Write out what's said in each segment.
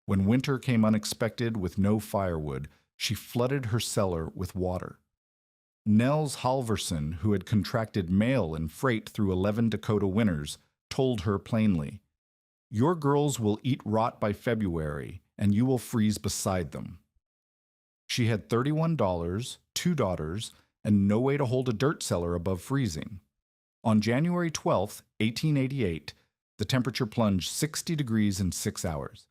When winter came unexpected with no firewood, she flooded her cellar with water. Nels Halverson, who had contracted mail and freight through 11 Dakota winters, told her plainly, "Your girls will eat rot by February, and you will freeze beside them." She had $31, two daughters, and no way to hold a dirt cellar above freezing. On January 12, 1888, the temperature plunged 60 degrees in 6 hours.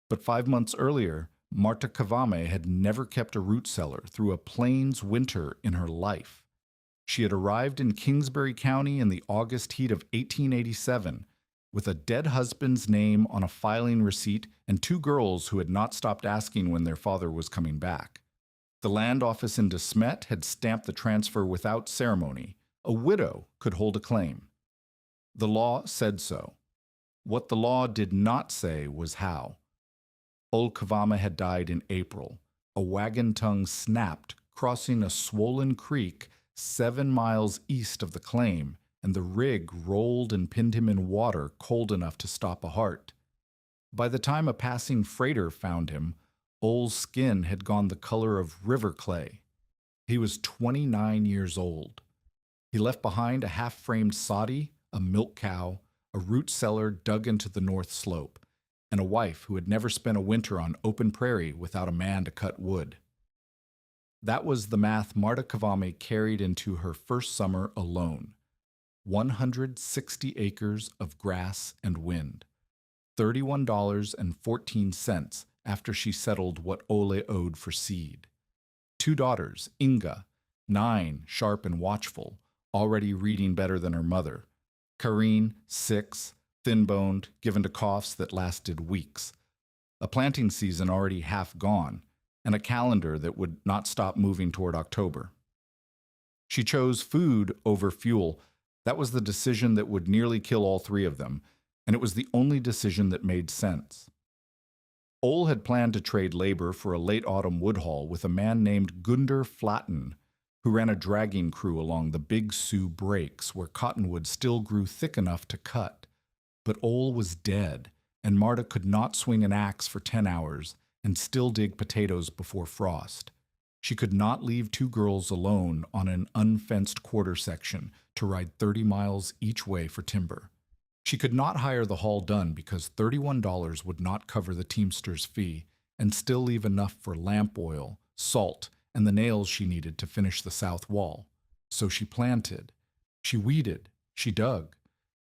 But 5 months earlier, Marta Kavame had never kept a root cellar through a plains winter in her life. She had arrived in Kingsbury County in the August heat of 1887 with a dead husband's name on a filing receipt and two girls who had not stopped asking when their father was coming back. The land office in De Smet had stamped the transfer without ceremony. A widow could hold a claim. The law said so. What the law did not say was how. Old Kavama had died in April. A wagon tongue snapped, crossing a swollen creek 7 miles east of the claim, and the rig rolled and pinned him in water cold enough to stop a heart. By the time a passing freighter found him, Ole's skin had gone the color of river clay. He was 29 years old. He left behind a half-framed soddy, a milk cow, a root cellar dug into the north slope, and a wife who had never spent a winter on open prairie without a man to cut wood. That was the math Marta Kavame carried into her first summer alone. 160 acres of grass and wind. $31.14 after she settled what Ole owed for seed. Two daughters, Inga, 9, sharp and watchful, already reading better than her mother. Karine, 6, thin-boned, given to coughs that lasted weeks. A planting season already half gone, and a calendar that would not stop moving toward October. She chose food over fuel. That was the decision that would nearly kill all three of them, and it was the only decision that made sense. Ole had planned to trade labor for a late autumn wood haul with a man named Gunder Flatten, who ran a dragging crew along the Big Sioux Breaks where cottonwood still grew thick enough to cut. But Ole was dead, and Marta could not swing an axe for 10 hours and still dig potatoes before frost. She could not leave two girls alone on an unfenced quarter section to ride 30 miles each way for timber. She could not hire the haul done because $31 would not cover the teamster's fee and still leave enough for lamp oil, salt, and the nails she needed to finish the south wall. So she planted. She weeded. She dug.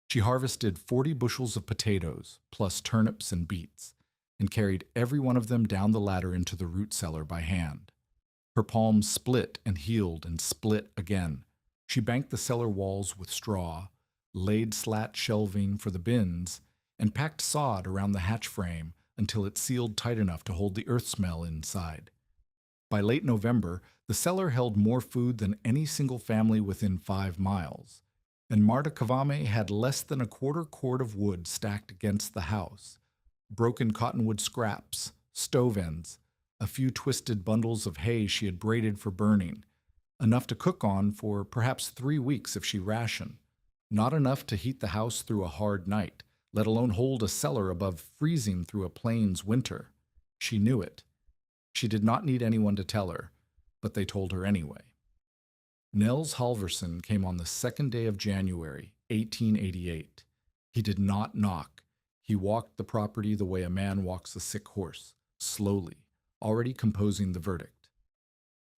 She harvested 40 bushels of potatoes, plus turnips and beets, and carried every one of them down the ladder into the root cellar by hand. Her palms split and healed and split again. She banked the cellar walls with straw, laid slat shelving for the bins, and packed sod around the hatch frame until it sealed tight enough to hold the earth smell inside. By late November, the cellar held more food than any single family within 5 miles, and Marta Kavame had less than a quarter cord of wood stacked against the house, broken cottonwood scraps, stove ends, a few twisted bundles of hay she had braided for burning, enough to cook on for perhaps 3 weeks if she rationed. Not enough to heat the house through a hard night, let alone hold a cellar above freezing through a plains winter. She knew it. She did not need anyone to tell her, but they told her anyway. Nels Halverson came on the 2nd day of January, 1888. He did not knock. He walked the property the way a man walks a sick horse, slowly, already composing the verdict.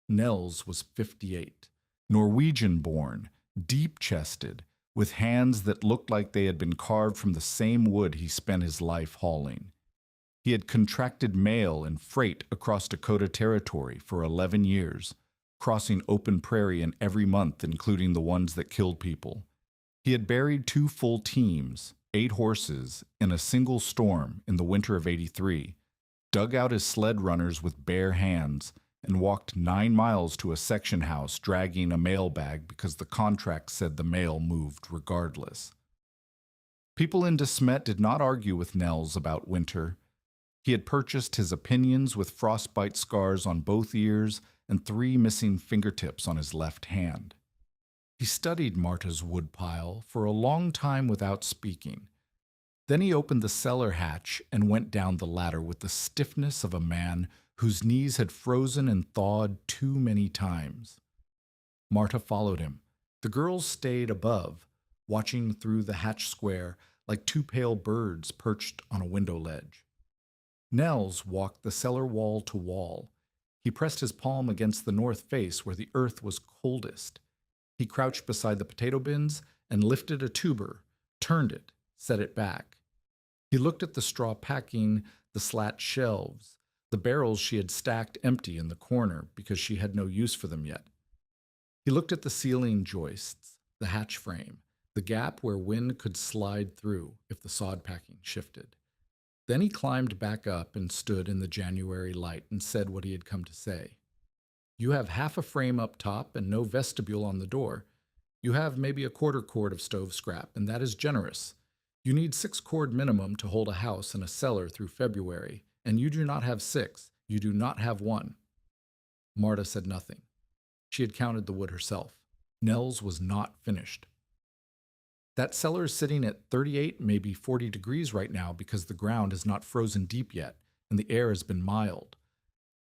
Nels was 58, Norwegian-born, deep-chested, with hands that looked like they had been carved from the same wood he spent his life hauling. He had contracted mail and freight across Dakota Territory for 11 years, crossing open prairie in every month, including the ones that killed people. He had buried 2 full teams, 8 horses, in a single storm in the winter of '83, dug out his sled runners with bare hands, and walked 9 miles to a section house dragging a mail bag because the contract said the mail moved regardless. People in De Smet did not argue with Nels about winter. He had purchased his opinions with frostbite scars on both ears and 3 missing fingertips on his left hand. He studied Marta's woodpile for a long time without speaking. Then he opened the cellar hatch and went down the ladder with the stiffness of a man whose knees had frozen and thawed too many times. Marta followed him. The girls stayed above, watching through the hatch square like two pale birds perched on a window ledge. Nels walked the cellar wall to wall. He pressed his palm against the north face where the earth was coldest. He crouched beside the potato bins and lifted a tuber, turned it, set it back. He looked at the straw packing, the slat shelves, the barrels she had stacked empty in the corner because she had no use for them yet. He looked at the ceiling joists, the hatch frame, the gap where wind could slide through if the sod packing shifted. Then he climbed back up and stood in the January light and said what he had come to say. You have half a frame up top and no vestibule on the door. You have maybe a quarter cord of stove scrap, and that is generous. You need 6 cord minimum to hold a house and a cellar through February, and you do not have 6. You do not have 1. Marta said nothing. She had counted the wood herself. Nels was not finished. That cellar is sitting at 38, maybe 40 degrees right now because the ground is not frozen deep yet, and the air has been mild.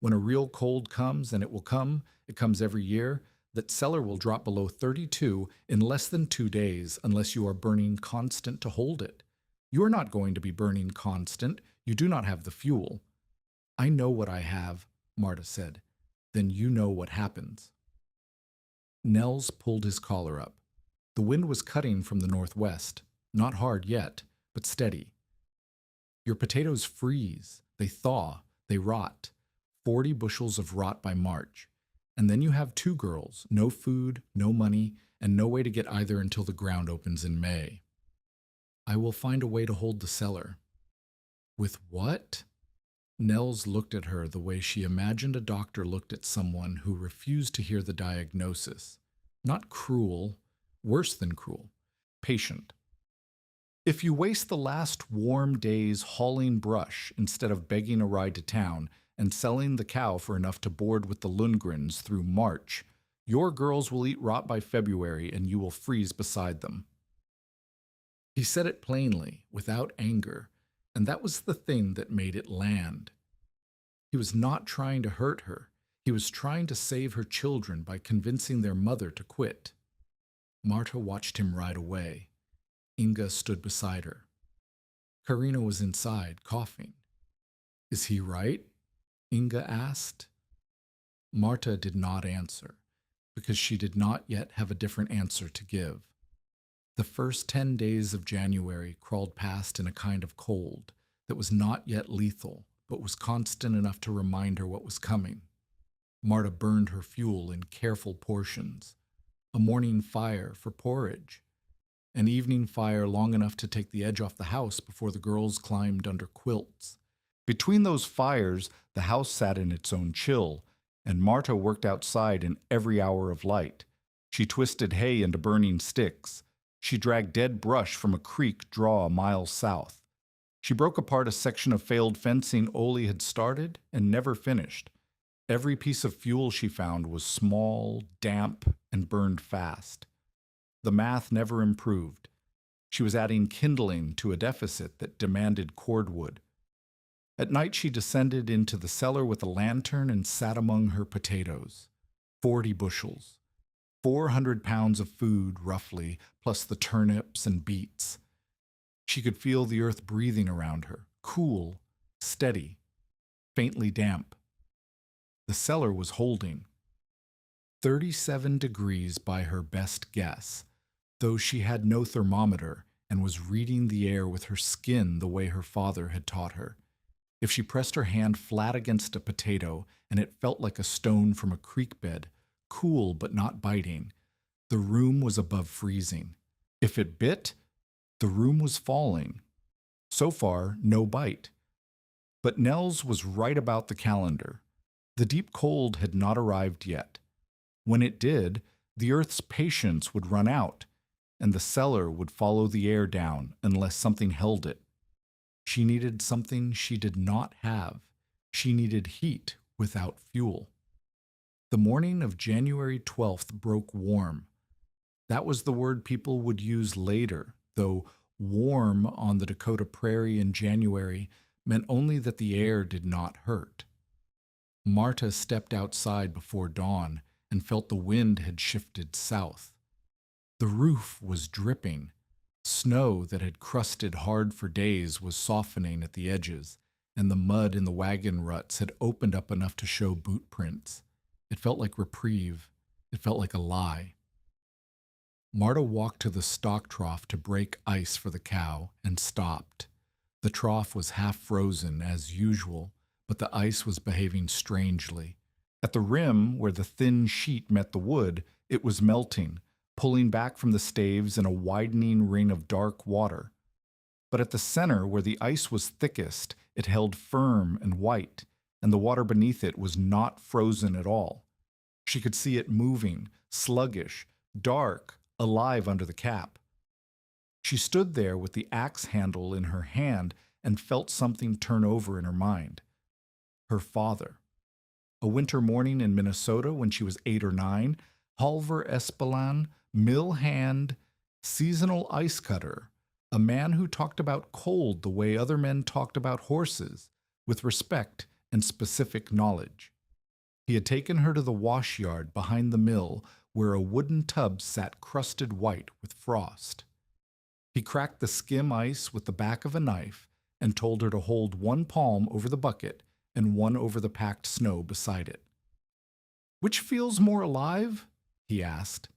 When a real cold comes, and it comes every year, that cellar will drop below 32 in less than 2 days unless you are burning constant to hold it. You are not going to be burning constant. You do not have the fuel. I know what I have, Marta said. Then you know what happens. Nels pulled his collar up. The wind was cutting from the northwest, not hard yet, but steady. Your potatoes freeze, they thaw, they rot. 40 bushels of rot by March. And then you have 2 girls, no food, no money, and no way to get either until the ground opens in May. I will find a way to hold the cellar. With what? Nels looked at her the way she imagined a doctor looked at someone who refused to hear the diagnosis. Not cruel, worse than cruel, patient. If you waste the last warm days hauling brush instead of begging a ride to town and selling the cow for enough to board with the Lundgrens through March, your girls will eat rot by February and you will freeze beside them. He said it plainly, without anger, and that was the thing that made it land. He was not trying to hurt her. He was trying to save her children by convincing their mother to quit. Marta watched him ride away. Inga stood beside her. Karina was inside, coughing. Is he right? Inga asked. Marta did not answer, because she did not yet have a different answer to give. The first 10 days of January crawled past in a kind of cold that was not yet lethal, but was constant enough to remind her what was coming. Marta burned her fuel in careful portions. A morning fire for porridge. An evening fire long enough to take the edge off the house before the girls climbed under quilts. Between those fires, the house sat in its own chill, and Marta worked outside in every hour of light. She twisted hay into burning sticks. She dragged dead brush from a creek draw a mile south. She broke apart a section of failed fencing Ole had started and never finished. Every piece of fuel she found was small, damp, and burned fast. The math never improved. She was adding kindling to a deficit that demanded cordwood. At night she descended into the cellar with a lantern and sat among her potatoes. 40 bushels. 400 pounds of food, roughly, plus the turnips and beets. She could feel the earth breathing around her, cool, steady, faintly damp. The cellar was holding. 37 degrees by her best guess, though she had no thermometer and was reading the air with her skin the way her father had taught her. If she pressed her hand flat against a potato and it felt like a stone from a creek bed, cool but not biting, the room was above freezing. If it bit, the room was falling. So far, no bite. But Nels was right about the calendar. The deep cold had not arrived yet. When it did, the earth's patience would run out, and the cellar would follow the air down unless something held it. She needed something she did not have. She needed heat without fuel. The morning of January 12th broke warm. That was the word people would use later, though Warm on the Dakota prairie in January meant only that the air did not hurt. Marta stepped outside before dawn and felt the wind had shifted south. The roof was dripping. Snow that had crusted hard for days was softening at the edges, and the mud in the wagon ruts had opened up enough to show boot prints. It felt like reprieve. It felt like a lie. Marta walked to the stock trough to break ice for the cow and stopped. The trough was half frozen, as usual, but the ice was behaving strangely. At the rim, where the thin sheet met the wood, it was melting, pulling back from the staves in a widening ring of dark water. But at the center, where the ice was thickest, it held firm and white, and the water beneath it was not frozen at all. She could see it moving, sluggish, dark, alive under the cap. She stood there with the axe handle in her hand and felt something turn over in her mind. Her father. A winter morning in Minnesota when she was 8 or 9, Halvor Espeland, mill hand, seasonal ice cutter, a man who talked about cold the way other men talked about horses, with respect and specific knowledge. He had taken her to the wash yard behind the mill where a wooden tub sat crusted white with frost. He cracked the skim ice with the back of a knife and told her to hold one palm over the bucket and one over the packed snow beside it. "Which feels more alive?" he asked.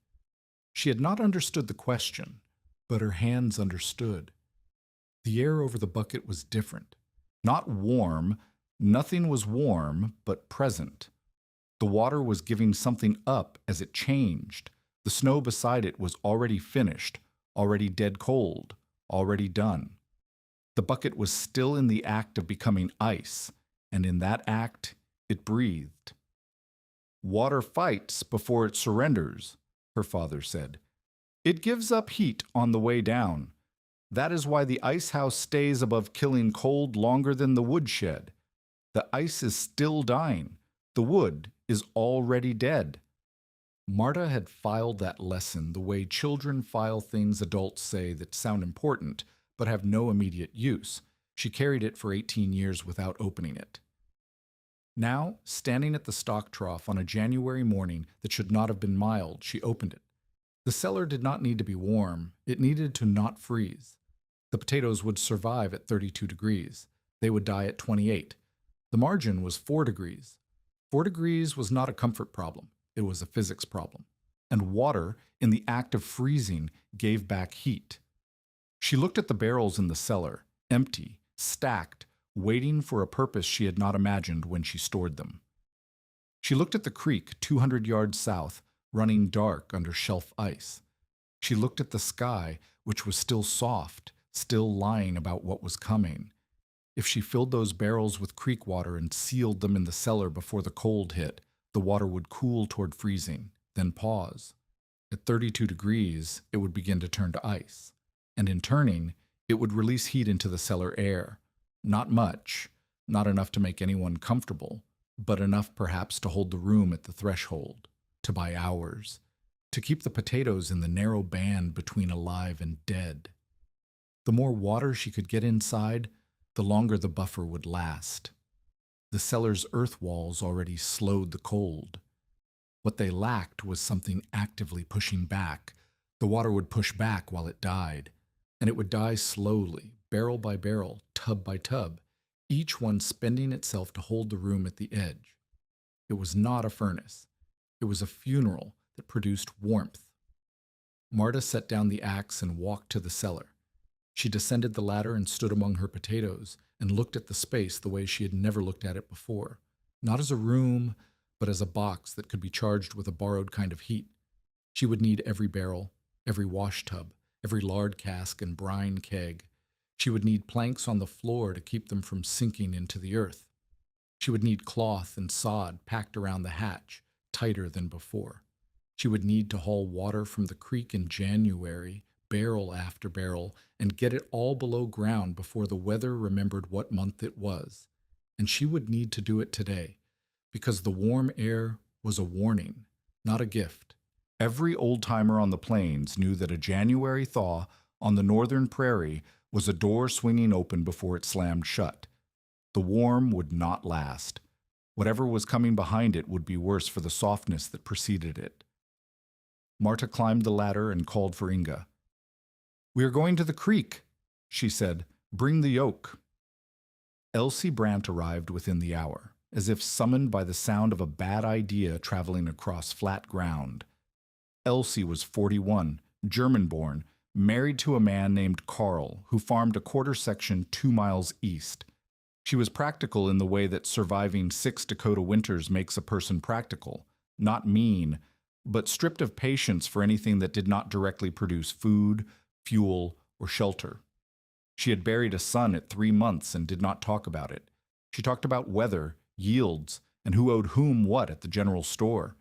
She had not understood the question, but her hands understood. The air over the bucket was different. Not warm, nothing was warm, but present. The water was giving something up as it changed. The snow beside it was already finished, already dead cold, already done. The bucket was still in the act of becoming ice, and in that act it breathed. "Water fights before it surrenders," her father said. "It gives up heat on the way down. That is why the ice house stays above killing cold longer than the woodshed. The ice is still dying. The wood is already dead." Marta had filed that lesson the way children file things adults say that sound important but have no immediate use. She carried it for 18 years without opening it. Now, standing at the stock trough on a January morning that should not have been mild, she opened it. The cellar did not need to be warm. It needed to not freeze. The potatoes would survive at 32 degrees. They would die at 28. The margin was 4 degrees. 4 degrees was not a comfort problem. It was a physics problem. And water, in the act of freezing, gave back heat. She looked at the barrels in the cellar, empty, stacked, waiting for a purpose she had not imagined when she stored them. She looked at the creek 200 yards south, running dark under shelf ice. She looked at the sky, which was still soft, still lying about what was coming. If she filled those barrels with creek water and sealed them in the cellar before the cold hit, the water would cool toward freezing, then pause. At 32 degrees, it would begin to turn to ice. And in turning, it would release heat into the cellar air. Not much, not enough to make anyone comfortable, but enough perhaps to hold the room at the threshold, to buy hours, to keep the potatoes in the narrow band between alive and dead. The more water she could get inside, the longer the buffer would last. The cellar's earth walls already slowed the cold. What they lacked was something actively pushing back. The water would push back while it died, and it would die slowly, barrel by barrel, tub by tub, each one spending itself to hold the room at the edge. It was not a furnace. It was a funeral that produced warmth. Marta set down the axe and walked to the cellar. She descended the ladder and stood among her potatoes and looked at the space the way she had never looked at it before, not as a room, but as a box that could be charged with a borrowed kind of heat. She would need every barrel, every wash tub, every lard cask and brine keg. She would need planks on the floor to keep them from sinking into the earth. She would need cloth and sod packed around the hatch, tighter than before. She would need to haul water from the creek in January, barrel after barrel, and get it all below ground before the weather remembered what month it was. And she would need to do it today, because the warm air was a warning, not a gift. Every old-timer on the plains knew that a January thaw on the northern prairie, was a door swinging open before it slammed shut. The warm would not last. Whatever was coming behind it would be worse for the softness that preceded it. Marta climbed the ladder and called for Inga. "We are going to the creek," she said. "Bring the yoke." Elsie Brandt arrived within the hour, as if summoned by the sound of a bad idea traveling across flat ground. Elsie was 41, German-born, married to a man named Carl, who farmed a quarter section 2 miles east. She was practical in the way that surviving 6 Dakota winters makes a person practical, not mean, but stripped of patience for anything that did not directly produce food, fuel, or shelter. She had buried a son at 3 months and did not talk about it. She talked about weather, yields, and who owed whom what at the general store.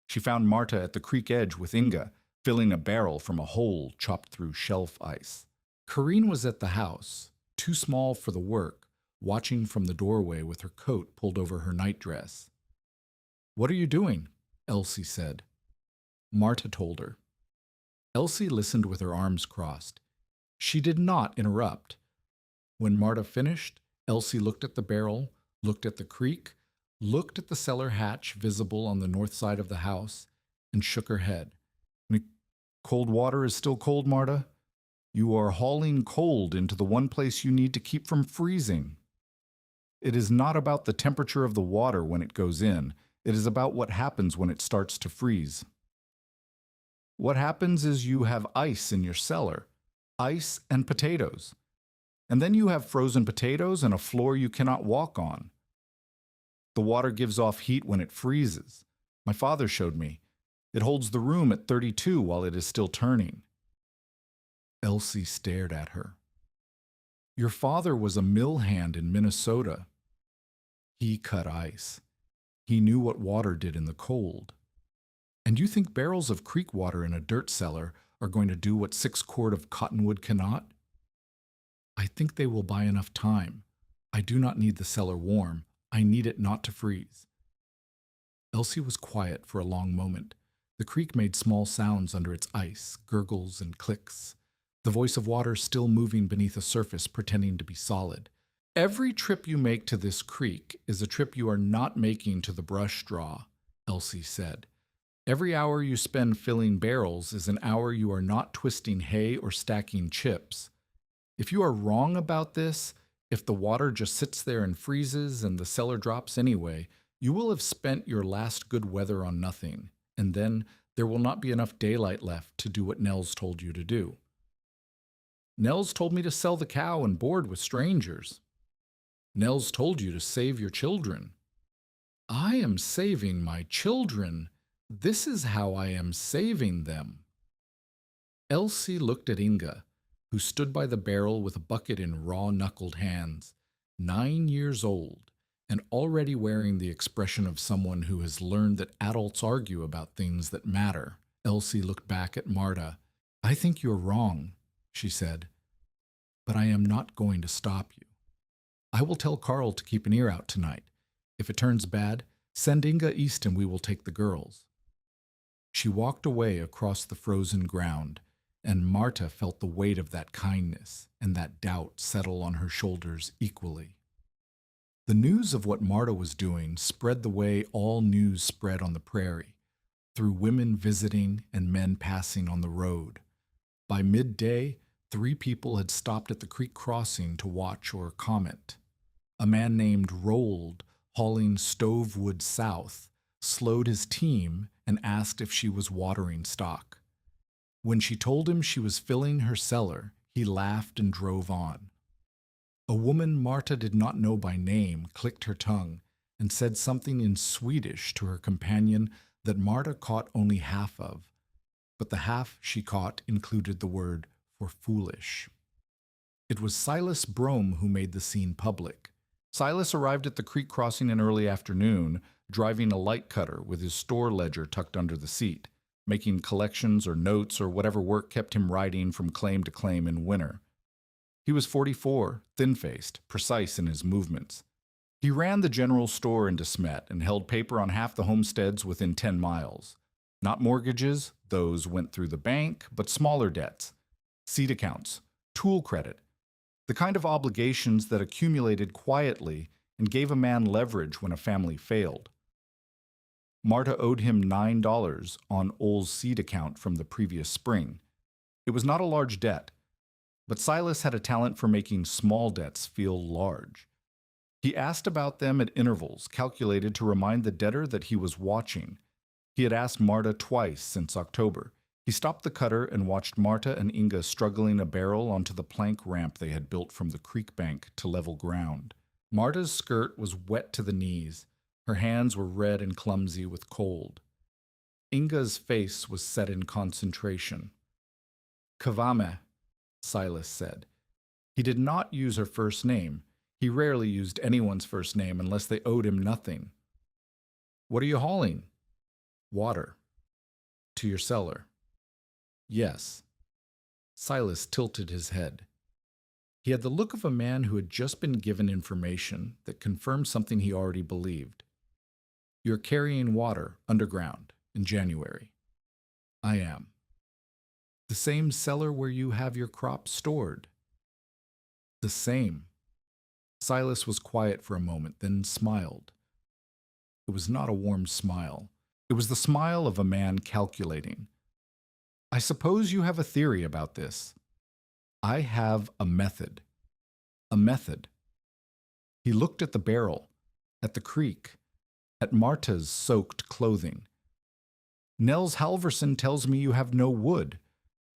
She found Marta at the creek edge with Inga, filling a barrel from a hole chopped through shelf ice. Corrine was at the house, too small for the work, watching from the doorway with her coat pulled over her nightdress. "What are you doing?" Elsie said. Marta told her. Elsie listened with her arms crossed. She did not interrupt. When Marta finished, Elsie looked at the barrel, looked at the creek, looked at the cellar hatch visible on the north side of the house, and shook her head. "Cold water is still cold, Marta. You are hauling cold into the one place you need to keep from freezing. It is not about the temperature of the water when it goes in. It is about what happens when it starts to freeze. What happens is you have ice in your cellar, ice and potatoes. And then you have frozen potatoes and a floor you cannot walk on. The water gives off heat when it freezes. My father showed me. It holds the room at 32 while it is still turning." Elsie stared at her. "Your father was a mill hand in Minnesota. He cut ice. He knew what water did in the cold. And you think barrels of creek water in a dirt cellar are going to do what 6 quart of cottonwood cannot? I think they will buy enough time. I do not need the cellar warm. I need it not to freeze." Elsie was quiet for a long moment. The creek made small sounds under its ice, gurgles and clicks. The voice of water still moving beneath a surface pretending to be solid. "Every trip you make to this creek is a trip you are not making to the brush draw," Elsie said. "Every hour you spend filling barrels is an hour you are not twisting hay or stacking chips. If you are wrong about this, if the water just sits there and freezes and the cellar drops anyway, you will have spent your last good weather on nothing, and then there will not be enough daylight left to do what Nels told you to do." "Nels told me to sell the cow and board with strangers." "Nels told you to save your children." "I am saving my children. This is how I am saving them." Elsie looked at Inga, who stood by the barrel with a bucket in raw-knuckled hands, 9 years old, and already wearing the expression of someone who has learned that adults argue about things that matter. Elsie looked back at Marta. "I think you're wrong," she said, "but I am not going to stop you. I will tell Carl to keep an ear out tonight. If it turns bad, send Inga east and we will take the girls." She walked away across the frozen ground, and Marta felt the weight of that kindness and that doubt settle on her shoulders equally. The news of what Marta was doing spread the way all news spread on the prairie, through women visiting and men passing on the road. By midday, 3 people had stopped at the creek crossing to watch or comment. A man named Rold, hauling stovewood south, slowed his team and asked if she was watering stock. When she told him she was filling her cellar, he laughed and drove on. A woman Marta did not know by name clicked her tongue and said something in Swedish to her companion that Marta caught only half of, but the half she caught included the word for foolish. It was Silas Brome who made the scene public. Silas arrived at the creek crossing in early afternoon, driving a light cutter with his store ledger tucked under the seat, making collections or notes or whatever work kept him riding from claim to claim in winter. He was 44, thin-faced, precise in his movements. He ran the general store in De Smet and held paper on half the homesteads within 10 miles. Not mortgages, those went through the bank, but smaller debts. seed accounts, tool credit, the kind of obligations that accumulated quietly and gave a man leverage when a family failed. Marta owed him $9 on Ole's seed account from the previous spring. It was not a large debt, but Silas had a talent for making small debts feel large. He asked about them at intervals, calculated to remind the debtor that he was watching. He had asked Marta twice since October. He stopped the cutter and watched Marta and Inga struggling a barrel onto the plank ramp they had built from the creek bank to level ground. Marta's skirt was wet to the knees. Her hands were red and clumsy with cold. Inga's face was set in concentration. Kavame, Silas said. He did not use her first name. He rarely used anyone's first name unless they owed him nothing. What are you hauling? Water. To your cellar. Yes. Silas tilted his head. He had the look of a man who had just been given information that confirmed something he already believed. You're carrying water underground in January. I am. The same cellar where you have your crops stored. The same. Silas was quiet for a moment, then smiled. It was not a warm smile. It was the smile of a man calculating. I suppose you have a theory about this. I have a method. A method. He looked at the barrel, at the creek, at Marta's soaked clothing. Nels Halverson tells me you have no wood.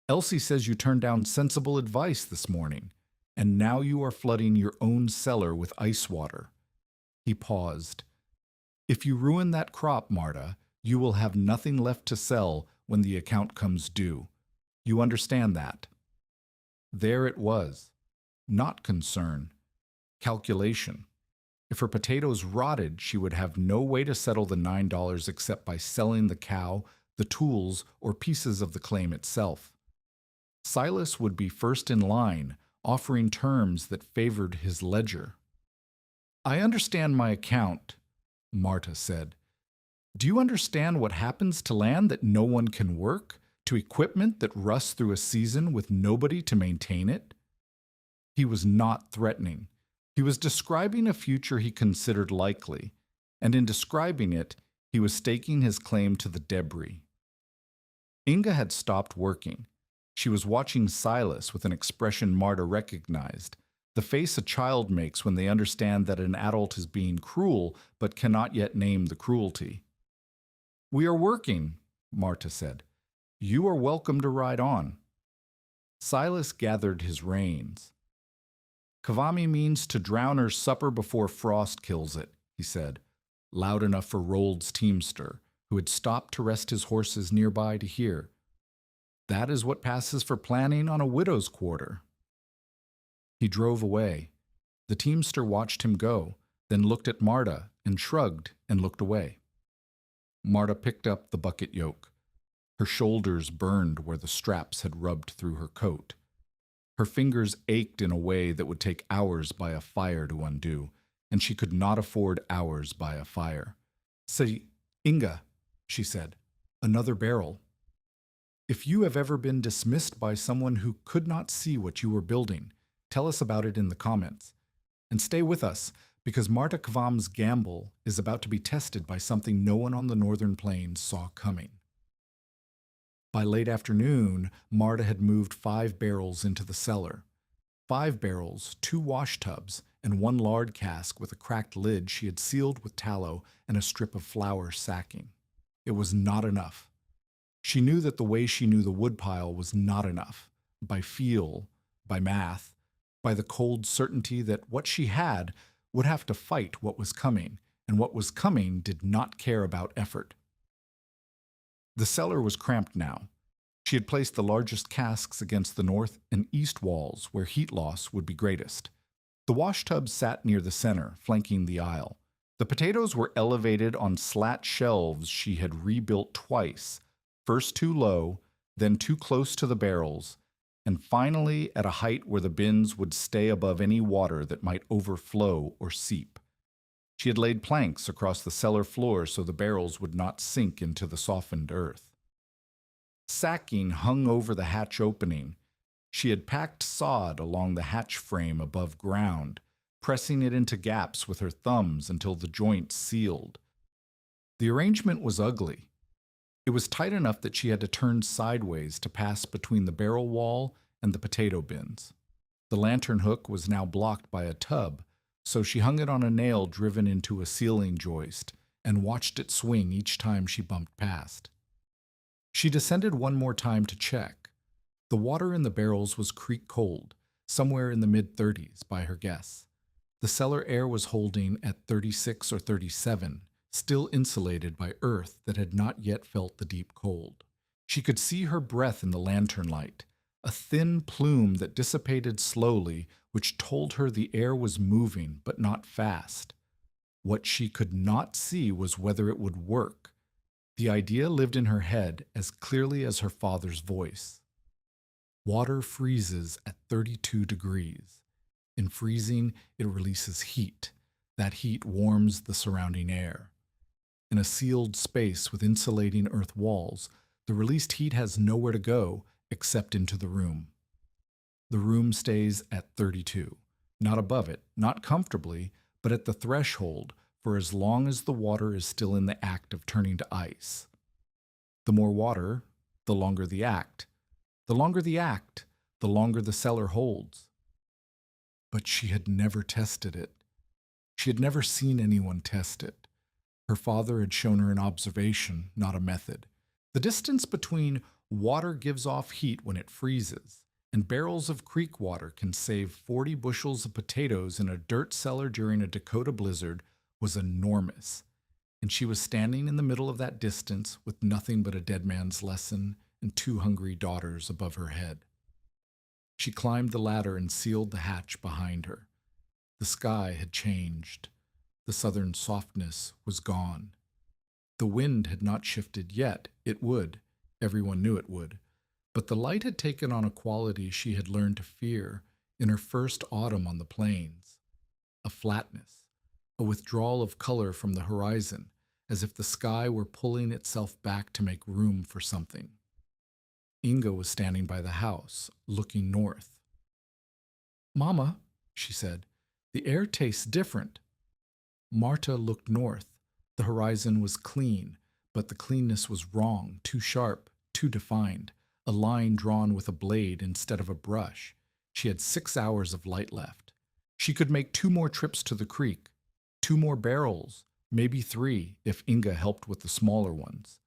Elsie says you turned down sensible advice this morning, and now you are flooding your own cellar with ice water. He paused. If you ruin that crop, Marta, you will have nothing left to sell when the account comes due. You understand that? There it was. Not concern. Calculation. If her potatoes rotted, she would have no way to settle the $9 except by selling the cow, the tools, or pieces of the claim itself. Silas would be first in line, offering terms that favored his ledger. I understand my account, Marta said. Do you understand what happens to land that no one can work, to equipment that rusts through a season with nobody to maintain it? He was not threatening. He was describing a future he considered likely, and in describing it, he was staking his claim to the debris. Inga had stopped working. She was watching Silas with an expression Marta recognized, the face a child makes when they understand that an adult is being cruel but cannot yet name the cruelty. We are working, Marta said. You are welcome to ride on. Silas gathered his reins. Kavami means to drown her supper before frost kills it, he said, loud enough for Rold's teamster, who had stopped to rest his horses nearby to hear. That is what passes for planning on a widow's quarter. He drove away. The teamster watched him go, then looked at Marta and shrugged and looked away. Marta picked up the bucket yoke. Her shoulders burned where the straps had rubbed through her coat. Her fingers ached in a way that would take hours by a fire to undo, and she could not afford hours by a fire. Say, Inga, she said, another barrel. If you have ever been dismissed by someone who could not see what you were building, tell us about it in the comments. And stay with us, because Marta Kvam's gamble is about to be tested by something no one on the northern plains saw coming. By late afternoon, Marta had moved 5 barrels into the cellar. 5 barrels, 2 wash tubs, and 1 lard cask with a cracked lid she had sealed with tallow and a strip of flour sacking. It was not enough. She knew that the way she knew the woodpile was not enough, by feel, by math, by the cold certainty that what she had would have to fight what was coming, and what was coming did not care about effort. The cellar was cramped now. She had placed the largest casks against the north and east walls where heat loss would be greatest. The wash tubs sat near the center, flanking the aisle. The potatoes were elevated on slat shelves she had rebuilt twice, first too low, then too close to the barrels, and finally at a height where the bins would stay above any water that might overflow or seep. She had laid planks across the cellar floor so the barrels would not sink into the softened earth. Sacking hung over the hatch opening. She had packed sod along the hatch frame above ground, pressing it into gaps with her thumbs until the joints sealed. The arrangement was ugly. It was tight enough that she had to turn sideways to pass between the barrel wall and the potato bins. The lantern hook was now blocked by a tub, so she hung it on a nail driven into a ceiling joist and watched it swing each time she bumped past. She descended one more time to check. The water in the barrels was creek cold, somewhere in the mid-30s by her guess. The cellar air was holding at 36 or 37, still insulated by earth that had not yet felt the deep cold. She could see her breath in the lantern light, a thin plume that dissipated slowly, which told her the air was moving, but not fast. What she could not see was whether it would work. The idea lived in her head as clearly as her father's voice. Water freezes at 32 degrees. In freezing, it releases heat. That heat warms the surrounding air. In a sealed space with insulating earth walls, the released heat has nowhere to go except into the room. The room stays at 32, not above it, not comfortably, but at the threshold for as long as the water is still in the act of turning to ice. The more water, the longer the act. The longer the act, the longer the cellar holds. But she had never tested it. She had never seen anyone test it. Her father had shown her an observation, not a method. The distance between water gives off heat when it freezes, and barrels of creek water can save 40 bushels of potatoes in a dirt cellar during a Dakota blizzard was enormous. And she was standing in the middle of that distance with nothing but a dead man's lesson and 2 hungry daughters above her head. She climbed the ladder and sealed the hatch behind her. The sky had changed. The southern softness was gone. The wind had not shifted yet. It would. Everyone knew it would. But the light had taken on a quality she had learned to fear in her first autumn on the plains. A flatness, a withdrawal of color from the horizon, as if the sky were pulling itself back to make room for something. Inga was standing by the house, looking north. "Mama," she said, "the air tastes different." Marta looked north. The horizon was clean, but the cleanness was wrong, too sharp, too defined, a line drawn with a blade instead of a brush. She had 6 hours of light left. She could make 2 more trips to the creek, 2 more barrels, maybe 3 if Inga helped with the smaller ones.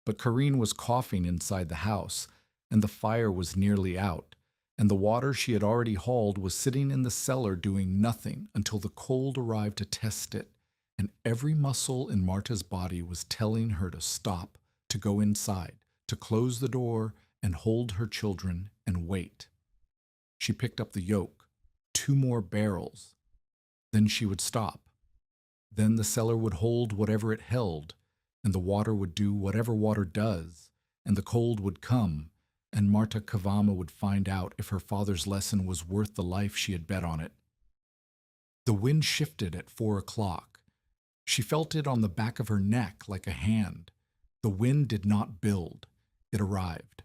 But Karine was coughing inside the house, and the fire was nearly out, and the water she had already hauled was sitting in the cellar doing nothing until the cold arrived to test it, and every muscle in Marta's body was telling her to stop, to go inside, to close the door and hold her children and wait. She picked up the yoke, 2 more barrels. Then she would stop. Then the cellar would hold whatever it held, and the water would do whatever water does, and the cold would come, and Marta Kavama would find out if her father's lesson was worth the life she had bet on it. The wind shifted at 4 o'clock. She felt it on the back of her neck like a hand. The wind did not build. It arrived.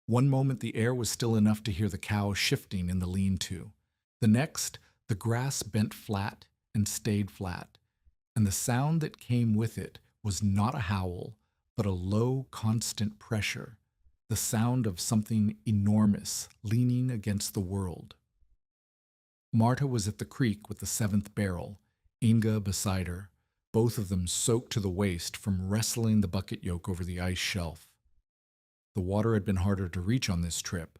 One moment the air was still enough to hear the cow shifting in the lean-to. The next, the grass bent flat and stayed flat, and the sound that came with it was not a howl, but a low, constant pressure, the sound of something enormous leaning against the world. Marta was at the creek with the 7th barrel, Inga beside her, both of them soaked to the waist from wrestling the bucket yoke over the ice shelf. The water had been harder to reach on this trip.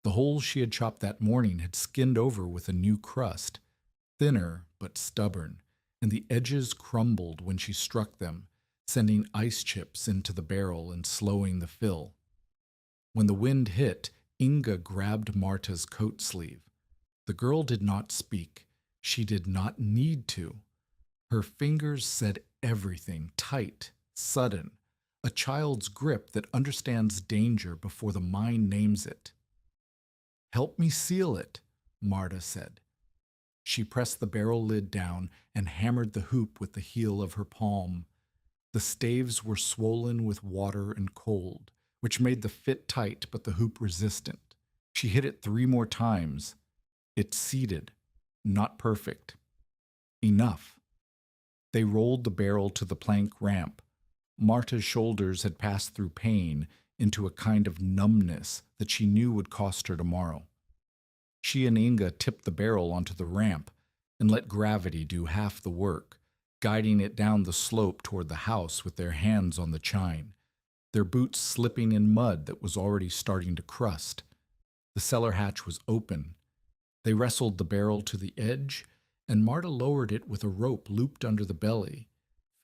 The holes she had chopped that morning had skinned over with a new crust, thinner but stubborn, and the edges crumbled when she struck them, sending ice chips into the barrel and slowing the fill. When the wind hit, Inga grabbed Marta's coat sleeve. The girl did not speak. She did not need to. Her fingers said everything, tight, sudden, a child's grip that understands danger before the mind names it. "Help me seal it," Marta said. She pressed the barrel lid down and hammered the hoop with the heel of her palm. The staves were swollen with water and cold, which made the fit tight but the hoop resistant. She hit it 3 more times. It seeded, not perfect. Enough. They rolled the barrel to the plank ramp. Marta's shoulders had passed through pain into a kind of numbness that she knew would cost her tomorrow. She and Inga tipped the barrel onto the ramp and let gravity do half the work, guiding it down the slope toward the house with their hands on the chine, their boots slipping in mud that was already starting to crust. The cellar hatch was open. They wrestled the barrel to the edge, and Marta lowered it with a rope looped under the belly,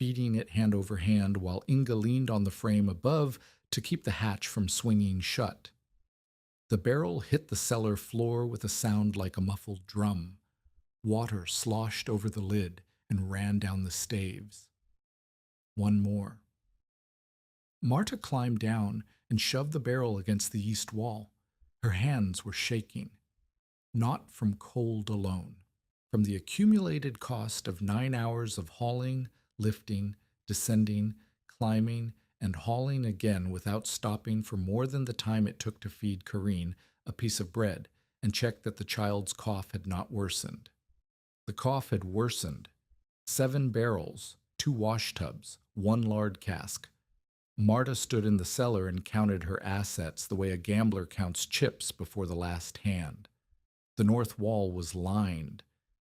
feeding it hand over hand while Inga leaned on the frame above to keep the hatch from swinging shut. The barrel hit the cellar floor with a sound like a muffled drum. Water sloshed over the lid and ran down the staves. One more. Marta climbed down and shoved the barrel against the east wall. Her hands were shaking, not from cold alone, from the accumulated cost of 9 hours of hauling, lifting, descending, climbing, and hauling again without stopping for more than the time it took to feed Karine a piece of bread and check that the child's cough had not worsened. The cough had worsened. 7 barrels, 2 wash tubs, 1 lard cask. Marta stood in the cellar and counted her assets the way a gambler counts chips before the last hand. The north wall was lined.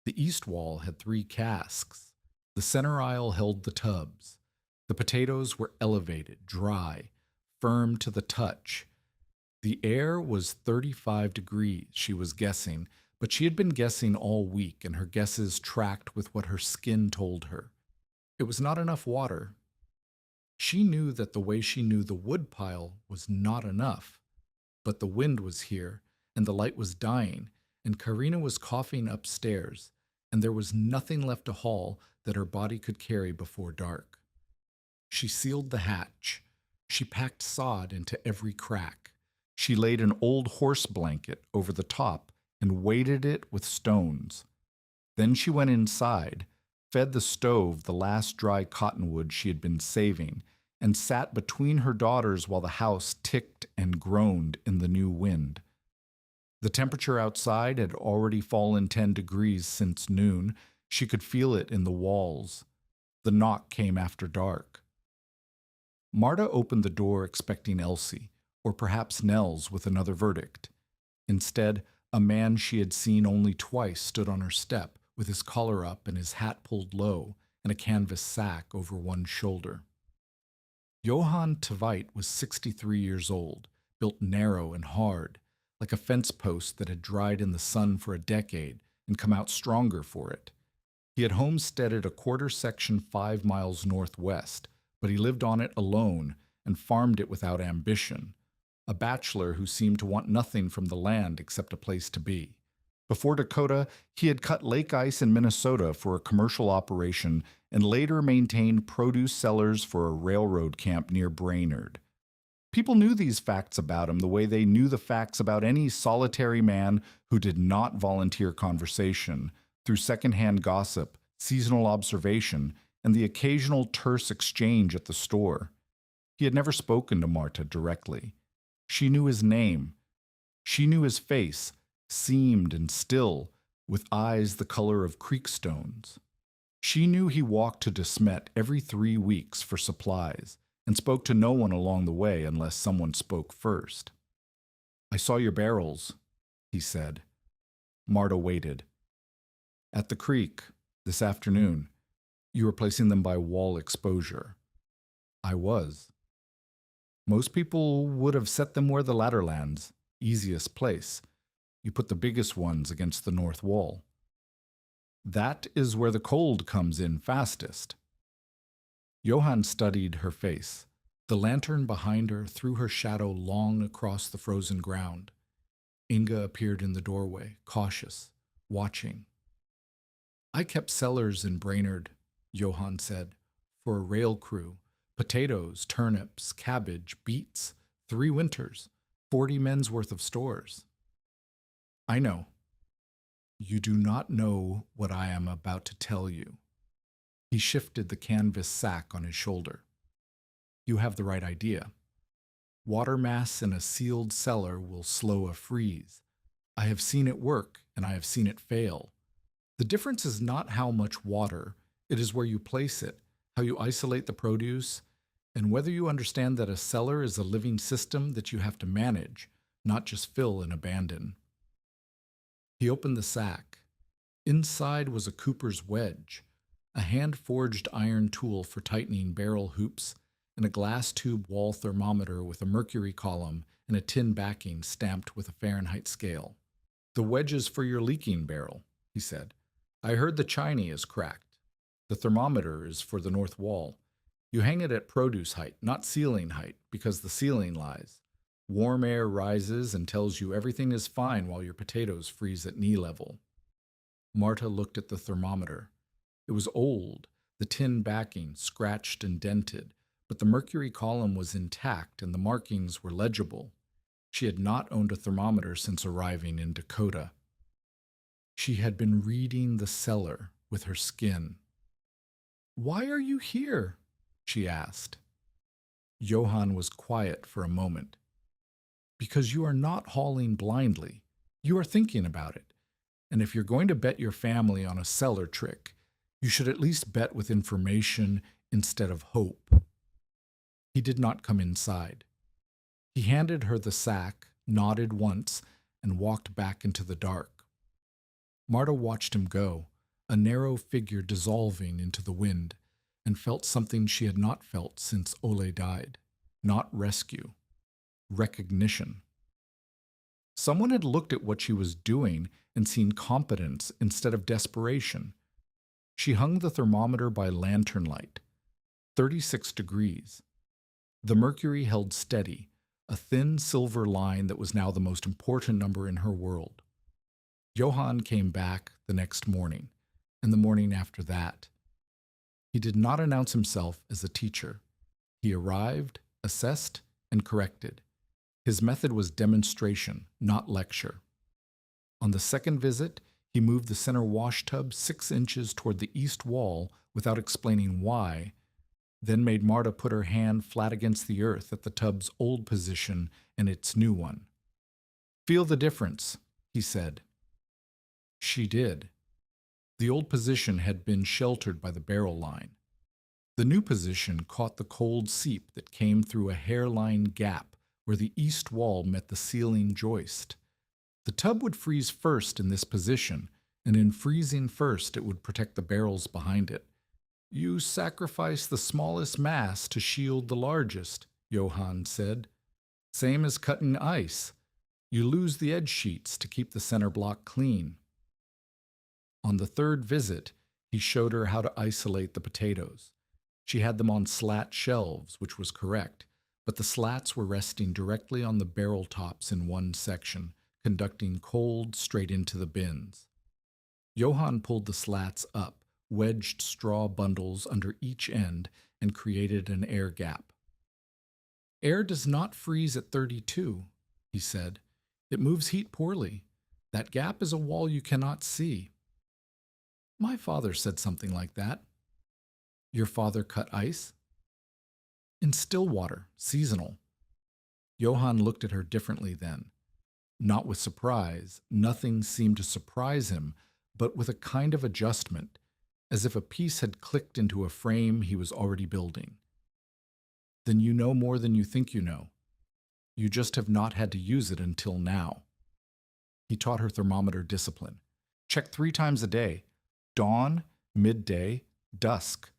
The east wall had 3 casks. The center aisle held the tubs. The potatoes were elevated, dry, firm to the touch. The air was 35 degrees, she was guessing, but she had been guessing all week, and her guesses tracked with what her skin told her. It was not enough water. She knew that the way she knew the woodpile was not enough, but the wind was here, and the light was dying, and Karina was coughing upstairs, and there was nothing left to haul that her body could carry before dark. She sealed the hatch. She packed sod into every crack. She laid an old horse blanket over the top and weighted it with stones. Then she went inside, fed the stove the last dry cottonwood she had been saving, and sat between her daughters while the house ticked and groaned in the new wind. The temperature outside had already fallen 10 degrees since noon. She could feel it in the walls. The knock came after dark. Marta opened the door expecting Elsie, or perhaps Nels with another verdict. Instead, a man she had seen only twice stood on her step, with his collar up and his hat pulled low, and a canvas sack over one shoulder. Johann Tveit was 63 years old, built narrow and hard, like a fence post that had dried in the sun for a decade and come out stronger for it. He had homesteaded a quarter section 5 miles northwest, but he lived on it alone and farmed it without ambition, a bachelor who seemed to want nothing from the land except a place to be. Before Dakota, he had cut lake ice in Minnesota for a commercial operation and later maintained produce cellars for a railroad camp near Brainerd. People knew these facts about him the way they knew the facts about any solitary man who did not volunteer conversation, through secondhand gossip, seasonal observation, and the occasional terse exchange at the store. He had never spoken to Marta directly. She knew his name. She knew his face, seamed and still, with eyes the color of creek stones. She knew he walked to De Smet every 3 weeks for supplies, and spoke to no one along the way unless someone spoke first. "I saw your barrels," he said. Marta waited. "At the creek, this afternoon. You were placing them by wall exposure." "I was." "Most people would have set them where the ladder lands, easiest place. You put the biggest ones against the north wall." "That is where the cold comes in fastest." Johann studied her face. The lantern behind her threw her shadow long across the frozen ground. Inga appeared in the doorway, cautious, watching. "I kept cellars in Brainerd," Johann said, "for a rail crew. Potatoes, turnips, cabbage, beets, 3 winters, 40 men's worth of stores." "I know." "You do not know what I am about to tell you." He shifted the canvas sack on his shoulder. "You have the right idea. Water mass in a sealed cellar will slow a freeze. I have seen it work, and I have seen it fail. The difference is not how much water, it is where you place it, how you isolate the produce, and whether you understand that a cellar is a living system that you have to manage, not just fill and abandon. He opened the sack. Inside was a cooper's wedge, a hand-forged iron tool for tightening barrel hoops, and a glass tube wall thermometer with a mercury column and a tin backing stamped with a Fahrenheit scale. "The wedge is for your leaking barrel," he said. "I heard the chimney is cracked. The thermometer is for the north wall. You hang it at produce height, not ceiling height, because the ceiling lies. Warm air rises and tells you everything is fine while your potatoes freeze at knee level." Marta looked at the thermometer. It was old, the tin backing scratched and dented, but the mercury column was intact and the markings were legible. She had not owned a thermometer since arriving in Dakota. She had been reading the cellar with her skin. "Why are you here?" she asked. Johann was quiet for a moment. "Because you are not hauling blindly. You are thinking about it. And if you're going to bet your family on a cellar trick, you should at least bet with information instead of hope." He did not come inside. He handed her the sack, nodded once, and walked back into the dark. Marta watched him go, a narrow figure dissolving into the wind, and felt something she had not felt since Ole died. Not rescue. Recognition. Someone had looked at what she was doing and seen competence instead of desperation. She hung the thermometer by lantern light. 36 degrees. The mercury held steady, a thin silver line that was now the most important number in her world. Johann came back the next morning, and the morning after that. He did not announce himself as a teacher. He arrived, assessed, and corrected. His method was demonstration, not lecture. On the second visit, he moved the center wash tub 6 inches toward the east wall without explaining why, then made Marta put her hand flat against the earth at the tub's old position and its new one. "Feel the difference," he said. She did. The old position had been sheltered by the barrel line. The new position caught the cold seep that came through a hairline gap where the east wall met the ceiling joist. The tub would freeze first in this position, and in freezing first it would protect the barrels behind it. "You sacrifice the smallest mass to shield the largest," Johann said. "Same as cutting ice. You lose the edge sheets to keep the center block clean." On the third visit, he showed her how to isolate the potatoes. She had them on slat shelves, which was correct, but the slats were resting directly on the barrel tops in one section, conducting cold straight into the bins. Johann pulled the slats up, wedged straw bundles under each end, and created an air gap. "Air does not freeze at 32, he said. "It moves heat poorly. That gap is a wall you cannot see." "My father said something like that." "Your father cut ice?" "In still water, seasonal." Johann looked at her differently then. Not with surprise, nothing seemed to surprise him, but with a kind of adjustment, as if a piece had clicked into a frame he was already building. "Then you know more than you think you know. You just have not had to use it until now." He taught her thermometer discipline. Check 3 times a day. Dawn, midday, dusk.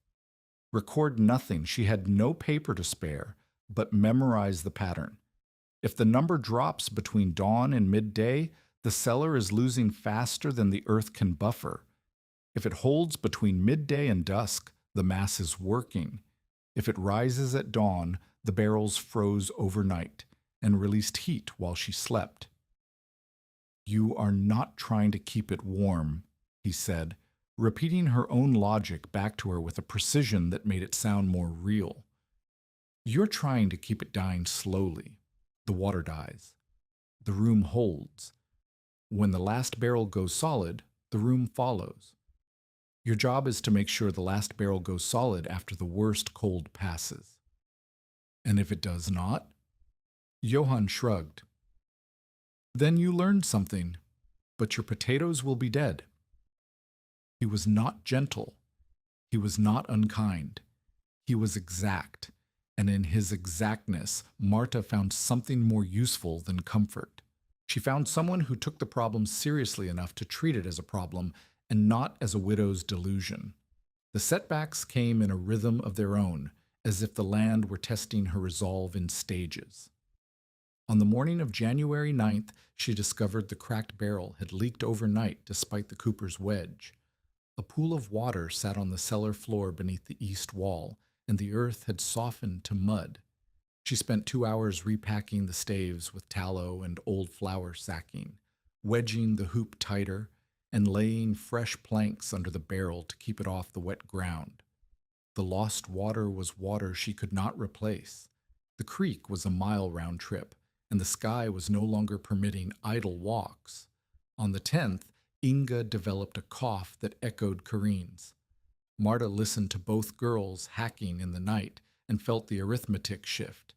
Record nothing. She had no paper to spare, but memorize the pattern. If the number drops between dawn and midday, the cellar is losing faster than the earth can buffer. If it holds between midday and dusk, the mass is working. If it rises at dawn, the barrels froze overnight and released heat while she slept. "You are not trying to keep it warm," he said, repeating her own logic back to her with a precision that made it sound more real. "You're trying to keep it dying slowly. The water dies. The room holds. When the last barrel goes solid, the room follows. Your job is to make sure the last barrel goes solid after the worst cold passes. And if it does not, Johann shrugged. Then you learned something, but your potatoes will be dead. He was not gentle. He was not unkind. He was exact, and in his exactness, Marta found something more useful than comfort. She found someone who took the problem seriously enough to treat it as a problem and not as a widow's delusion. The setbacks came in a rhythm of their own, as if the land were testing her resolve in stages. On the morning of January 9th, she discovered the cracked barrel had leaked overnight despite the cooper's wedge. A pool of water sat on the cellar floor beneath the east wall, and the earth had softened to mud. She spent 2 hours repacking the staves with tallow and old flour sacking, wedging the hoop tighter, and laying fresh planks under the barrel to keep it off the wet ground. The lost water was water she could not replace. The creek was a mile round trip, and the sky was no longer permitting idle walks. On the 10th, Inga developed a cough that echoed Karine's. Marta listened to both girls hacking in the night and felt the arithmetic shift.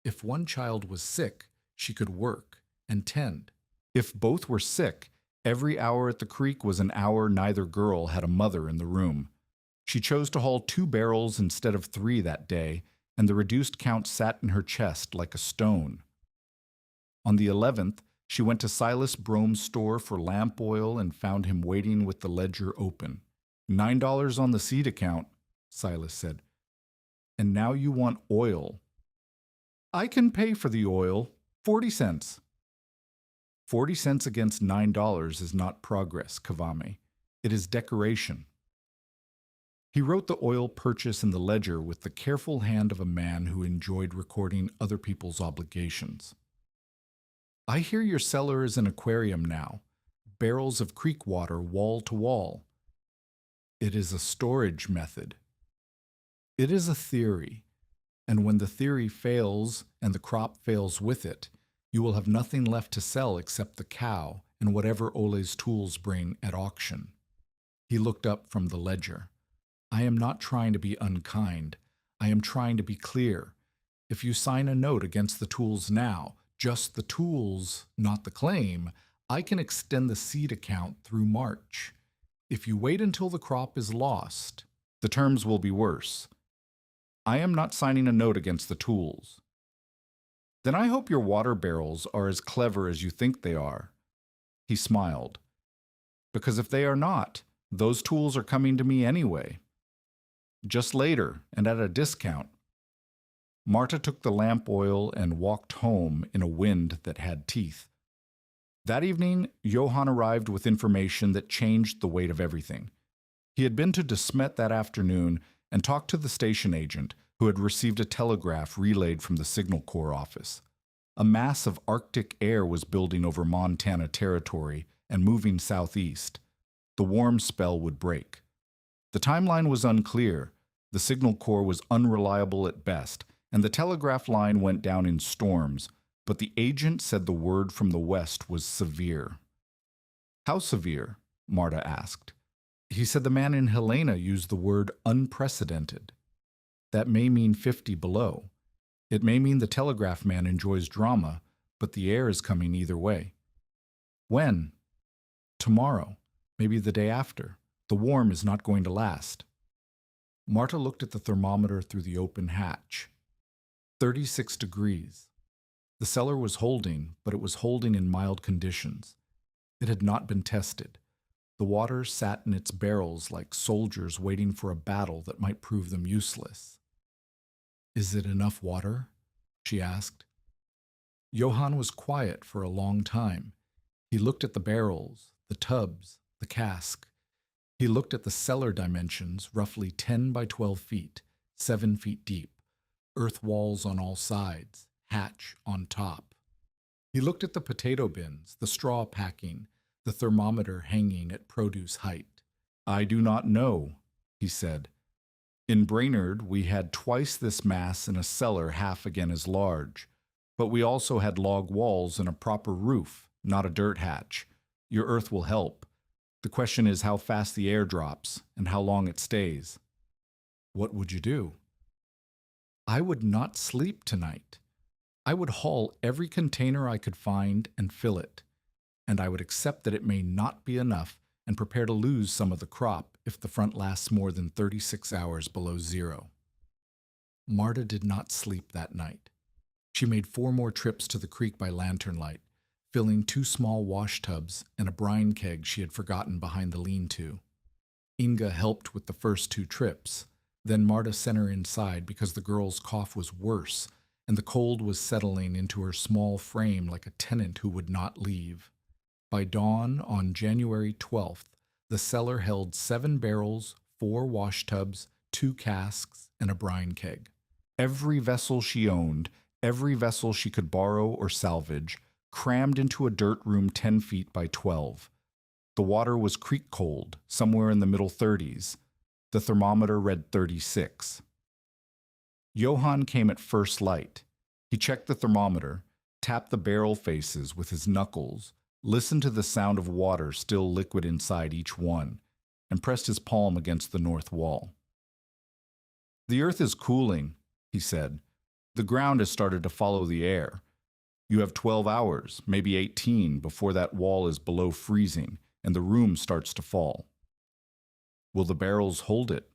If one child was sick, she could work and tend. If both were sick, every hour at the creek was an hour neither girl had a mother in the room. She chose to haul 2 barrels instead of 3 that day, and the reduced count sat in her chest like a stone. On the 11th, she went to Silas Brome's store for lamp oil and found him waiting with the ledger open. $9 on the seed account, Silas said. And now you want oil. I can pay for the oil, 40 cents. 40 cents against $9 is not progress, Kavame. It is decoration. He wrote the oil purchase in the ledger with the careful hand of a man who enjoyed recording other people's obligations. I hear your cellar is an aquarium now, barrels of creek water wall to wall. It is a storage method. It is a theory, and when the theory fails and the crop fails with it, you will have nothing left to sell except the cow and whatever Ole's tools bring at auction. He looked up from the ledger. I am not trying to be unkind. I am trying to be clear. If you sign a note against the tools now, just the tools, not the claim, I can extend the seed account through March. If you wait until the crop is lost, the terms will be worse. I am not signing a note against the tools. Then I hope your water barrels are as clever as you think they are. He smiled. Because if they are not, those tools are coming to me anyway. Just later and at a discount. Marta took the lamp oil and walked home in a wind that had teeth. That evening, Johann arrived with information that changed the weight of everything. He had been to De Smet that afternoon and talked to the station agent, who had received a telegraph relayed from the Signal Corps office. A mass of Arctic air was building over Montana territory and moving southeast. The warm spell would break. The timeline was unclear, the Signal Corps was unreliable at best, and the telegraph line went down in storms, but the agent said the word from the west was severe. How severe? Marta asked. He said the man in Helena used the word unprecedented. That may mean 50 below. It may mean the telegraph man enjoys drama, but the air is coming either way. When? Tomorrow, maybe the day after. The warm is not going to last. Marta looked at the thermometer through the open hatch. 36 degrees. The cellar was holding, but it was holding in mild conditions. It had not been tested. The water sat in its barrels like soldiers waiting for a battle that might prove them useless. Is it enough water? She asked. Johann was quiet for a long time. He looked at the barrels, the tubs, the cask. He looked at the cellar dimensions, roughly 10 by 12 feet, 7 feet deep, earth walls on all sides, hatch on top. He looked at the potato bins, the straw packing, the thermometer hanging at produce height. I do not know, he said. In Brainerd, we had twice this mass in a cellar half again as large, but we also had log walls and a proper roof, not a dirt hatch. Your earth will help. The question is how fast the air drops and how long it stays. What would you do? I would not sleep tonight. I would haul every container I could find and fill it, and I would accept that it may not be enough and prepare to lose some of the crop if the front lasts more than 36 hours below zero. Marta did not sleep that night. She made 4 more trips to the creek by lantern light, filling 2 small wash tubs and a brine keg she had forgotten behind the lean-to. Inga helped with the first 2 trips. Then Marta sent her inside because the girl's cough was worse and the cold was settling into her small frame like a tenant who would not leave. By dawn on January 12th, the cellar held 7 barrels, 4 wash tubs, 2 casks, and a brine keg. Every vessel she owned, every vessel she could borrow or salvage, crammed into a dirt room 10 feet by 12. The water was creek cold, somewhere in the middle 30s. The thermometer read 36. Johann came at first light. He checked the thermometer, tapped the barrel faces with his knuckles, listened to the sound of water still liquid inside each one, and pressed his palm against the north wall. "The earth is cooling," he said. "The ground has started to follow the air. You have 12 hours, maybe 18, before that wall is below freezing and the room starts to fall. Will the barrels hold it?"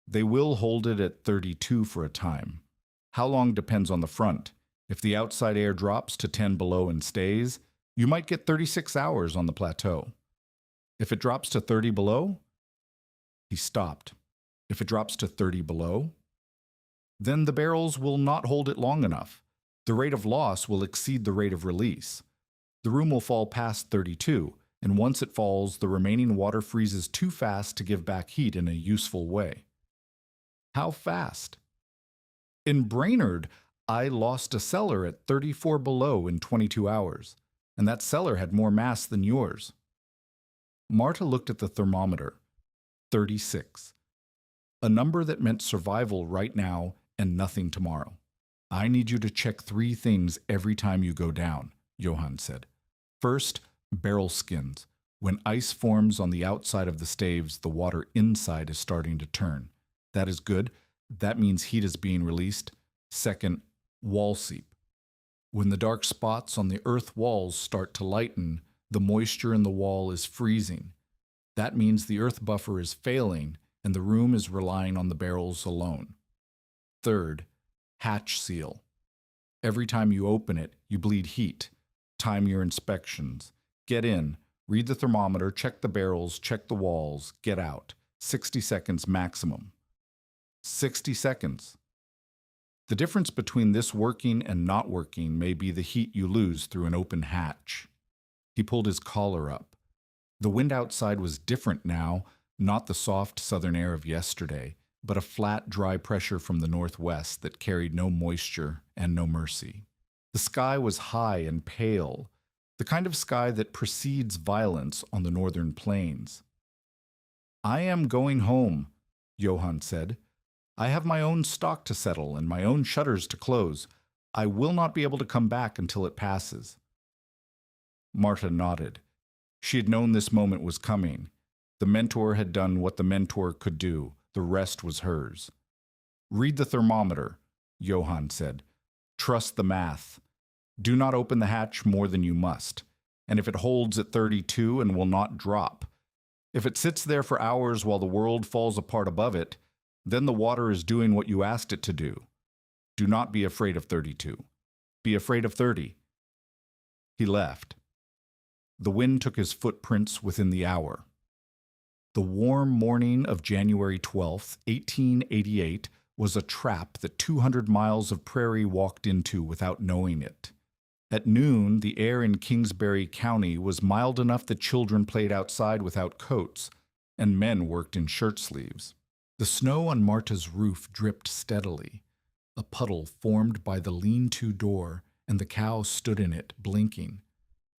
"They will hold it at 32 for a time. How long depends on the front. If the outside air drops to 10 below and stays, you might get 36 hours on the plateau. If it drops to 30 below?" He stopped. "If it drops to 30 below? Then the barrels will not hold it long enough. The rate of loss will exceed the rate of release. The room will fall past 32, and once it falls, the remaining water freezes too fast to give back heat in a useful way." "How fast?" "In Brainerd, I lost a cellar at 34 below in 22 hours, and that cellar had more mass than yours." Marta looked at the thermometer. 36. A number that meant survival right now and nothing tomorrow. "I need you to check 3 things every time you go down," Johann said. "First, barrel skins. When ice forms on the outside of the staves, the water inside is starting to turn. That is good. That means heat is being released. Second, wall seep. When the dark spots on the earth walls start to lighten, the moisture in the wall is freezing. That means the earth buffer is failing and the room is relying on the barrels alone. Third, hatch seal. Every time you open it, you bleed heat. Time your inspections. Get in, read the thermometer, check the barrels, check the walls, get out. 60 seconds maximum." 60 seconds. The difference between this working and not working may be the heat you lose through an open hatch. He pulled his collar up. The wind outside was different now, not the soft southern air of yesterday, but a flat, dry pressure from the northwest that carried no moisture and no mercy. The sky was high and pale, the kind of sky that precedes violence on the northern plains. "I am going home," Johann said. "I have my own stock to settle and my own shutters to close. I will not be able to come back until it passes." Marta nodded. She had known this moment was coming. The mentor had done what the mentor could do. The rest was hers. "Read the thermometer," Johann said. "Trust the math. Do not open the hatch more than you must. And if it holds at 32 and will not drop, if it sits there for hours while the world falls apart above it, then the water is doing what you asked it to do. Do not be afraid of 32. Be afraid of 30. He left. The wind took his footprints within the hour. The warm morning of January 12th, 1888, was a trap that 200 miles of prairie walked into without knowing it. At noon, the air in Kingsbury County was mild enough that children played outside without coats, and men worked in shirt sleeves. The snow on Marta's roof dripped steadily. A puddle formed by the lean-to door, and the cow stood in it, blinking.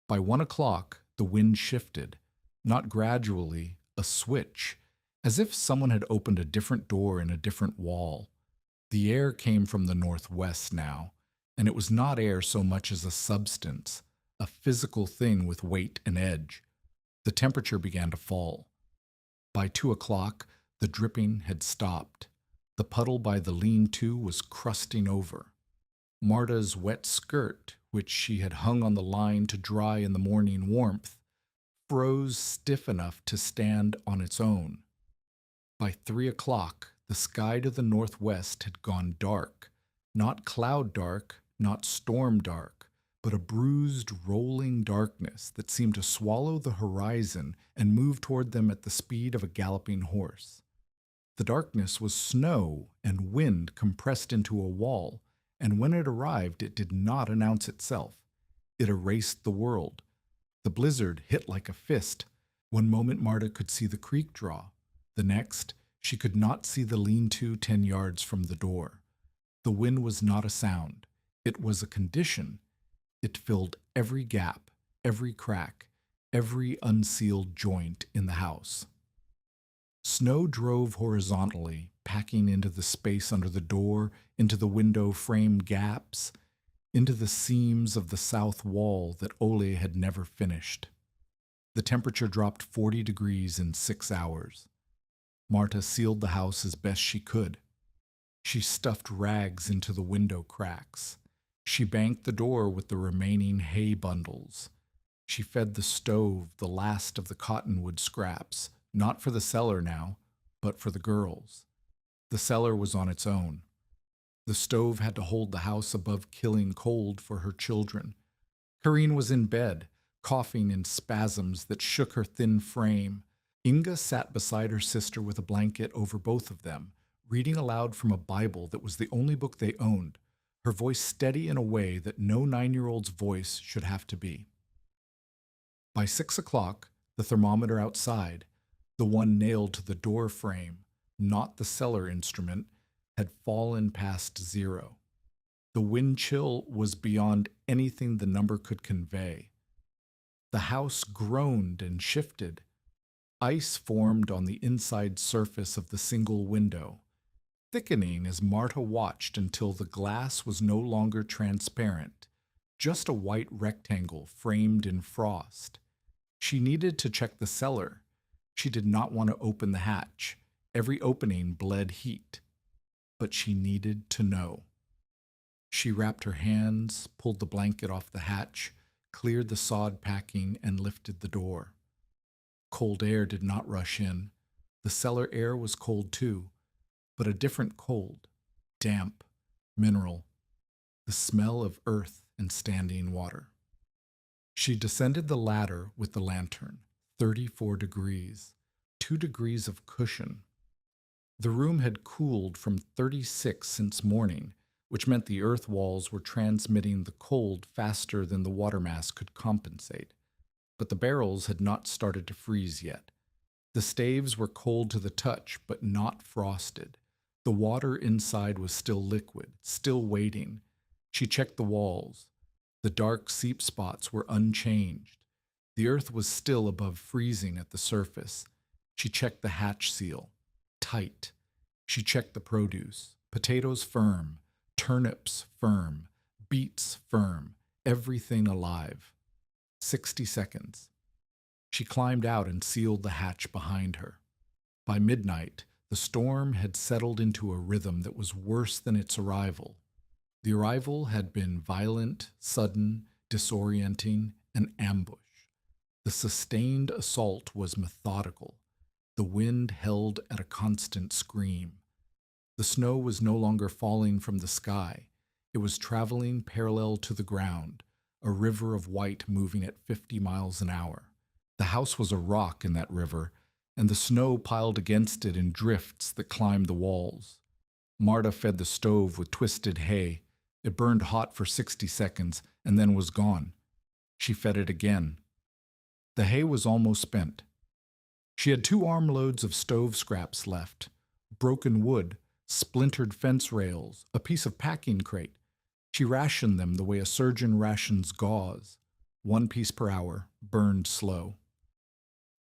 By 1 o'clock, the wind shifted, not gradually, a switch, as if someone had opened a different door in a different wall. The air came from the northwest now, and it was not air so much as a substance, a physical thing with weight and edge. The temperature began to fall. By 2 o'clock, the dripping had stopped. The puddle by the lean-to was crusting over. Marta's wet skirt, which she had hung on the line to dry in the morning warmth, froze stiff enough to stand on its own. By 3 o'clock, the sky to the northwest had gone dark, not cloud dark, not storm dark, but a bruised, rolling darkness that seemed to swallow the horizon and move toward them at the speed of a galloping horse. The darkness was snow and wind compressed into a wall, and when it arrived, it did not announce itself. It erased the world. The blizzard hit like a fist. One moment Marta could see the creek draw. The next, she could not see the lean-to 10 yards from the door. The wind was not a sound. It was a condition. It filled every gap, every crack, every unsealed joint in the house. Snow drove horizontally, packing into the space under the door, into the window frame gaps, into the seams of the south wall that Ole had never finished. The temperature dropped 40 degrees in 6 hours. Marta sealed the house as best she could. She stuffed rags into the window cracks. She banked the door with the remaining hay bundles. She fed the stove the last of the cottonwood scraps, not for the cellar now, but for the girls. The cellar was on its own. The stove had to hold the house above killing cold for her children. Karine was in bed, coughing in spasms that shook her thin frame. Inga sat beside her sister with a blanket over both of them, reading aloud from a Bible that was the only book they owned, her voice steady in a way that no 9-year-old's voice should have to be. By 6 o'clock, the thermometer outside, the one nailed to the door frame, not the cellar instrument, had fallen past 0. The wind chill was beyond anything the number could convey. The house groaned and shifted. Ice formed on the inside surface of the single window, thickening as Marta watched until the glass was no longer transparent, just a white rectangle framed in frost. She needed to check the cellar. She did not want to open the hatch. Every opening bled heat. But she needed to know. She wrapped her hands, pulled the blanket off the hatch, cleared the sod packing, and lifted the door. Cold air did not rush in. The cellar air was cold too, but a different cold, damp, mineral, the smell of earth and standing water. She descended the ladder with the lantern, 34 degrees, 2 degrees of cushion. The room had cooled from 36 since morning, which meant the earth walls were transmitting the cold faster than the water mass could compensate. But the barrels had not started to freeze yet. The staves were cold to the touch, but not frosted. The water inside was still liquid, still waiting. She checked the walls. The dark seep spots were unchanged. The earth was still above freezing at the surface. She checked the hatch seal. Tight. She checked the produce. Potatoes firm. Turnips firm. Beets firm. Everything alive. 60 seconds. She climbed out and sealed the hatch behind her. By midnight, the storm had settled into a rhythm that was worse than its arrival. The arrival had been violent, sudden, disorienting, an ambush. The sustained assault was methodical. The wind held at a constant scream. The snow was no longer falling from the sky. It was traveling parallel to the ground, a river of white moving at 50 miles an hour. The house was a rock in that river, and the snow piled against it in drifts that climbed the walls. Marta fed the stove with twisted hay. It burned hot for 60 seconds and then was gone. She fed it again. The hay was almost spent. She had 2 armloads of stove scraps left, broken wood, splintered fence rails, a piece of packing crate. She rationed them the way a surgeon rations gauze, 1 piece per hour, burned slow.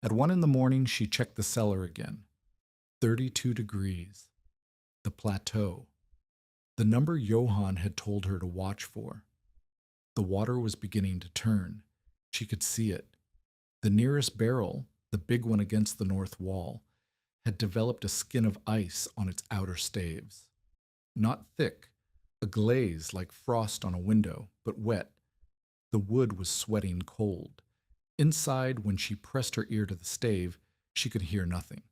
At 1 in the morning, she checked the cellar again. 32 degrees. The plateau. The number Johann had told her to watch for. The water was beginning to turn. She could see it. The nearest barrel, the big one against the north wall, had developed a skin of ice on its outer staves. Not thick, a glaze like frost on a window, but wet. The wood was sweating cold. Inside, when she pressed her ear to the stave, she could hear nothing.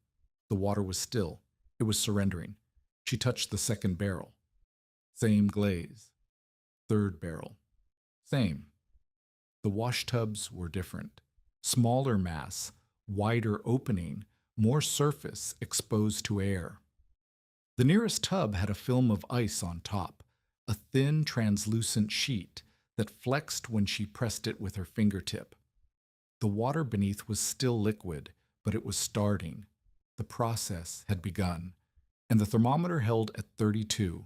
The water was still. It was surrendering. She touched the second barrel. Same glaze. Third barrel. Same. The washtubs were different. Smaller mass, wider opening, more surface exposed to air. The nearest tub had a film of ice on top, a thin, translucent sheet that flexed when she pressed it with her fingertip. The water beneath was still liquid, but it was starting. The process had begun, and the thermometer held at 32.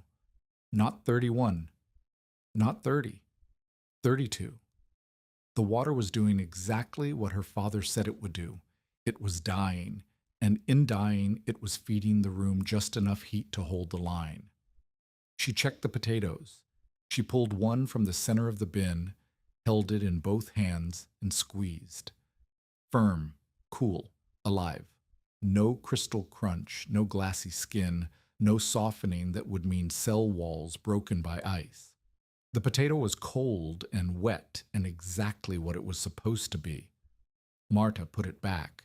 Not 31. Not 30. 32. The water was doing exactly what her father said it would do. It was dying, and in dying, it was feeding the room just enough heat to hold the line. She checked the potatoes. She pulled one from the center of the bin, held it in both hands, and squeezed. Firm, cool, alive. No crystal crunch, no glassy skin, no softening that would mean cell walls broken by ice. The potato was cold and wet and exactly what it was supposed to be. Marta put it back.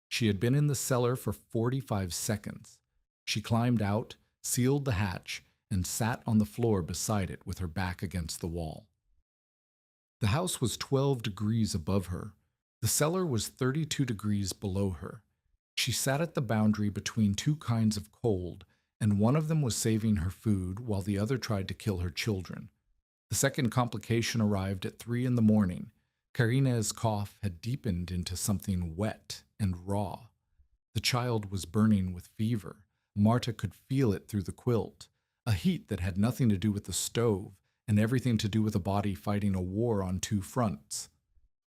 She had been in the cellar for 45 seconds. She climbed out, sealed the hatch, and sat on the floor beside it with her back against the wall. The house was 12 degrees above her. The cellar was 32 degrees below her. She sat at the boundary between two kinds of cold, and one of them was saving her food while the other tried to kill her children. The second complication arrived at 3 in the morning. Karina's cough had deepened into something wet and raw. The child was burning with fever. Marta could feel it through the quilt, a heat that had nothing to do with the stove and everything to do with a body fighting a war on two fronts.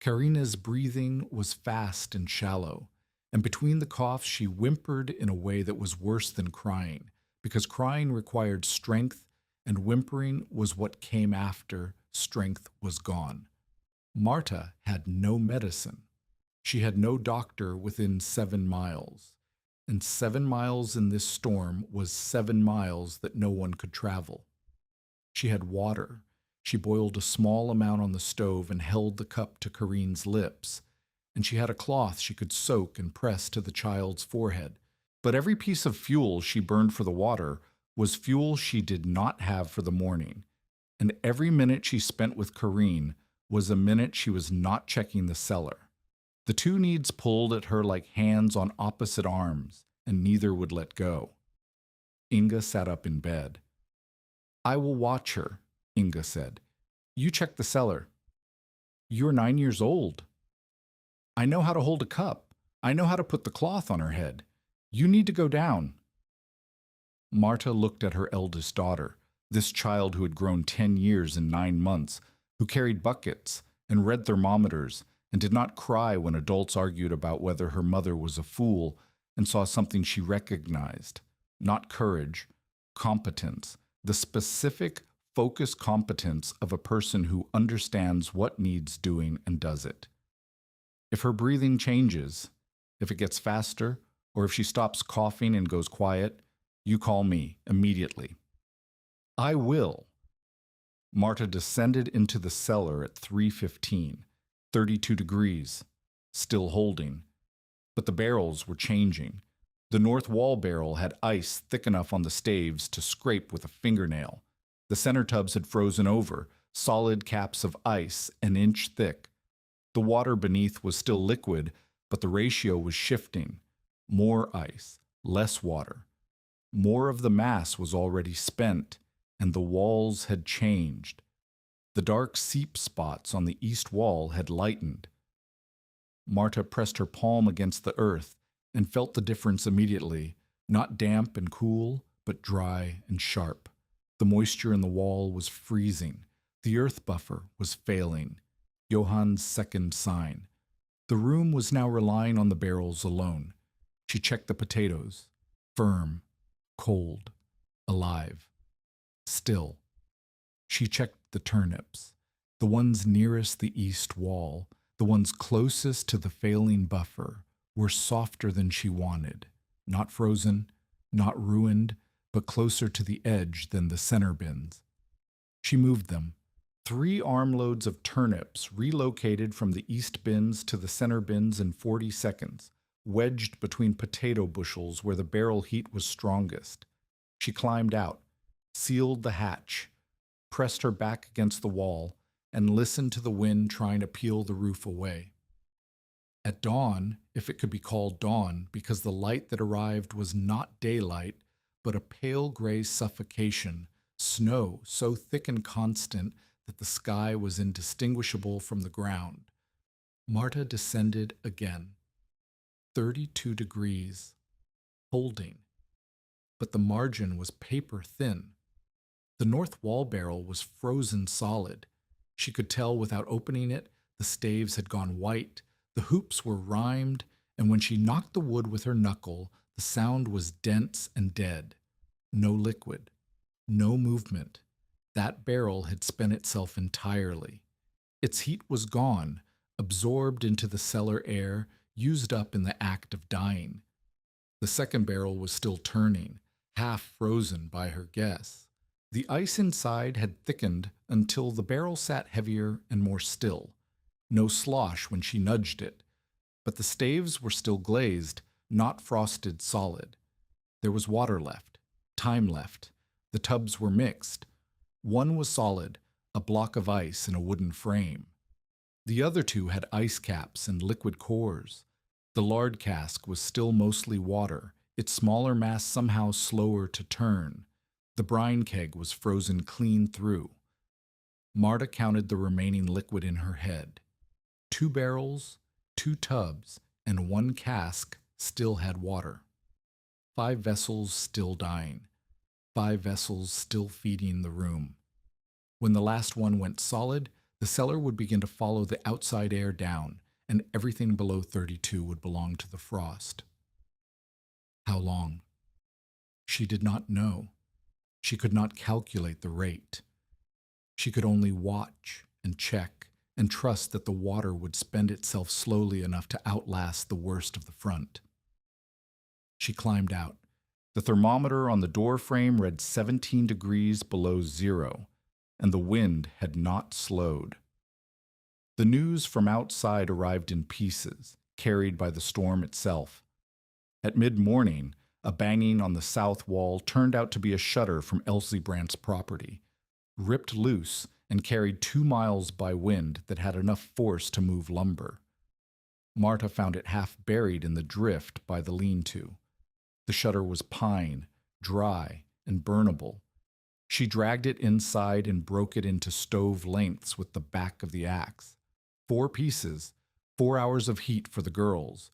Karina's breathing was fast and shallow, and between the coughs she whimpered in a way that was worse than crying, because crying required strength and whimpering was what came after strength was gone. Marta had no medicine. She had no doctor within 7 miles, and 7 miles in this storm was 7 miles that no one could travel. She had water. She boiled a small amount on the stove and held the cup to Kareen's lips, and she had a cloth she could soak and press to the child's forehead. But every piece of fuel she burned for the water was fuel she did not have for the morning, and every minute she spent with Kareen was a minute she was not checking the cellar. The two needs pulled at her like hands on opposite arms, and neither would let go. Inga sat up in bed. "I will watch her," Inga said. "You check the cellar." "You're 9 years old." "I know how to hold a cup. I know how to put the cloth on her head. You need to go down." Marta looked at her eldest daughter, this child who had grown 10 years in 9 months, who carried buckets and read thermometers and did not cry when adults argued about whether her mother was a fool, and saw something she recognized. Not courage, competence, the specific, focused competence of a person who understands what needs doing and does it. If her breathing changes, if it gets faster, or if she stops coughing and goes quiet, you call me immediately. I will. Marta descended into the cellar at 3:15, 32 degrees, still holding. But the barrels were changing. The north wall barrel had ice thick enough on the staves to scrape with a fingernail. The center tubs had frozen over, solid caps of ice an inch thick. The water beneath was still liquid, but the ratio was shifting. More ice, less water. More of the mass was already spent, and the walls had changed. The dark seep spots on the east wall had lightened. Marta pressed her palm against the earth and felt the difference immediately, not damp and cool, but dry and sharp. The moisture in the wall was freezing. The earth buffer was failing. Johann's second sign. The room was now relying on the barrels alone. She checked the potatoes. Firm, cold, alive, still. She checked the turnips, the ones nearest the east wall, the ones closest to the failing buffer, were softer than she wanted, not frozen, not ruined, but closer to the edge than the center bins. She moved them. 3 armloads of turnips relocated from the east bins to the center bins in 40 seconds, wedged between potato bushels where the barrel heat was strongest. She climbed out, sealed the hatch, pressed her back against the wall, and listened to the wind trying to peel the roof away. At dawn, if it could be called dawn, because the light that arrived was not daylight, but a pale gray suffocation, snow so thick and constant that the sky was indistinguishable from the ground. Marta descended again. 32 degrees. Holding. But the margin was paper thin. The north wall barrel was frozen solid. She could tell without opening it, the staves had gone white, the hoops were rimed, and when she knocked the wood with her knuckle, the sound was dense and dead. No liquid. No movement. That barrel had spent itself entirely. Its heat was gone, absorbed into the cellar air, used up in the act of dying. The second barrel was still turning, half frozen by her guess. The ice inside had thickened until the barrel sat heavier and more still. No slosh when she nudged it. But the staves were still glazed, not frosted solid. There was water left, time left. The tubs were mixed. One was solid, a block of ice in a wooden frame. The other 2 had ice caps and liquid cores. The lard cask was still mostly water, its smaller mass somehow slower to turn. The brine keg was frozen clean through. Marta counted the remaining liquid in her head. 2 barrels, 2 tubs, and 1 cask still had water. 5 vessels still dying. 5 vessels still feeding the room. When the last one went solid, the cellar would begin to follow the outside air down, and everything below 32 would belong to the frost. How long? She did not know. She could not calculate the rate. She could only watch and check and trust that the water would spend itself slowly enough to outlast the worst of the front. She climbed out. The thermometer on the door frame read 17 degrees below zero, and the wind had not slowed. The news from outside arrived in pieces, carried by the storm itself. At mid-morning, a banging on the south wall turned out to be a shutter from Elsie Brandt's property, ripped loose and carried 2 miles by wind that had enough force to move lumber. Marta found it half buried in the drift by the lean-to. The shutter was pine, dry, and burnable. She dragged it inside and broke it into stove lengths with the back of the axe. 4 pieces, 4 hours of heat for the girls.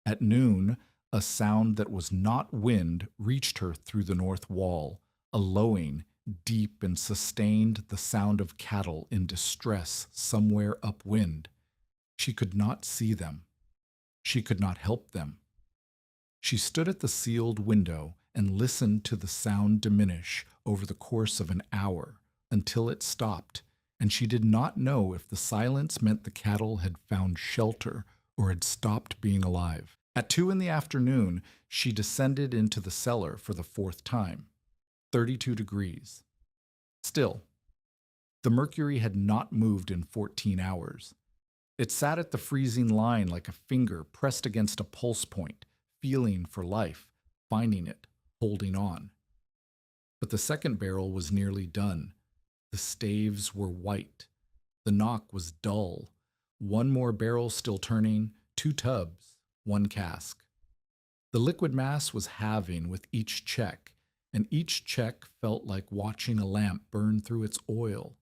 At noon, a sound that was not wind reached her through the north wall, a lowing, deep and sustained, the sound of cattle in distress somewhere upwind. She could not see them. She could not help them. She stood at the sealed window and listened to the sound diminish over the course of an hour until it stopped, and she did not know if the silence meant the cattle had found shelter or had stopped being alive. At 2 in the afternoon, she descended into the cellar for the 4th time. 32 degrees. Still, the mercury had not moved in 14 hours. It sat at the freezing line like a finger pressed against a pulse point, feeling for life, finding it, holding on. But the second barrel was nearly done. The staves were white. The knock was dull. 1 more barrel still turning, 2 tubs, 1 cask. The liquid mass was halving with each check, and each check felt like watching a lamp burn through its oil.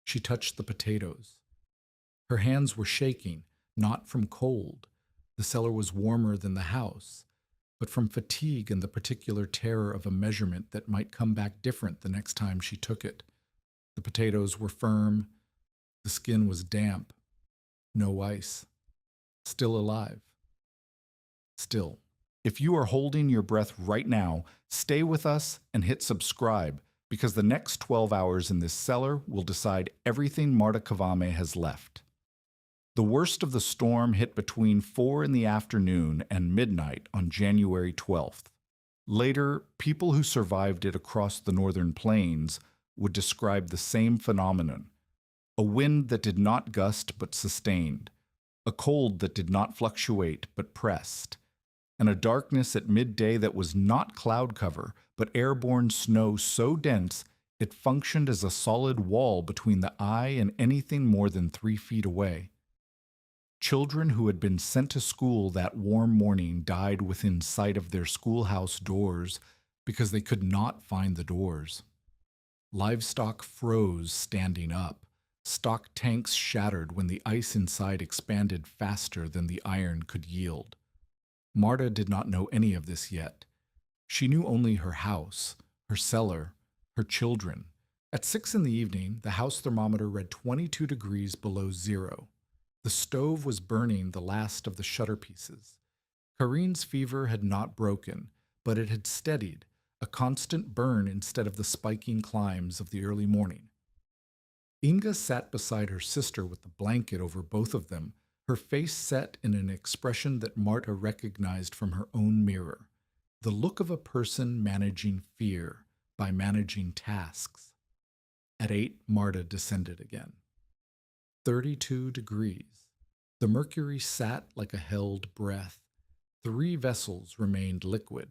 She touched the potatoes. Her hands were shaking, not from cold. The cellar was warmer than the house, but from fatigue and the particular terror of a measurement that might come back different the next time she took it. The potatoes were firm. The skin was damp. No ice. Still alive. Still. If you are holding your breath right now, stay with us and hit subscribe, because the next 12 hours in this cellar will decide everything Marta Kavame has left. The worst of the storm hit between 4 in the afternoon and midnight on January 12th. Later, people who survived it across the northern plains would describe the same phenomenon: a wind that did not gust but sustained, a cold that did not fluctuate but pressed, and a darkness at midday that was not cloud cover but airborne snow so dense it functioned as a solid wall between the eye and anything more than 3 feet away. Children who had been sent to school that warm morning died within sight of their schoolhouse doors because they could not find the doors. Livestock froze standing up. Stock tanks shattered when the ice inside expanded faster than the iron could yield. Marta did not know any of this yet. She knew only her house, her cellar, her children. At 6 in the evening, the house thermometer read 22 degrees below zero. The stove was burning the last of the shutter pieces. Kareen's fever had not broken, but it had steadied, a constant burn instead of the spiking climbs of the early morning. Inga sat beside her sister with the blanket over both of them, her face set in an expression that Marta recognized from her own mirror, the look of a person managing fear by managing tasks. At 8, Marta descended again. 32 degrees. The mercury sat like a held breath. 3 vessels remained liquid.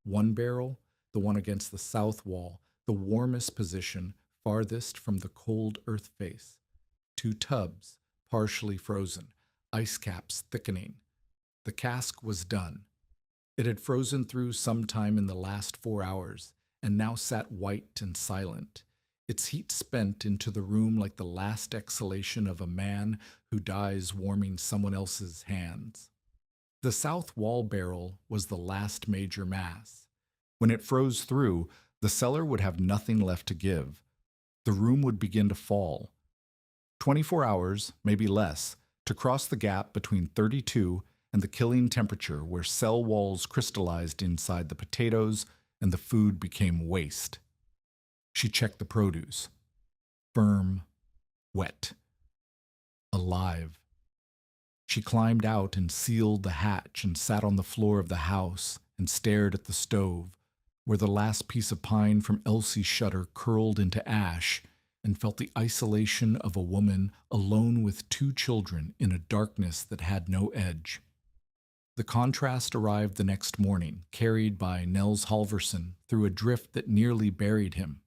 1 barrel, the one against the south wall, the warmest position, farthest from the cold earth face. 2 tubs, partially frozen, ice caps thickening. The cask was done. It had frozen through sometime in the last 4 hours, and now sat white and silent, its heat spent into the room like the last exhalation of a man who dies warming someone else's hands. The south wall barrel was the last major mass. When it froze through, the cellar would have nothing left to give. The room would begin to fall. 24 hours, maybe less, to cross the gap between 32 and the killing temperature where cell walls crystallized inside the potatoes and the food became waste. She checked the produce. Firm, wet, alive. She climbed out and sealed the hatch and sat on the floor of the house and stared at the stove, where the last piece of pine from Elsie's shutter curled into ash, and felt the isolation of a woman alone with 2 children in a darkness that had no edge. The contrast arrived the next morning, carried by Nels Halverson through a drift that nearly buried him.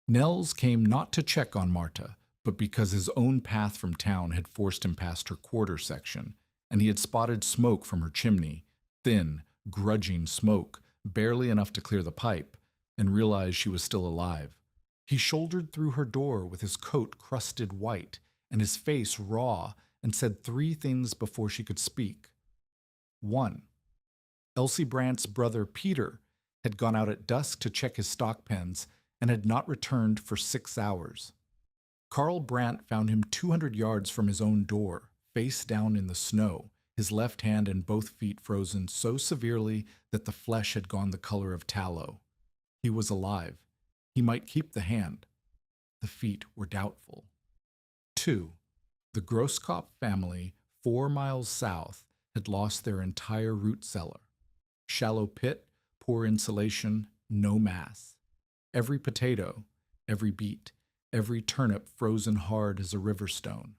Nels came not to check on Marta, but because his own path from town had forced him past her quarter section, and he had spotted smoke from her chimney, thin, grudging smoke, barely enough to clear the pipe, and realized she was still alive. He shouldered through her door with his coat crusted white and his face raw, and said 3 things before she could speak. 1. Elsie Brandt's brother Peter had gone out at dusk to check his stock pens and had not returned for 6 hours. Carl Brandt found him 200 yards from his own door, face down in the snow, his left hand and both feet frozen so severely that the flesh had gone the color of tallow. He was alive. He might keep the hand. The feet were doubtful. 2. The Grosskopf family, 4 miles south, had lost their entire root cellar. Shallow pit, poor insulation, no mass. Every potato, every beet, every turnip frozen hard as a river stone.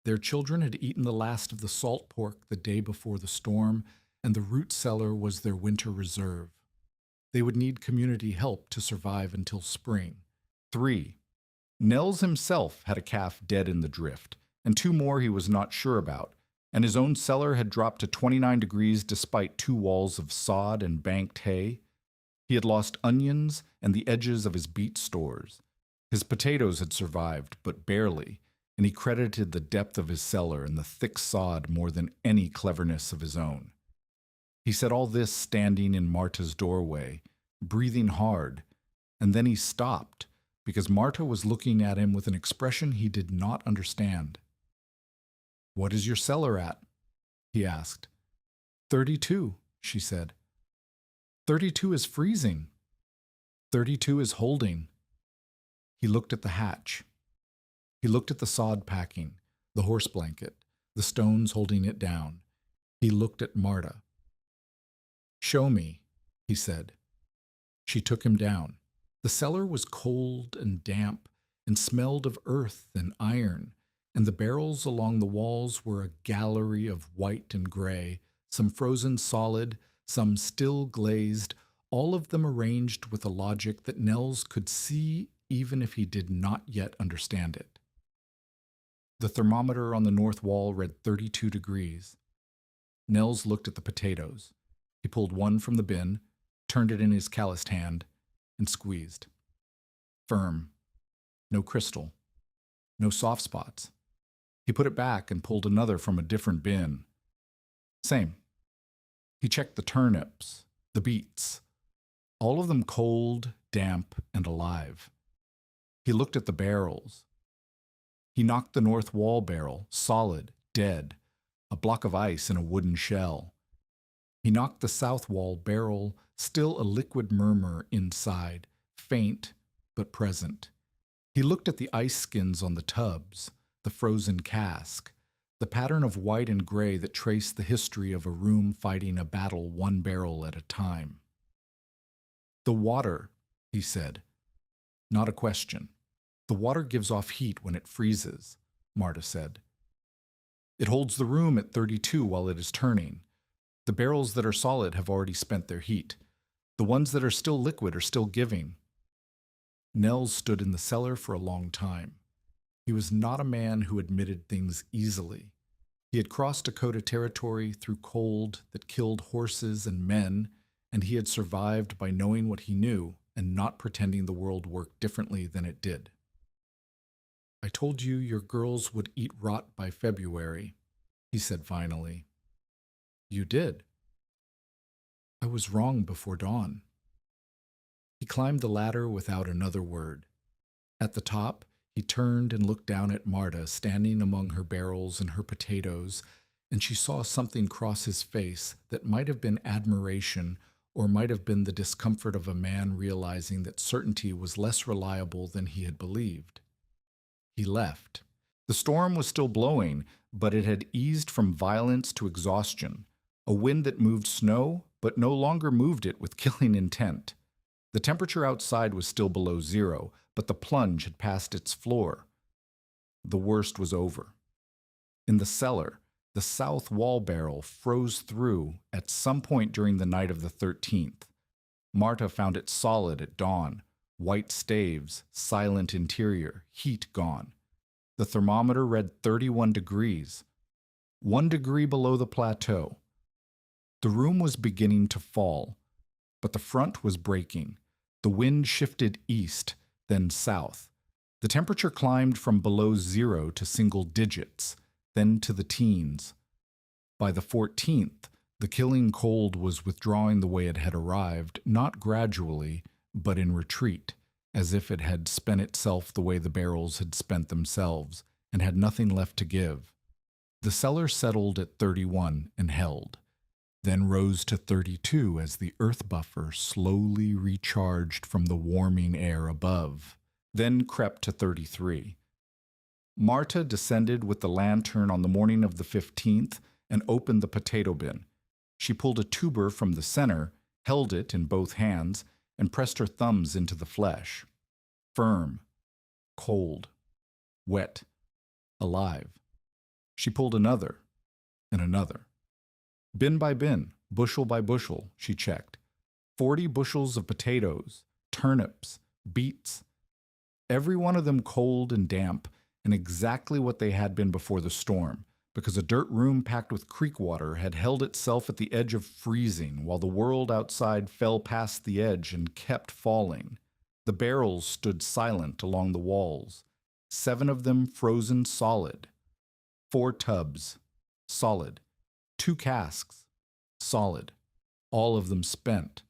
Their children had eaten the last of the salt pork the day before the storm, and the root cellar was their winter reserve. They would need community help to survive until spring. 3. Nels himself had a calf dead in the drift, and 2 more he was not sure about, and his own cellar had dropped to 29 degrees despite 2 walls of sod and banked hay. He had lost onions and the edges of his beet stores. His potatoes had survived, but barely, and he credited the depth of his cellar and the thick sod more than any cleverness of his own. He said all this standing in Marta's doorway, breathing hard, and then he stopped because Marta was looking at him with an expression he did not understand. "What is your cellar at?" he asked. 32, she said. 32 is freezing. 32 is holding. He looked at the hatch. He looked at the sod packing, the horse blanket, the stones holding it down. He looked at Marta. "Show me," he said. She took him down. The cellar was cold and damp and smelled of earth and iron, and the barrels along the walls were a gallery of white and gray, some frozen solid, some still glazed, all of them arranged with a logic that Nels could see even if he did not yet understand it. The thermometer on the north wall read 32 degrees. Nels looked at the potatoes. He pulled one from the bin, turned it in his calloused hand, and squeezed. Firm. No crystal. No soft spots. He put it back and pulled another from a different bin. Same. He checked the turnips, the beets, all of them cold, damp, and alive. He looked at the barrels. He knocked the north wall barrel, solid, dead, a block of ice in a wooden shell. He knocked the south wall barrel, still a liquid murmur inside, faint but present. He looked at the ice skins on the tubs, the frozen cask, the pattern of white and gray that traced the history of a room fighting a battle one barrel at a time. The water, he said. Not a question. The water gives off heat when it freezes, Marta said. It holds the room at 32 while it is turning. The barrels that are solid have already spent their heat. The ones that are still liquid are still giving. Nels stood in the cellar for a long time. He was not a man who admitted things easily. He had crossed Dakota territory through cold that killed horses and men, and he had survived by knowing what he knew and not pretending the world worked differently than it did. I told you your girls would eat rot by February, he said finally. You did. I was wrong before dawn. He climbed the ladder without another word. At the top, he turned and looked down at Marta standing among her barrels and her potatoes, and she saw something cross his face that might have been admiration or might have been the discomfort of a man realizing that certainty was less reliable than he had believed. He left. The storm was still blowing, but it had eased from violence to exhaustion, a wind that moved snow, but no longer moved it with killing intent. The temperature outside was still below zero, but the plunge had passed its floor. The worst was over. In the cellar, the south wall barrel froze through at some point during the night of the 13th. Marta found it solid at dawn, white staves, silent interior, heat gone. The thermometer read 31 degrees, 1 degree below the plateau. The room was beginning to fall, but the front was breaking. The wind shifted east, then south. The temperature climbed from below zero to single digits, then to the teens. By the 14th, the killing cold was withdrawing the way it had arrived, not gradually, but in retreat, as if it had spent itself the way the barrels had spent themselves, and had nothing left to give. The cellar settled at 31 and held, then rose to 32 as the earth buffer slowly recharged from the warming air above, then crept to 33. Marta descended with the lantern on the morning of the 15th and opened the potato bin. She pulled a tuber from the center, held it in both hands, and pressed her thumbs into the flesh. Firm, cold, wet, alive. She pulled another, and another. Bin by bin, bushel by bushel, she checked. 40 bushels of potatoes, turnips, beets. Every one of them cold and damp, and exactly what they had been before the storm, because a dirt room packed with creek water had held itself at the edge of freezing while the world outside fell past the edge and kept falling. The barrels stood silent along the walls, 7 of them frozen solid. 4 tubs, solid. 2 casks, solid. All of them spent.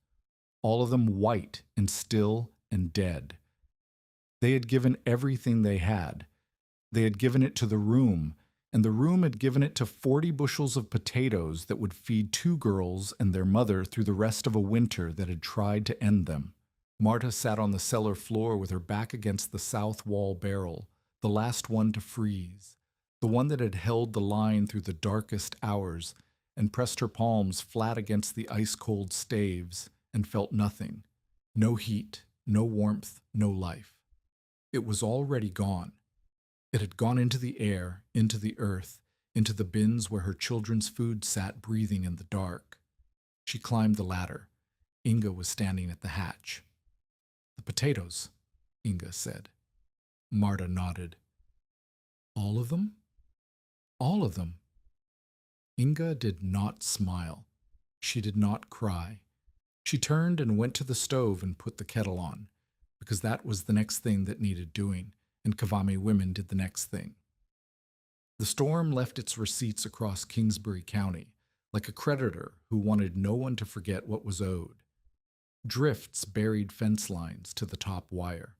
All of them white and still and dead. They had given everything they had. They had given it to the room, and the room had given it to 40 bushels of potatoes that would feed 2 girls and their mother through the rest of a winter that had tried to end them. Marta sat on the cellar floor with her back against the south wall barrel, the last one to freeze, the one that had held the line through the darkest hours, and pressed her palms flat against the ice-cold staves and felt nothing. No heat, no warmth, no life. It was already gone. It had gone into the air, into the earth, into the bins where her children's food sat breathing in the dark. She climbed the ladder. Inga was standing at the hatch. "The potatoes," Inga said. Marta nodded. "All of them?" "All of them." Inga did not smile. She did not cry. She turned and went to the stove and put the kettle on, because that was the next thing that needed doing, and Kavami women did the next thing. The storm left its receipts across Kingsbury County, like a creditor who wanted no one to forget what was owed. Drifts buried fence lines to the top wire.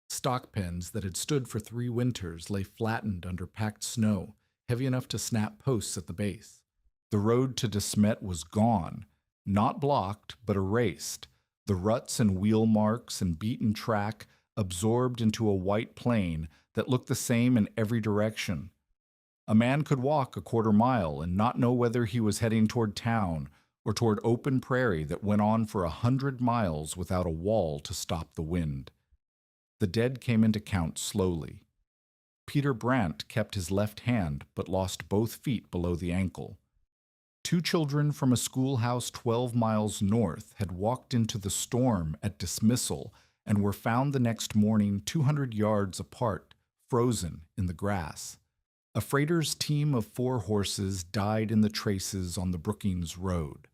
Stock pens that had stood for 3 winters lay flattened under packed snow, heavy enough to snap posts at the base. The road to De Smet was gone, not blocked, but erased, the ruts and wheel marks and beaten track absorbed into a white plain that looked the same in every direction. A man could walk a quarter mile and not know whether he was heading toward town or toward open prairie that went on for 100 miles without a wall to stop the wind. The dead came into count slowly. Peter Brandt kept his left hand but lost both feet below the ankle. 2 children from a schoolhouse 12 miles north had walked into the storm at dismissal and were found the next morning 200 yards apart, frozen in the grass. A freighter's team of 4 horses died in the traces on the Brookings Road.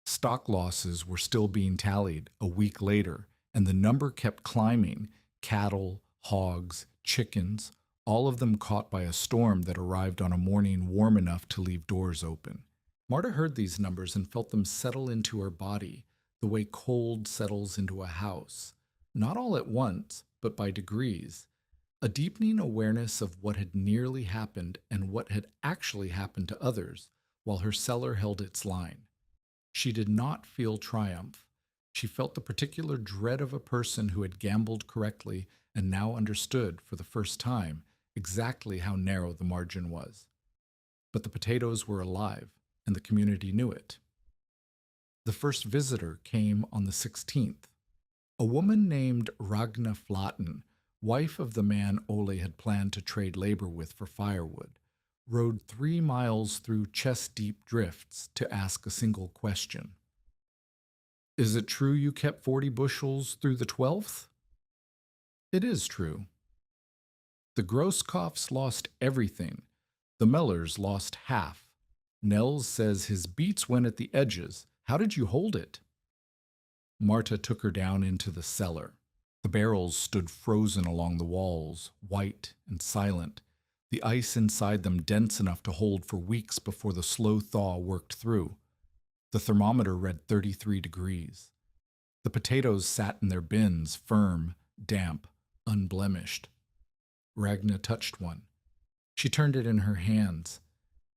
Stock losses were still being tallied a week later, and the number kept climbing. Cattle, hogs, chickens, all of them caught by a storm that arrived on a morning warm enough to leave doors open. Marta heard these numbers and felt them settle into her body, the way cold settles into a house. Not all at once, but by degrees. A deepening awareness of what had nearly happened and what had actually happened to others, while her cellar held its line. She did not feel triumph. She felt the particular dread of a person who had gambled correctly and now understood, for the first time, exactly how narrow the margin was. But the potatoes were alive, and the community knew it. The first visitor came on the 16th. A woman named Ragna Flaten, wife of the man Ole had planned to trade labor with for firewood, rode 3 miles through chest-deep drifts to ask a single question. "Is it true you kept 40 bushels through the 12th? "It is true." "The Grosskopfs lost everything. The Mellers lost half. Nels says his beets went at the edges. How did you hold it?" Marta took her down into the cellar. The barrels stood frozen along the walls, white and silent, the ice inside them dense enough to hold for weeks before the slow thaw worked through. The thermometer read 33 degrees. The potatoes sat in their bins, firm, damp, unblemished. Ragna touched one. She turned it in her hands.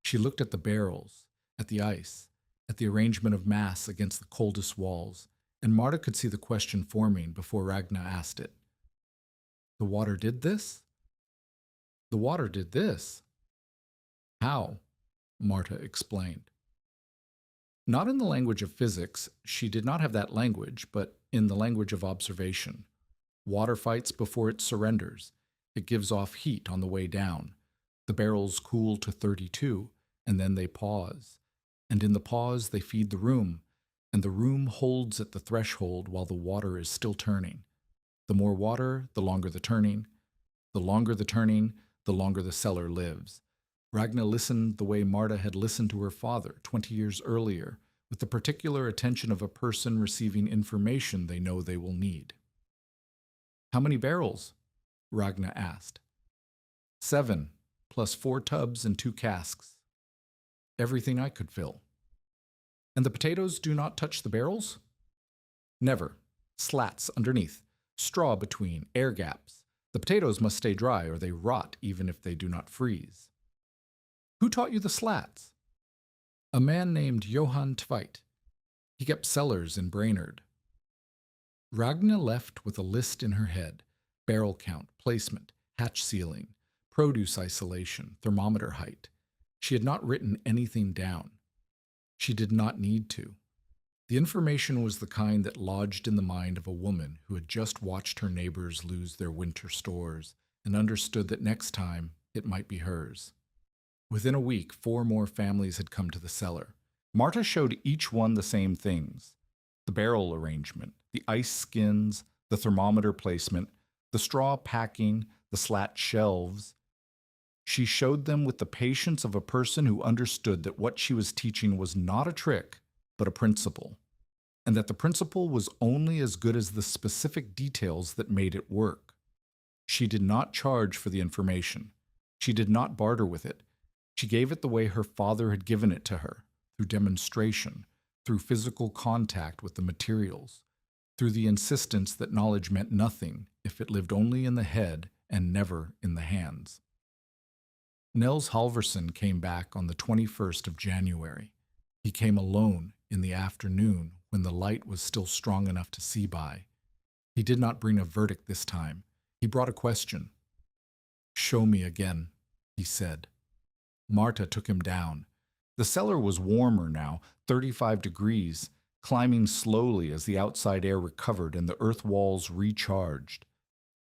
She looked at the barrels, at the ice, at the arrangement of mass against the coldest walls, and Marta could see the question forming before Ragna asked it. "The water did this?" "The water did this." "How?" Marta explained. Not in the language of physics, she did not have that language, but in the language of observation. Water fights before it surrenders. It gives off heat on the way down. The barrels cool to 32, and then they pause. And in the pause, they feed the room, and the room holds at the threshold while the water is still turning. The more water, the longer the turning. The longer the turning, the longer the cellar lives. Ragna listened the way Marta had listened to her father 20 years earlier, with the particular attention of a person receiving information they know they will need. "How many barrels?" Ragna asked. 7, plus 4 tubs and 2 casks. Everything I could fill. "And the potatoes do not touch the barrels?" "Never. Slats underneath, straw between, air gaps. The potatoes must stay dry or they rot even if they do not freeze." "Who taught you the slats?" "A man named Johann Tveit. He kept cellars in Brainerd." Ragna left with a list in her head: barrel count, placement, hatch ceiling, produce isolation, thermometer height. She had not written anything down. She did not need to. The information was the kind that lodged in the mind of a woman who had just watched her neighbors lose their winter stores and understood that next time it might be hers. Within a week, 4 more families had come to the cellar. Marta showed each one the same things: the barrel arrangement, the ice skins, the thermometer placement, the straw packing, the slat shelves. She showed them with the patience of a person who understood that what she was teaching was not a trick, but a principle, and that the principle was only as good as the specific details that made it work. She did not charge for the information. She did not barter with it. She gave it the way her father had given it to her, through demonstration, through physical contact with the materials, through the insistence that knowledge meant nothing if it lived only in the head and never in the hands. Nels Halverson came back on the 21st of January. He came alone in the afternoon when the light was still strong enough to see by. He did not bring a verdict this time. He brought a question. "Show me again," he said. Marta took him down. The cellar was warmer now, 35 degrees, climbing slowly as the outside air recovered and the earth walls recharged.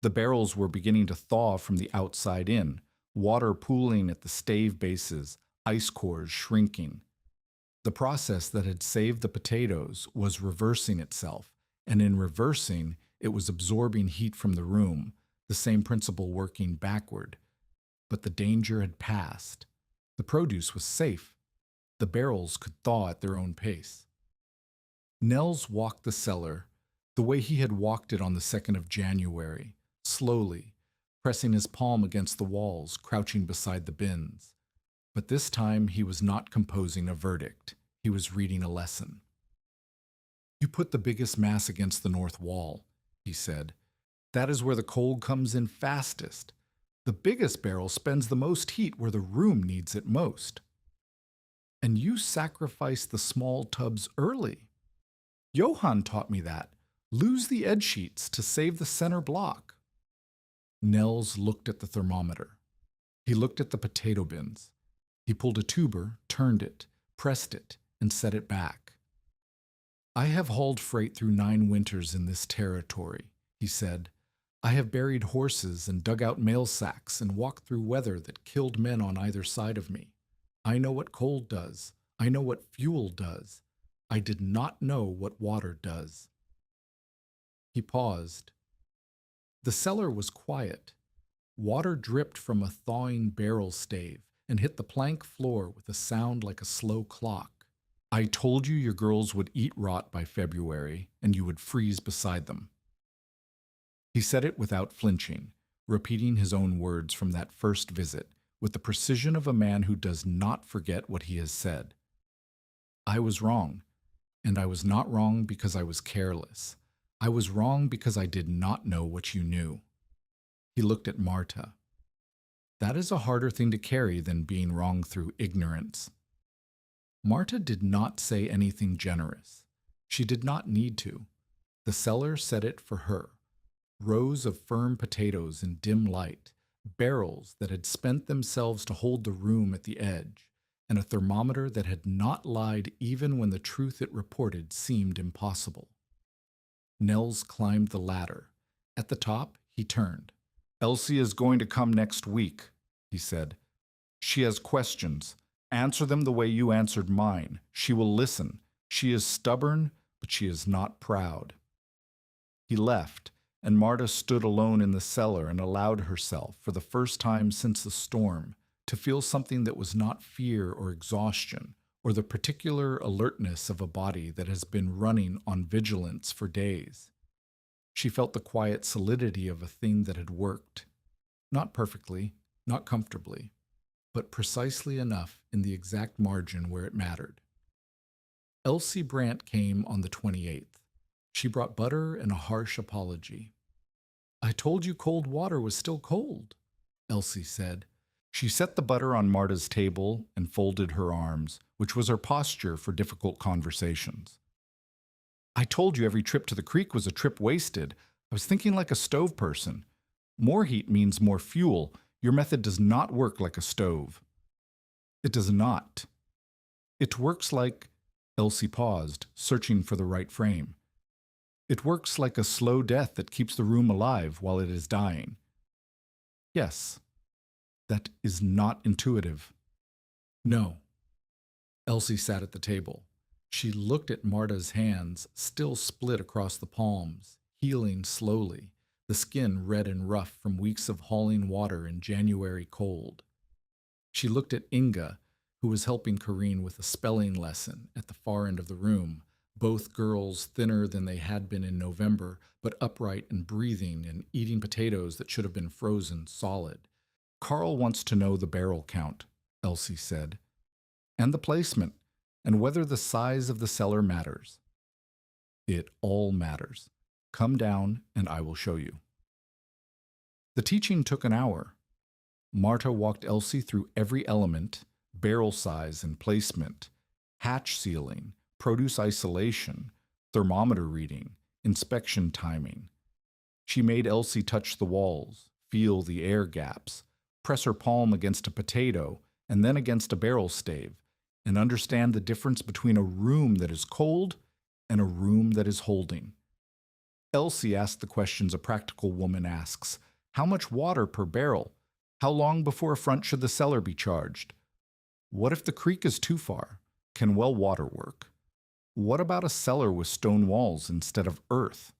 The barrels were beginning to thaw from the outside in, water pooling at the stave bases, ice cores shrinking. The process that had saved the potatoes was reversing itself, and in reversing, it was absorbing heat from the room, the same principle working backward. But the danger had passed. The produce was safe. The barrels could thaw at their own pace. Nels walked the cellar the way he had walked it on the 2nd of January, slowly, pressing his palm against the walls, crouching beside the bins. But this time he was not composing a verdict. He was reading a lesson. "You put the biggest mass against the north wall," he said. "That is where the cold comes in fastest. The biggest barrel spends the most heat where the room needs it most. And you sacrifice the small tubs early. Johann taught me that. Lose the edge sheets to save the center block." Nels looked at the thermometer. He looked at the potato bins. He pulled a tuber, turned it, pressed it, and set it back. "I have hauled freight through 9 winters in this territory," he said. "I have buried horses and dug out mail sacks and walked through weather that killed men on either side of me. I know what cold does. I know what fuel does. I did not know what water does." He paused. The cellar was quiet. Water dripped from a thawing barrel stave and hit the plank floor with a sound like a slow clock. "I told you your girls would eat rot by February, and you would freeze beside them." He said it without flinching, repeating his own words from that first visit, with the precision of a man who does not forget what he has said. "I was wrong, and I was not wrong because I was careless. I was wrong because I did not know what you knew." He looked at Marta. "That is a harder thing to carry than being wrong through ignorance." Marta did not say anything generous. She did not need to. The cellar said it for her. Rows of firm potatoes in dim light, barrels that had spent themselves to hold the room at the edge, and a thermometer that had not lied even when the truth it reported seemed impossible. Nels climbed the ladder. At the top, he turned. "Elsie is going to come next week," he said. "She has questions. Answer them the way you answered mine. She will listen. She is stubborn, but she is not proud." He left, and Marta stood alone in the cellar and allowed herself, for the first time since the storm, to feel something that was not fear or exhaustion, or the particular alertness of a body that has been running on vigilance for days. She felt the quiet solidity of a thing that had worked. Not perfectly, not comfortably, but precisely enough in the exact margin where it mattered. Elsie Brandt came on the 28th. She brought butter and a harsh apology. "I told you cold water was still cold," Elsie said. She set the butter on Marta's table and folded her arms, which was her posture for difficult conversations. "I told you every trip to the creek was a trip wasted. I was thinking like a stove person. More heat means more fuel. Your method does not work like a stove." "It does not. It works like Elsie paused, searching for the right frame. It works like a slow death that keeps the room alive while it is dying. Yes, that is not intuitive. No. Elsie sat at the table. She looked at Marta's hands, still split across the palms, healing slowly, the skin red and rough from weeks of hauling water in January cold. She looked at Inga, who was helping Corrine with a spelling lesson at the far end of the room, both girls thinner than they had been in November, but upright and breathing and eating potatoes that should have been frozen solid. Carl wants to know the barrel count, Elsie said, and the placement, and whether the size of the cellar matters. It all matters. Come down and I will show you. The teaching took an hour. Marta walked Elsie through every element, barrel size and placement, hatch sealing, produce isolation, thermometer reading, inspection timing. She made Elsie touch the walls, feel the air gaps, press her palm against a potato and then against a barrel stave, and understand the difference between a room that is cold and a room that is holding. Elsie asked the questions a practical woman asks. How much water per barrel? How long before a front should the cellar be charged? What if the creek is too far? Can well water work? What about a cellar with stone walls instead of earth?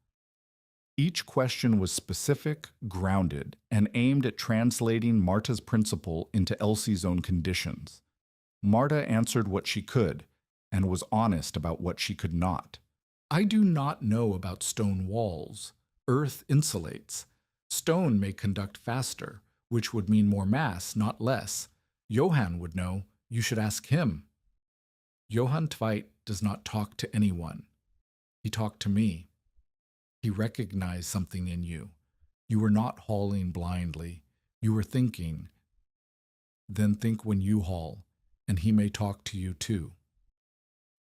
Each question was specific, grounded, and aimed at translating Marta's principle into Elsie's own conditions. Marta answered what she could, and was honest about what she could not. I do not know about stone walls. Earth insulates. Stone may conduct faster, which would mean more mass, not less. Johann would know. You should ask him. Johann Tveit does not talk to anyone. He talked to me. He recognized something in you. You were not hauling blindly. You were thinking. Then think when you haul, and he may talk to you too.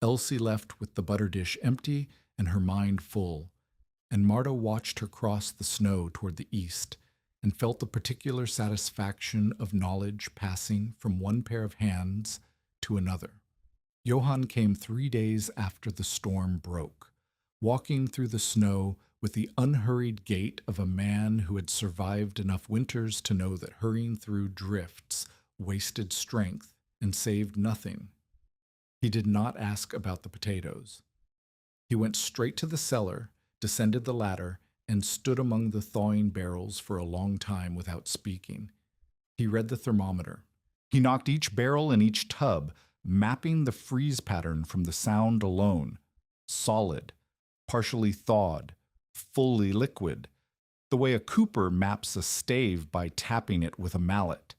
Elsie left with the butter dish empty and her mind full, and Marta watched her cross the snow toward the east and felt the particular satisfaction of knowledge passing from one pair of hands to another. Johann came 3 days after the storm broke, walking through the snow with the unhurried gait of a man who had survived enough winters to know that hurrying through drifts wasted strength and saved nothing. He did not ask about the potatoes. He went straight to the cellar, descended the ladder, and stood among the thawing barrels for a long time without speaking. He read the thermometer. He knocked each barrel and each tub, mapping the freeze pattern from the sound alone. Solid, partially thawed, fully liquid, the way a cooper maps a stave by tapping it with a mallet.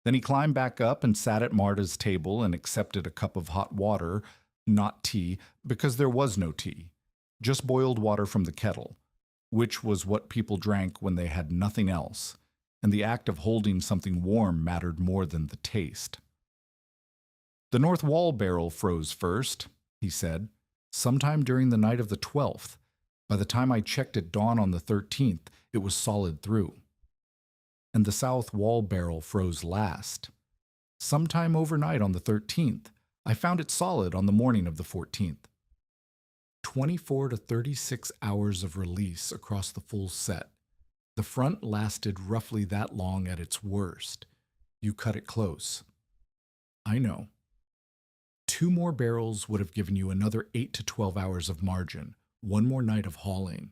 Then he climbed back up and sat at Marta's table and accepted a cup of hot water, not tea, because there was no tea, just boiled water from the kettle, which was what people drank when they had nothing else, and the act of holding something warm mattered more than the taste. The north wall barrel froze first, he said, sometime during the night of the 12th. By the time I checked at dawn on the 13th, it was solid through. And the south wall barrel froze last. Sometime overnight on the 13th, I found it solid on the morning of the 14th. 24 to 36 hours of release across the full set. The front lasted roughly that long at its worst. You cut it close. I know. 2 more barrels would have given you another 8 to 12 hours of margin, 1 more night of hauling.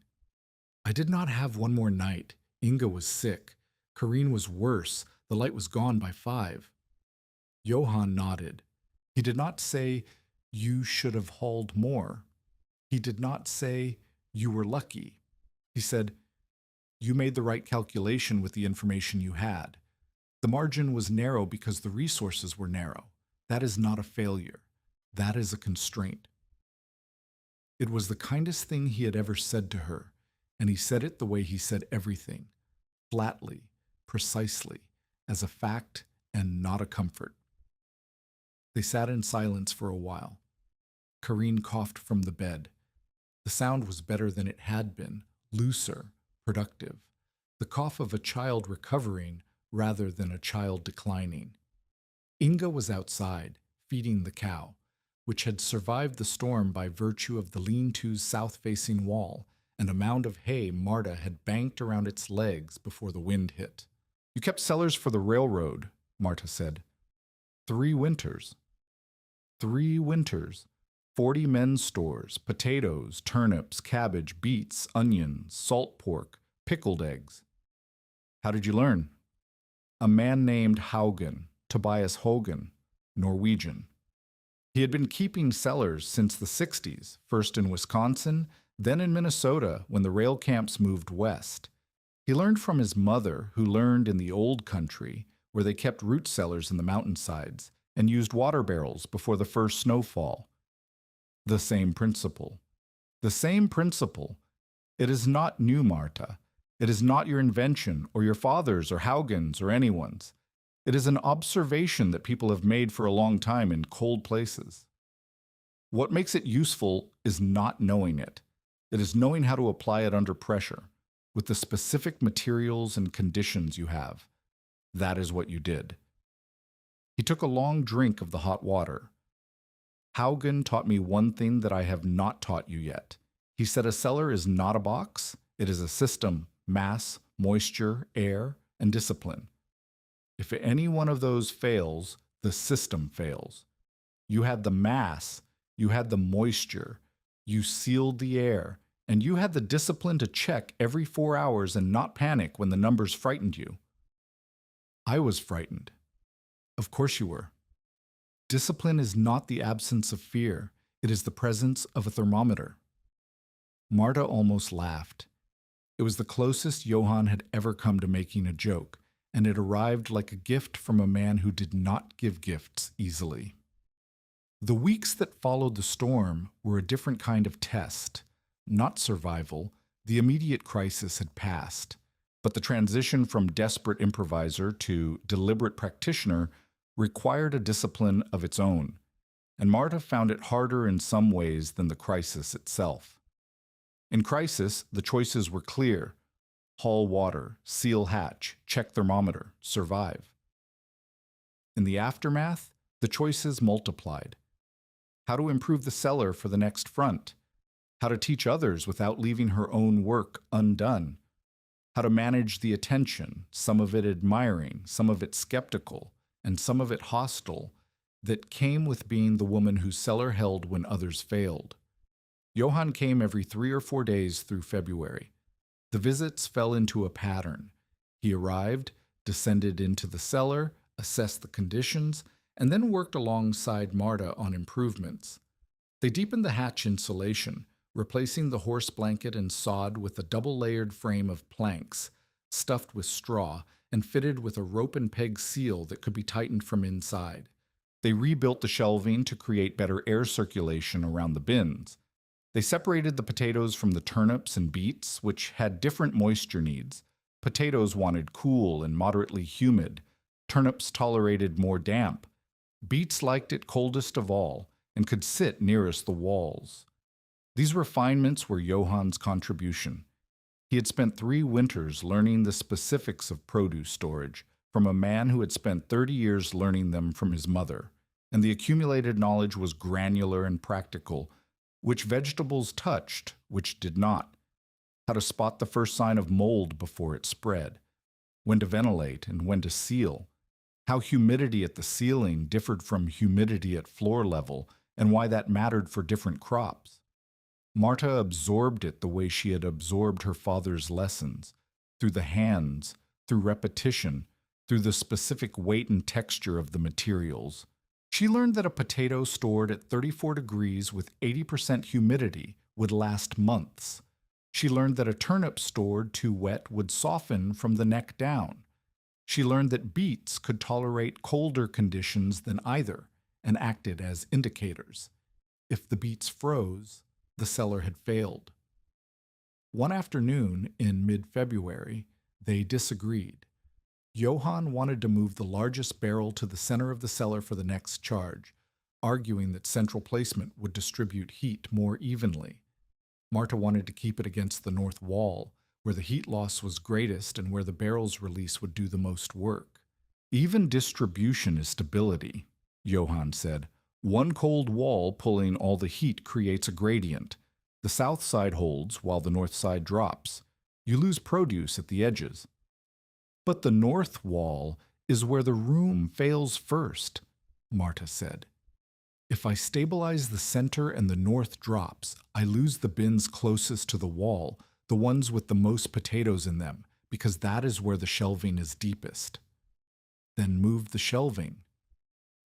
I did not have 1 more night. Inga was sick. Corrine was worse. The light was gone by 5. Johann nodded. He did not say, you should have hauled more. He did not say, you were lucky. He said, you made the right calculation with the information you had. The margin was narrow because the resources were narrow. That is not a failure. That is a constraint. It was the kindest thing he had ever said to her, and he said it the way he said everything, flatly, precisely, as a fact and not a comfort. They sat in silence for a while. Corrine coughed from the bed. The sound was better than it had been, looser, productive, the cough of a child recovering rather than a child declining. Inga was outside, feeding the cow. which had survived the storm by virtue of the lean-to's south-facing wall and a mound of hay Marta had banked around its legs before the wind hit. "You kept cellars for the railroad," Marta said. 3 winters. 3 winters. 40 men's stores, potatoes, turnips, cabbage, beets, onions, salt pork, pickled eggs. "How did you learn?" "A man named Haugen, Tobias Hogan, Norwegian. He had been keeping cellars since the 60s, first in Wisconsin, then in Minnesota when the rail camps moved west. He learned from his mother, who learned in the old country, where they kept root cellars in the mountainsides and used water barrels before the first snowfall. The same principle. The same principle. It is not new, Marta. It is not your invention, or your father's, or Haugen's, or anyone's. It is an observation that people have made for a long time in cold places. What makes it useful is not knowing it. It is knowing how to apply it under pressure, with the specific materials and conditions you have. That is what you did." He took a long drink of the hot water. "Haugen taught me one thing that I have not taught you yet. He said a cellar is not a box, it is a system, mass, moisture, air, and discipline. If any one of those fails, the system fails. You had the mass, you had the moisture, you sealed the air, and you had the discipline to check every 4 hours and not panic when the numbers frightened you." "I was frightened." "Of course you were." "Discipline is not the absence of fear. It is the presence of a thermometer." Marta almost laughed. It was the closest Johann had ever come to making a joke, and it arrived like a gift from a man who did not give gifts easily. The weeks that followed the storm were a different kind of test. Not survival, the immediate crisis had passed, but the transition from desperate improviser to deliberate practitioner required a discipline of its own, and Marta found it harder in some ways than the crisis itself. In crisis, the choices were clear: haul water, seal hatch, check thermometer, survive. In the aftermath, the choices multiplied. How to improve the cellar for the next front, how to teach others without leaving her own work undone, how to manage the attention, some of it admiring, some of it skeptical, and some of it hostile, that came with being the woman whose cellar held when others failed. Johann came every 3 or 4 days through February. The visits fell into a pattern. He arrived, descended into the cellar, assessed the conditions, and then worked alongside Marta on improvements. They deepened the hatch insulation, replacing the horse blanket and sod with a double-layered frame of planks, stuffed with straw, and fitted with a rope and peg seal that could be tightened from inside. They rebuilt the shelving to create better air circulation around the bins. They separated the potatoes from the turnips and beets, which had different moisture needs. Potatoes wanted cool and moderately humid. Turnips tolerated more damp. Beets liked it coldest of all and could sit nearest the walls. These refinements were Johann's contribution. He had spent 3 winters learning the specifics of produce storage from a man who had spent 30 years learning them from his mother, and the accumulated knowledge was granular and practical: which vegetables touched, which did not, how to spot the first sign of mold before it spread, when to ventilate and when to seal, how humidity at the ceiling differed from humidity at floor level, and why that mattered for different crops. Marta absorbed it the way she had absorbed her father's lessons, through the hands, through repetition, through the specific weight and texture of the materials. She learned that a potato stored at 34 degrees with 80% humidity would last months. She learned that a turnip stored too wet would soften from the neck down. She learned that beets could tolerate colder conditions than either, and acted as indicators. If the beets froze, the cellar had failed. One afternoon in mid-February, they disagreed. Johann wanted to move the largest barrel to the center of the cellar for the next charge, arguing that central placement would distribute heat more evenly. Marta wanted to keep it against the north wall, where the heat loss was greatest and where the barrel's release would do the most work. "Even distribution is stability," Johann said. One cold wall pulling all the heat creates a gradient. The south side holds while the north side drops. You lose produce at the edges. But the north wall is where the room fails first, Marta said. If I stabilize the center and the north drops, I lose the bins closest to the wall, the ones with the most potatoes in them, because that is where the shelving is deepest. Then move the shelving.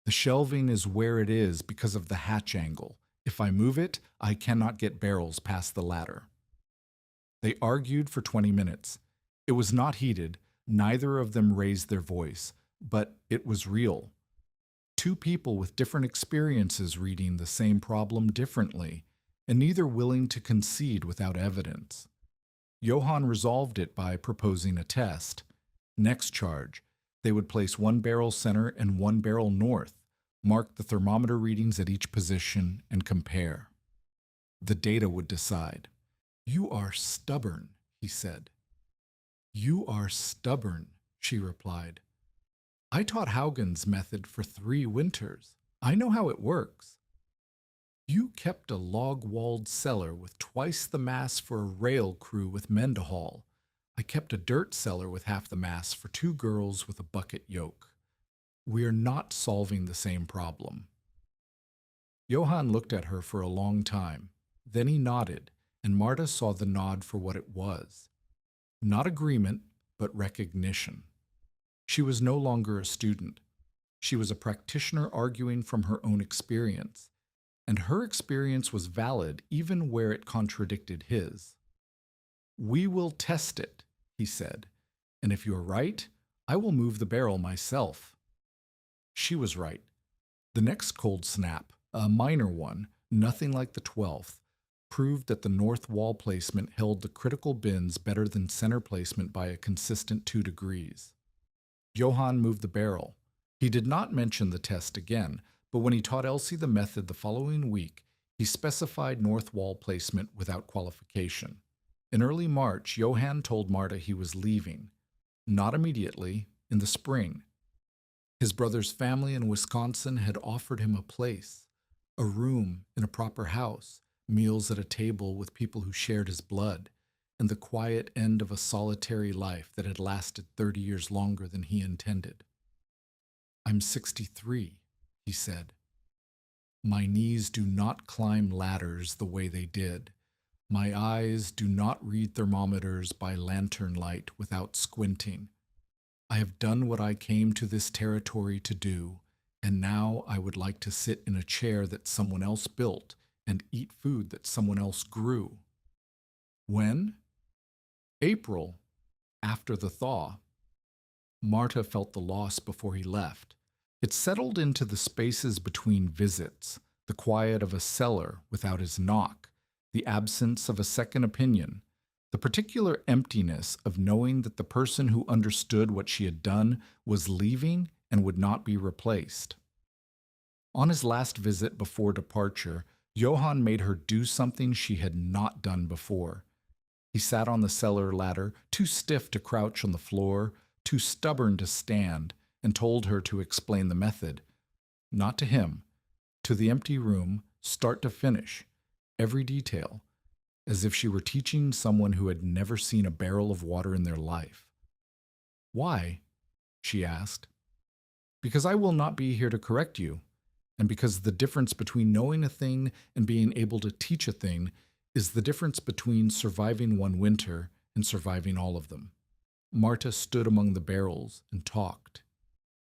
The shelving is where it is because of the hatch angle. If I move it, I cannot get barrels past the ladder. They argued for 20 minutes. It was not heated. Neither of them raised their voice, but it was real. Two people with different experiences reading the same problem differently, and neither willing to concede without evidence. Johann resolved it by proposing a test. Next charge, they would place one barrel center and one barrel north, mark the thermometer readings at each position, and compare. The data would decide. "You are stubborn," he said. "You are stubborn," she replied. "I taught Haugen's method for 3 winters. I know how it works." "You kept a log-walled cellar with twice the mass for a rail crew with men to haul. I kept a dirt cellar with half the mass for 2 girls with a bucket yoke. We are not solving the same problem." Johann looked at her for a long time. Then he nodded, and Marta saw the nod for what it was. Not agreement, but recognition. She was no longer a student. She was a practitioner arguing from her own experience, and her experience was valid even where it contradicted his. "We will test it," he said, "and if you are right, I will move the barrel myself." She was right. The next cold snap, a minor one, nothing like the 12th, proved that the north wall placement held the critical bins better than center placement by a consistent 2 degrees. Johann moved the barrel. He did not mention the test again, but when he taught Elsie the method the following week, he specified north wall placement without qualification. In early March, Johann told Marta he was leaving. Not immediately, in the spring. His brother's family in Wisconsin had offered him a place, a room in a proper house, meals at a table with people who shared his blood, and the quiet end of a solitary life that had lasted 30 years longer than he intended. "I'm 63, he said. "My knees do not climb ladders the way they did. My eyes do not read thermometers by lantern light without squinting. I have done what I came to this territory to do, and now I would like to sit in a chair that someone else built and eat food that someone else grew." When? April, after the thaw. Marta felt the loss before he left. It settled into the spaces between visits, the quiet of a cellar without his knock, the absence of a second opinion, the particular emptiness of knowing that the person who understood what she had done was leaving and would not be replaced. On his last visit before departure, Johann made her do something she had not done before. He sat on the cellar ladder, too stiff to crouch on the floor, too stubborn to stand, and told her to explain the method. Not to him, to the empty room, start to finish, every detail, as if she were teaching someone who had never seen a barrel of water in their life. "Why?" she asked. "Because I will not be here to correct you, and because the difference between knowing a thing and being able to teach a thing is the difference between surviving one winter and surviving all of them." Marta stood among the barrels and talked.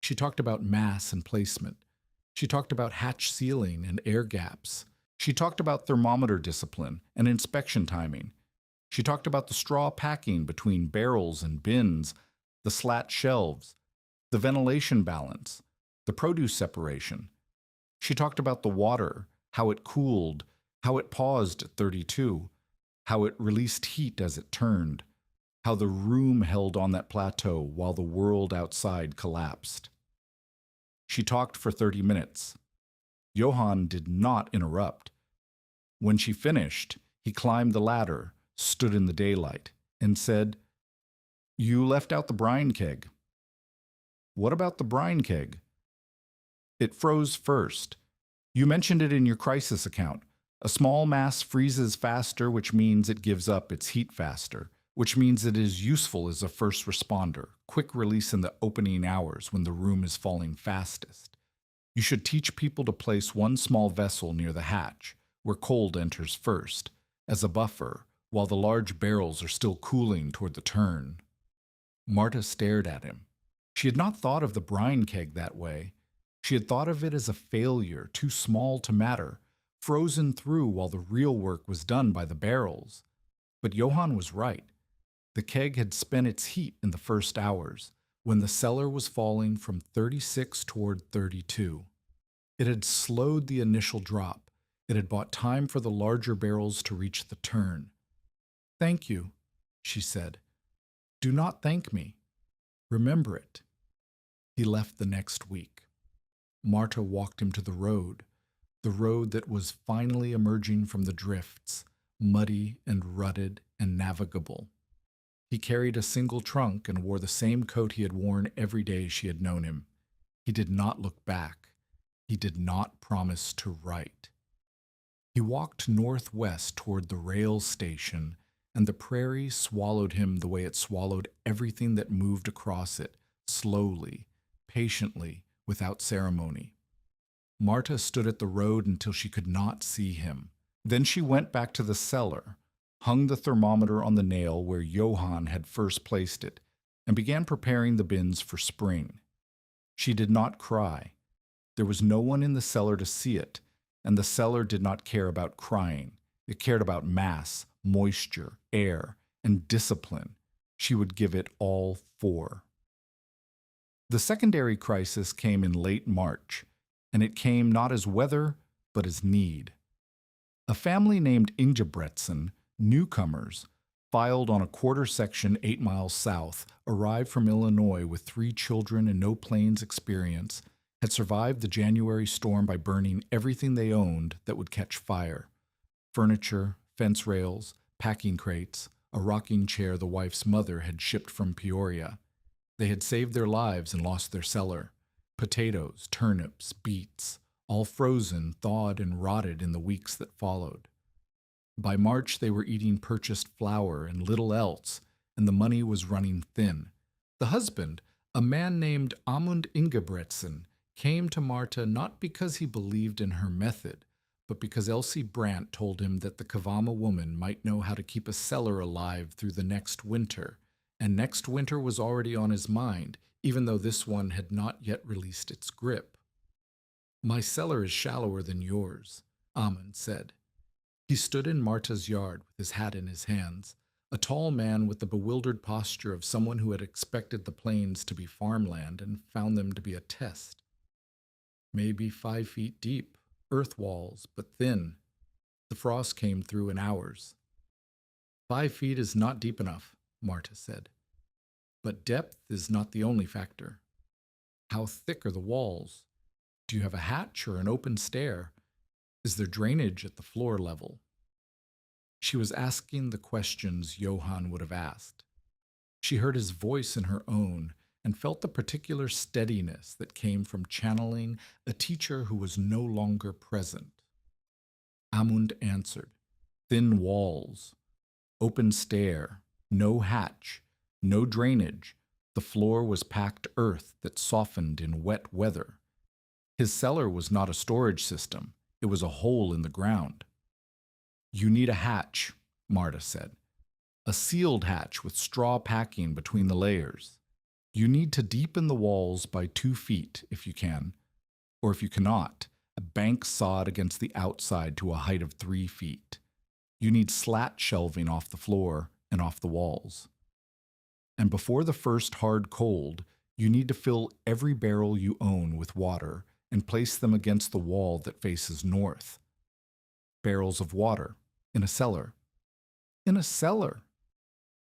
She talked about mass and placement. She talked about hatch sealing and air gaps. She talked about thermometer discipline and inspection timing. She talked about the straw packing between barrels and bins, the slat shelves, the ventilation balance, the produce separation. She talked about the water, how it cooled, how it paused at 32, how it released heat as it turned, how the room held on that plateau while the world outside collapsed. She talked for 30 minutes. Johann did not interrupt. When she finished, he climbed the ladder, stood in the daylight, and said, "You left out the brine keg." "What about the brine keg?" "It froze first. You mentioned it in your crisis account. A small mass freezes faster, which means it gives up its heat faster, which means it is useful as a first responder, quick release in the opening hours when the room is falling fastest. You should teach people to place one small vessel near the hatch, where cold enters first, as a buffer, while the large barrels are still cooling toward the turn. Marta stared at him. She had not thought of the brine keg that way. She had thought of it as a failure, too small to matter, frozen through while the real work was done by the barrels. But Johann was right. The keg had spent its heat in the first hours, when the cellar was falling from 36 toward 32. It had slowed the initial drop. It had bought time for the larger barrels to reach the turn. "Thank you," she said. "Do not thank me. Remember it." He left the next week. Marta walked him to the road that was finally emerging from the drifts, muddy and rutted and navigable. He carried a single trunk and wore the same coat he had worn every day she had known him. He did not look back. He did not promise to write. He walked northwest toward the rail station, and the prairie swallowed him the way it swallowed everything that moved across it, slowly, patiently, without ceremony. Marta stood at the road until she could not see him. Then she went back to the cellar, hung the thermometer on the nail where Johann had first placed it, and began preparing the bins for spring. She did not cry. There was no one in the cellar to see it, and the cellar did not care about crying. It cared about mass, moisture, air, and discipline. She would give it all 4. The secondary crisis came in late March, and it came not as weather, but as need. A family named Ingebretsen, newcomers, filed on a quarter section 8 miles south, arrived from Illinois with 3 children and no planes experience, had survived the January storm by burning everything they owned that would catch fire: furniture, fence rails, packing crates, a rocking chair the wife's mother had shipped from Peoria. They had saved their lives and lost their cellar. Potatoes, turnips, beets, all frozen, thawed, and rotted in the weeks that followed. By March, they were eating purchased flour and little else, and the money was running thin. The husband, a man named Amund Ingebretsen, came to Marta not because he believed in her method, but because Elsie Brandt told him that the Kavama woman might know how to keep a cellar alive through the next winter, and next winter was already on his mind, even though this one had not yet released its grip. "My cellar is shallower than yours," Amund said. He stood in Marta's yard with his hat in his hands, a tall man with the bewildered posture of someone who had expected the plains to be farmland and found them to be a test. "Maybe 5 feet deep, earth walls, but thin. The frost came through in hours." 5 feet is not deep enough," Marta said. "But depth is not the only factor. How thick are the walls? Do you have a hatch or an open stair? Is there drainage at the floor level?" She was asking the questions Johann would have asked. She heard his voice in her own and felt the particular steadiness that came from channeling a teacher who was no longer present. Amund answered, "Thin walls, open stair, no hatch, no drainage. The floor was packed earth that softened in wet weather. His cellar was not a storage system. It was a hole in the ground." "You need a hatch," Marta said. "A sealed hatch with straw packing between the layers. You need to deepen the walls by 2 feet if you can, or if you cannot, a bank sod against the outside to a height of 3 feet. You need slat shelving off the floor and off the walls. And before the first hard cold, you need to fill every barrel you own with water and place them against the wall that faces north. Barrels of water, in a cellar." "In a cellar?"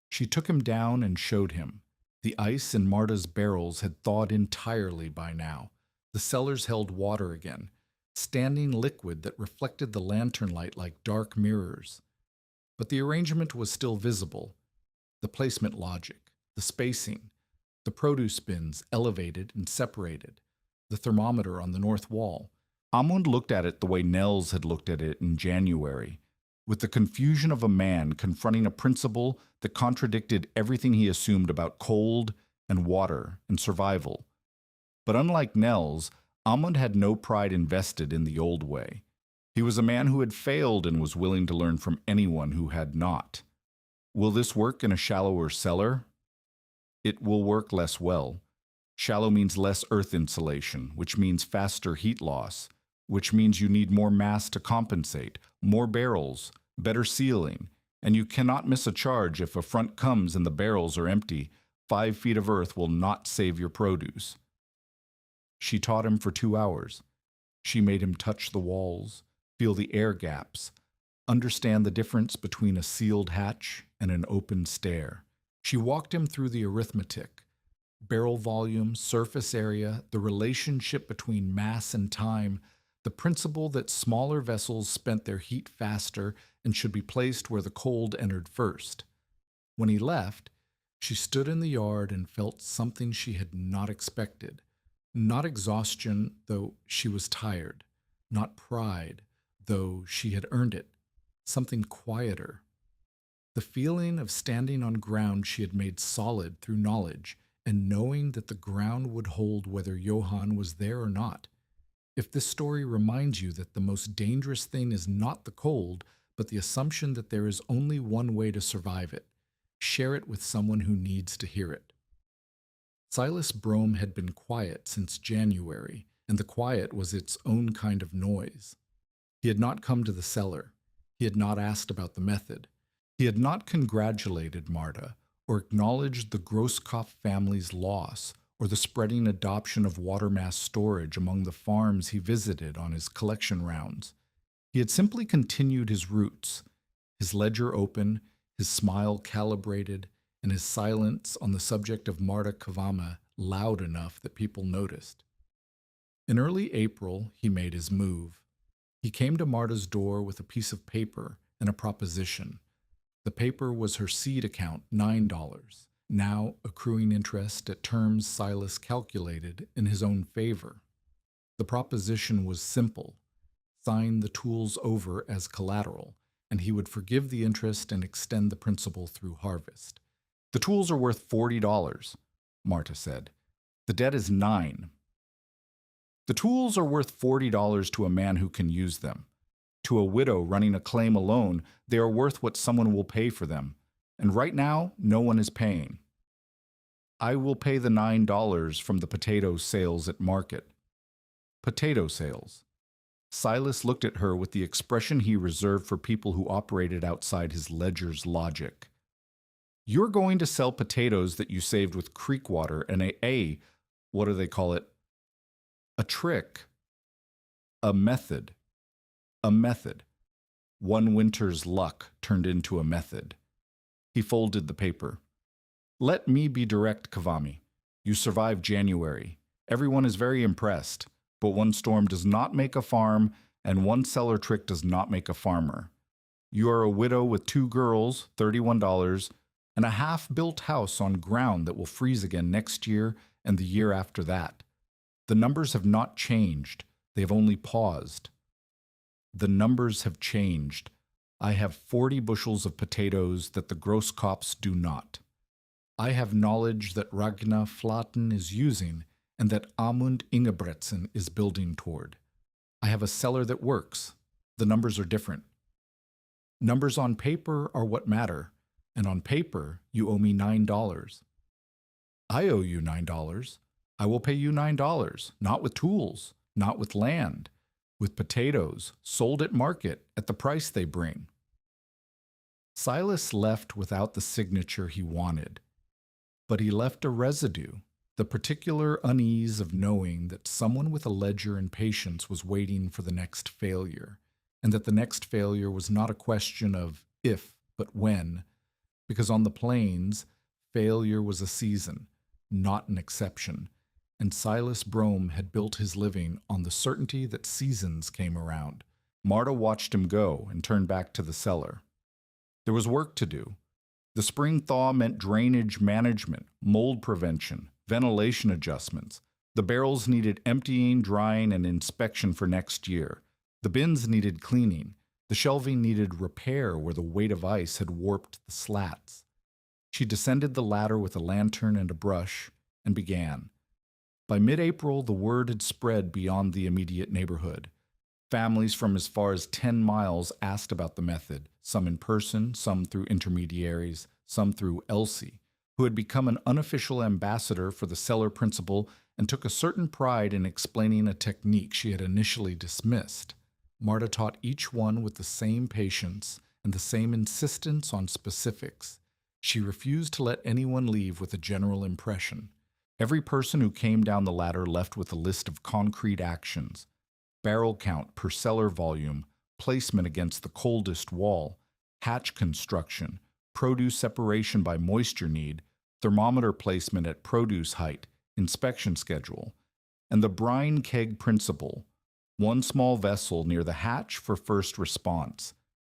She took him down and showed him. The ice in Marta's barrels had thawed entirely by now. The cellars held water again, standing liquid that reflected the lantern light like dark mirrors. But the arrangement was still visible. The placement logic, the spacing, the produce bins elevated and separated, the thermometer on the north wall. Amund looked at it the way Nels had looked at it in January, with the confusion of a man confronting a principle that contradicted everything he assumed about cold and water and survival. But unlike Nels, Amund had no pride invested in the old way. He was a man who had failed and was willing to learn from anyone who had not. Will this work in a shallower cellar? It will work less well. Shallow means less earth insulation, which means faster heat loss, which means you need more mass to compensate, more barrels, better sealing, and you cannot miss a charge if a front comes and the barrels are empty. 5 feet of earth will not save your produce. She taught him for 2 hours. She made him touch the walls, feel the air gaps, understand the difference between a sealed hatch and an open stair. She walked him through the arithmetic, barrel volume, surface area, the relationship between mass and time, the principle that smaller vessels spent their heat faster and should be placed where the cold entered first. When he left, she stood in the yard and felt something she had not expected. Not exhaustion, though she was tired. Not pride, though she had earned it. Something quieter. The feeling of standing on ground she had made solid through knowledge, and knowing that the ground would hold whether Johann was there or not. If this story reminds you that the most dangerous thing is not the cold, but the assumption that there is only one way to survive it, share it with someone who needs to hear it. Silas Brome had been quiet since January, and the quiet was its own kind of noise. He had not come to the cellar. He had not asked about the method. He had not congratulated Marta, or acknowledged the Grosskopf family's loss, or the spreading adoption of water mass storage among the farms he visited on his collection rounds. He had simply continued his roots, his ledger open, his smile calibrated, and his silence on the subject of Marta Kavama loud enough that people noticed. In early April, he made his move. He came to Marta's door with a piece of paper and a proposition. The paper was her seed account, $9, now accruing interest at terms Silas calculated in his own favor. The proposition was simple. Sign the tools over as collateral, and he would forgive the interest and extend the principal through harvest. The tools are worth $40, Marta said. The debt is $9. The tools are worth $40 to a man who can use them. To a widow running a claim alone, they are worth what someone will pay for them. And right now, no one is paying. I will pay the $9 from the potato sales at market. Potato sales. Silas looked at her with the expression he reserved for people who operated outside his ledger's logic. You're going to sell potatoes that you saved with creek water and what do they call it? A trick. A method. A method. One winter's luck turned into a method. He folded the paper. Let me be direct, Kavami. You survived January. Everyone is very impressed, but one storm does not make a farm, and one cellar trick does not make a farmer. You are a widow with 2 girls, $31, and a half-built house on ground that will freeze again next year and the year after that. The numbers have not changed. They have only paused. The numbers have changed. I have 40 bushels of potatoes that the Grosskopfs do not. I have knowledge that Ragna Flaten is using and that Amund Ingebretsen is building toward. I have a cellar that works. The numbers are different. Numbers on paper are what matter, and on paper you owe me $9. I owe you $9. I will pay you $9, not with tools, not with land, with potatoes, sold at market at the price they bring. Silas left without the signature he wanted, but he left a residue, the particular unease of knowing that someone with a ledger and patience was waiting for the next failure, and that the next failure was not a question of if, but when, because on the plains, failure was a season, not an exception, and Silas Brome had built his living on the certainty that seasons came around. Marta watched him go and turned back to the cellar. There was work to do. The spring thaw meant drainage management, mold prevention, ventilation adjustments, The barrels needed emptying, drying, and inspection for next year. The bins needed cleaning. The shelving needed repair where the weight of ice had warped the slats. She descended the ladder with a lantern and a brush and began. By mid-April, the word had spread beyond the immediate neighborhood. Families from as far as 10 miles asked about the method, some in person, some through intermediaries, some through Elsie, who had become an unofficial ambassador for the Cellar principle and took a certain pride in explaining a technique she had initially dismissed. Marta taught each one with the same patience and the same insistence on specifics. She refused to let anyone leave with a general impression. Every person who came down the ladder left with a list of concrete actions: barrel count per cellar volume, placement against the coldest wall, hatch construction, produce separation by moisture need, thermometer placement at produce height, inspection schedule, and the brine keg principle: one small vessel near the hatch for first response.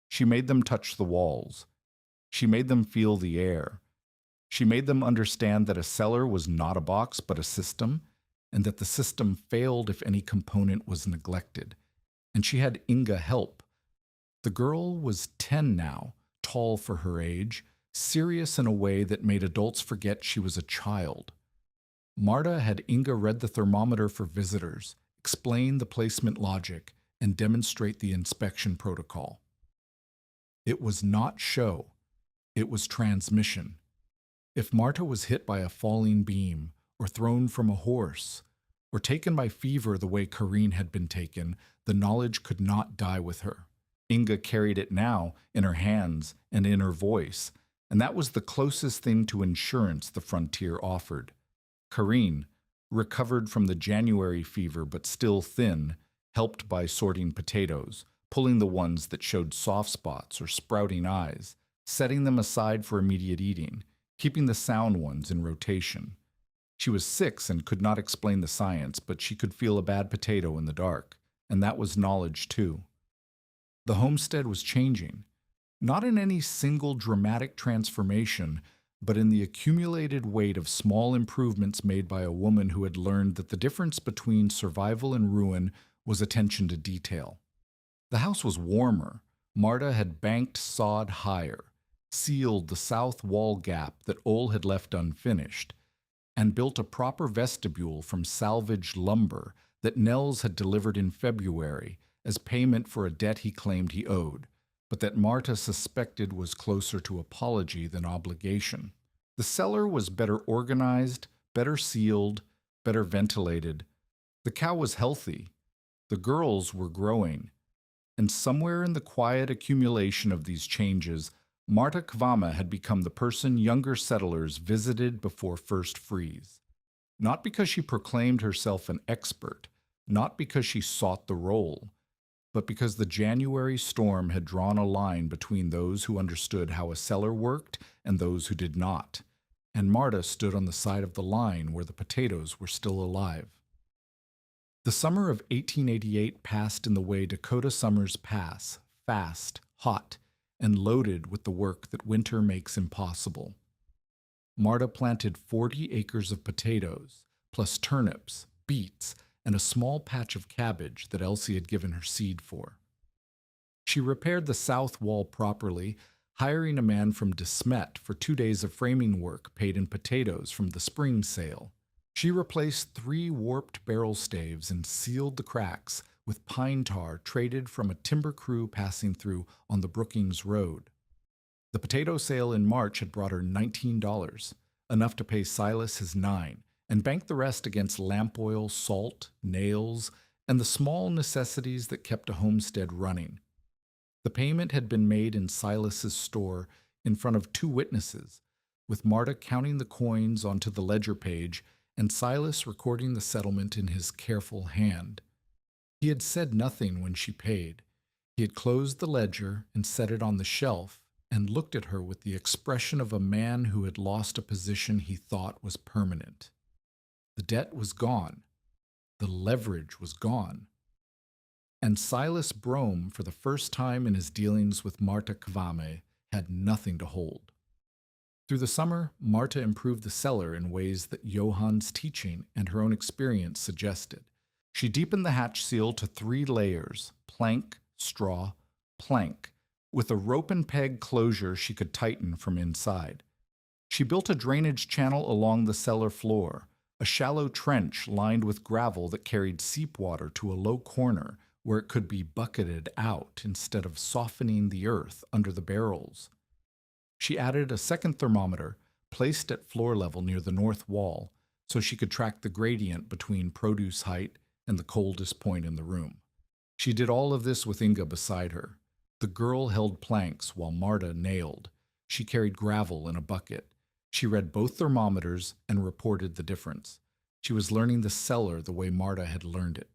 She made them touch the walls. She made them feel the air. She made them understand that a cellar was not a box but a system, and that the system failed if any component was neglected. And she had Inga help. The girl was 10 now, tall for her age, serious in a way that made adults forget she was a child. Marta had Inga read the thermometer for visitors, explain the placement logic, and demonstrate the inspection protocol. It was not show. It was transmission. If Marta was hit by a falling beam, or thrown from a horse, or taken by fever the way Karine had been taken, the knowledge could not die with her. Inga carried it now in her hands and in her voice, and that was the closest thing to insurance the frontier offered. Karine, recovered from the January fever but still thin, helped by sorting potatoes, pulling the ones that showed soft spots or sprouting eyes, setting them aside for immediate eating, keeping the sound ones in rotation. She was 6 and could not explain the science, but she could feel a bad potato in the dark, and that was knowledge too. The homestead was changing, not in any single dramatic transformation, but in the accumulated weight of small improvements made by a woman who had learned that the difference between survival and ruin was attention to detail. The house was warmer. Marta had banked sod higher, sealed the south wall gap that Ole had left unfinished, and built a proper vestibule from salvaged lumber that Nels had delivered in February as payment for a debt he claimed he owed, but that Marta suspected was closer to apology than obligation. The cellar was better organized, better sealed, better ventilated. The cow was healthy. The girls were growing. And somewhere in the quiet accumulation of these changes, Marta Kvama had become the person younger settlers visited before first freeze. Not because she proclaimed herself an expert, not because she sought the role, but because the January storm had drawn a line between those who understood how a cellar worked and those who did not, and Marta stood on the side of the line where the potatoes were still alive. The summer of 1888 passed in the way Dakota summers pass, fast, hot, and loaded with the work that winter makes impossible. Marta planted 40 acres of potatoes, plus turnips, beets, and a small patch of cabbage that Elsie had given her seed for. She repaired the south wall properly, hiring a man from De Smet for 2 days of framing work paid in potatoes from the spring sale. She replaced 3 warped barrel staves and sealed the cracks with pine tar traded from a timber crew passing through on the Brookings Road. The potato sale in March had brought her $19, enough to pay Silas his $9, and bank the rest against lamp oil, salt, nails, and the small necessities that kept a homestead running. The payment had been made in Silas's store in front of 2 witnesses, with Marta counting the coins onto the ledger page and Silas recording the settlement in his careful hand. He had said nothing when she paid. He had closed the ledger and set it on the shelf and looked at her with the expression of a man who had lost a position he thought was permanent. The debt was gone. The leverage was gone. And Silas Brome, for the first time in his dealings with Marta Kvame, had nothing to hold. Through the summer, Marta improved the cellar in ways that Johann's teaching and her own experience suggested. She deepened the hatch seal to 3 layers: plank, straw, plank, with a rope and peg closure she could tighten from inside. She built a drainage channel along the cellar floor, a shallow trench lined with gravel that carried seep water to a low corner where it could be bucketed out instead of softening the earth under the barrels. She added a second thermometer, placed at floor level near the north wall, so she could track the gradient between produce height and the coldest point in the room. She did all of this with Inga beside her. The girl held planks while Marta nailed. She carried gravel in a bucket. She read both thermometers and reported the difference. She was learning the cellar the way Marta had learned it.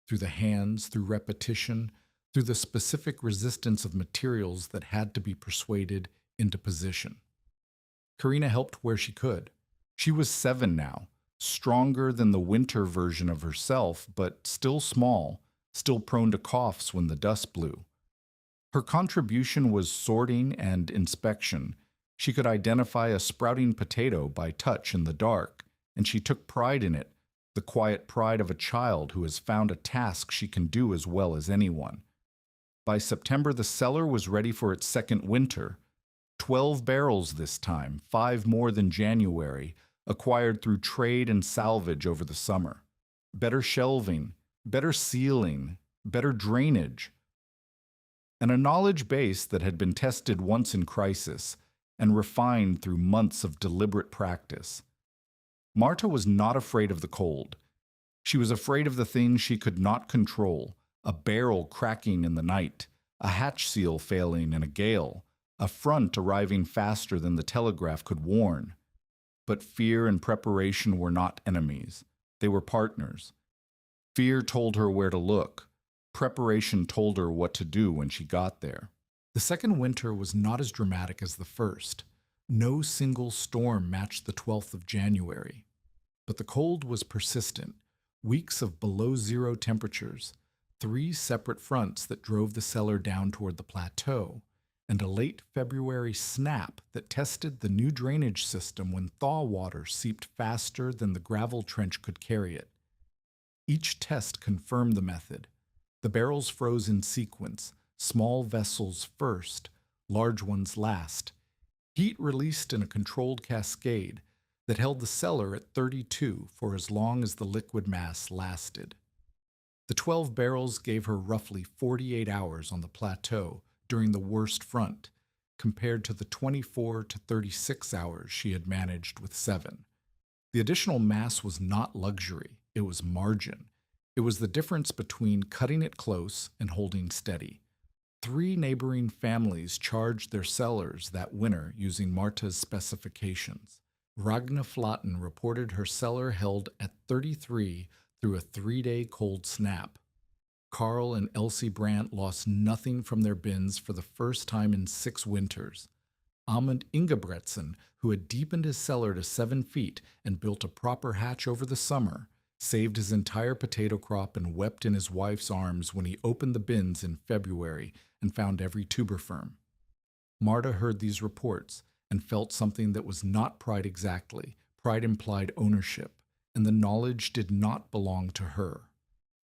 Through the hands, through repetition, through the specific resistance of materials that had to be persuaded into position. Karina helped where she could. She was 7 now, stronger than the winter version of herself, but still small, still prone to coughs when the dust blew. Her contribution was sorting and inspection. She could identify a sprouting potato by touch in the dark, and she took pride in it, the quiet pride of a child who has found a task she can do as well as anyone. By September, the cellar was ready for its second winter. 12 barrels this time, 5 more than January, acquired through trade and salvage over the summer. Better shelving, better sealing, better drainage, and a knowledge base that had been tested once in crisis and refined through months of deliberate practice. Marta was not afraid of the cold. She was afraid of the things she could not control: a barrel cracking in the night, a hatch seal failing in a gale, a front arriving faster than the telegraph could warn. But fear and preparation were not enemies. They were partners. Fear told her where to look. Preparation told her what to do when she got there. The second winter was not as dramatic as the first. No single storm matched the 12th of January. But the cold was persistent. Weeks of below-zero temperatures, 3 separate fronts that drove the cellar down toward the plateau, and a late February snap that tested the new drainage system when thaw water seeped faster than the gravel trench could carry it. Each test confirmed the method. The barrels froze in sequence, small vessels first, large ones last. Heat released in a controlled cascade that held the cellar at 32 for as long as the liquid mass lasted. The 12 barrels gave her roughly 48 hours on the plateau during the worst front, compared to the 24 to 36 hours she had managed with 7. The additional mass was not luxury, it was margin. It was the difference between cutting it close and holding steady. 3 neighboring families charged their cellars that winter using Marta's specifications. Ragna Flatten reported her cellar held at 33 through a 3-day cold snap. Carl and Elsie Brandt lost nothing from their bins for the first time in 6 winters. Amund Ingebretsen, who had deepened his cellar to 7 feet and built a proper hatch over the summer, saved his entire potato crop and wept in his wife's arms when he opened the bins in February and found every tuber firm. Marta heard these reports and felt something that was not pride exactly. Pride implied ownership, and the knowledge did not belong to her.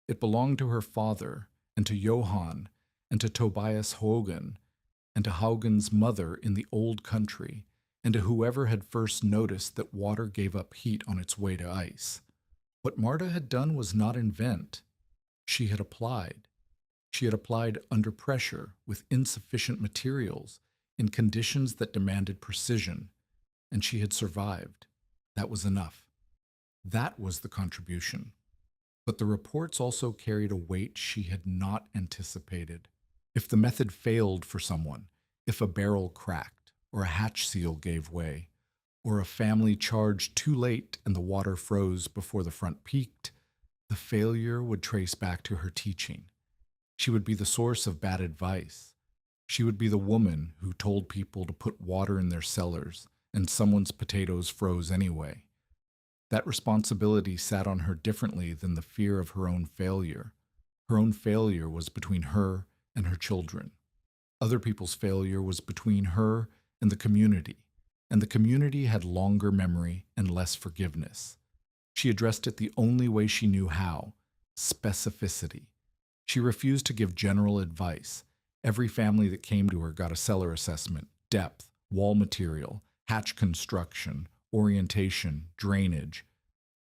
It belonged to her father, and to Johann, and to Tobias Haugen, and to Haugen's mother in the old country, and to whoever had first noticed that water gave up heat on its way to ice. What Marta had done was not invent. She had applied. She had applied under pressure with insufficient materials in conditions that demanded precision, and she had survived. That was enough. That was the contribution. But the reports also carried a weight she had not anticipated. If the method failed for someone, if a barrel cracked, or a hatch seal gave way, or a family charged too late and the water froze before the front peaked, the failure would trace back to her teaching. She would be the source of bad advice. She would be the woman who told people to put water in their cellars, and someone's potatoes froze anyway. That responsibility sat on her differently than the fear of her own failure. Her own failure was between her and her children. Other people's failure was between her and the community. and the community had longer memory and less forgiveness. She addressed it the only way she knew how: specificity. She refused to give general advice. Every family that came to her got a cellar assessment: depth, wall material, hatch construction, orientation, drainage.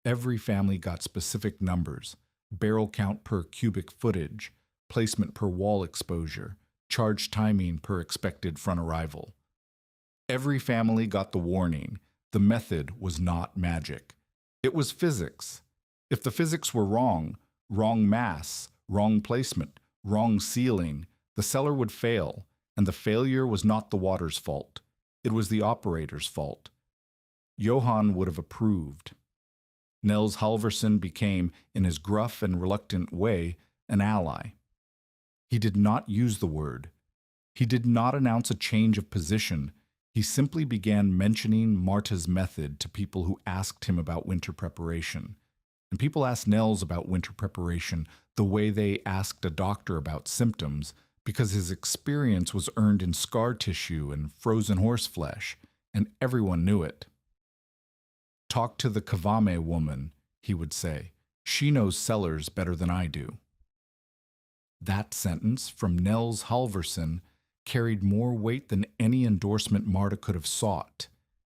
Every family got specific numbers: barrel count per cubic footage, placement per wall exposure, charge timing per expected front arrival. Every family got the warning: the method was not magic. It was physics. If the physics were wrong mass, wrong placement, wrong sealing, the cellar would fail, and the failure was not the water's fault. It was the operator's fault. Johann would have approved. Nels Halvorsen became, in his gruff and reluctant way, an ally. He did not use the word. He did not announce a change of position. He simply began mentioning Marta's method to people who asked him about winter preparation. And people asked Nels about winter preparation the way they asked a doctor about symptoms, because his experience was earned in scar tissue and frozen horse flesh, and everyone knew it. "Talk to the Kavame woman," he would say. "She knows cellars better than I do." That sentence from Nels Halvorsen carried more weight than any endorsement Marta could have sought.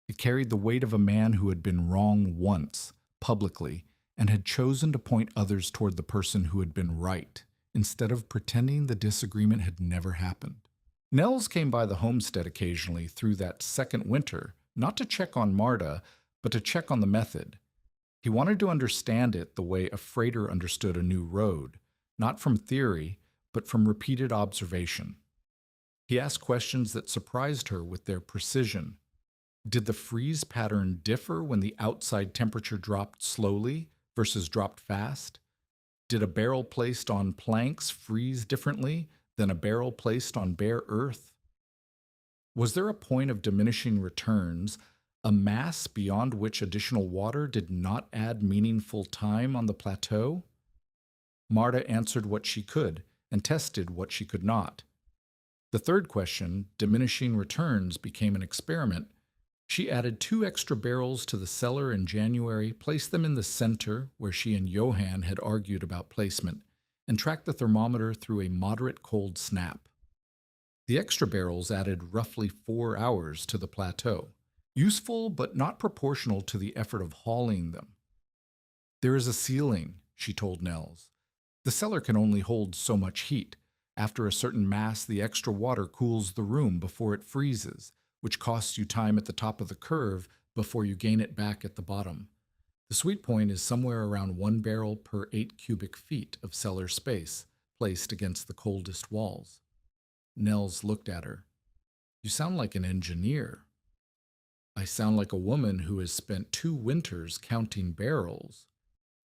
It carried the weight of a man who had been wrong once, publicly, and had chosen to point others toward the person who had been right, instead of pretending the disagreement had never happened. Nels came by the homestead occasionally through that second winter, not to check on Marta, but to check on the method. He wanted to understand it the way a freighter understood a new road, not from theory, but from repeated observation. He asked questions that surprised her with their precision. Did the freeze pattern differ when the outside temperature dropped slowly versus dropped fast? Did a barrel placed on planks freeze differently than a barrel placed on bare earth? Was there a point of diminishing returns, a mass beyond which additional water did not add meaningful time on the plateau? Marta answered what she could and tested what she could not. The third question, diminishing returns, became an experiment. She added 2 extra barrels to the cellar in January, placed them in the center where she and Johann had argued about placement, and tracked the thermometer through a moderate cold snap. The extra barrels added roughly 4 hours to the plateau, useful but not proportional to the effort of hauling them. "There is a ceiling," she told Nels. "The cellar can only hold so much heat. After a certain mass, the extra water cools the room before it freezes, which costs you time at the top of the curve before you gain it back at the bottom. The sweet point is somewhere around 1 barrel per 8 cubic feet of cellar space, placed against the coldest walls." Nels looked at her. "You sound like an engineer." "I sound like a woman who has spent 2 winters counting barrels."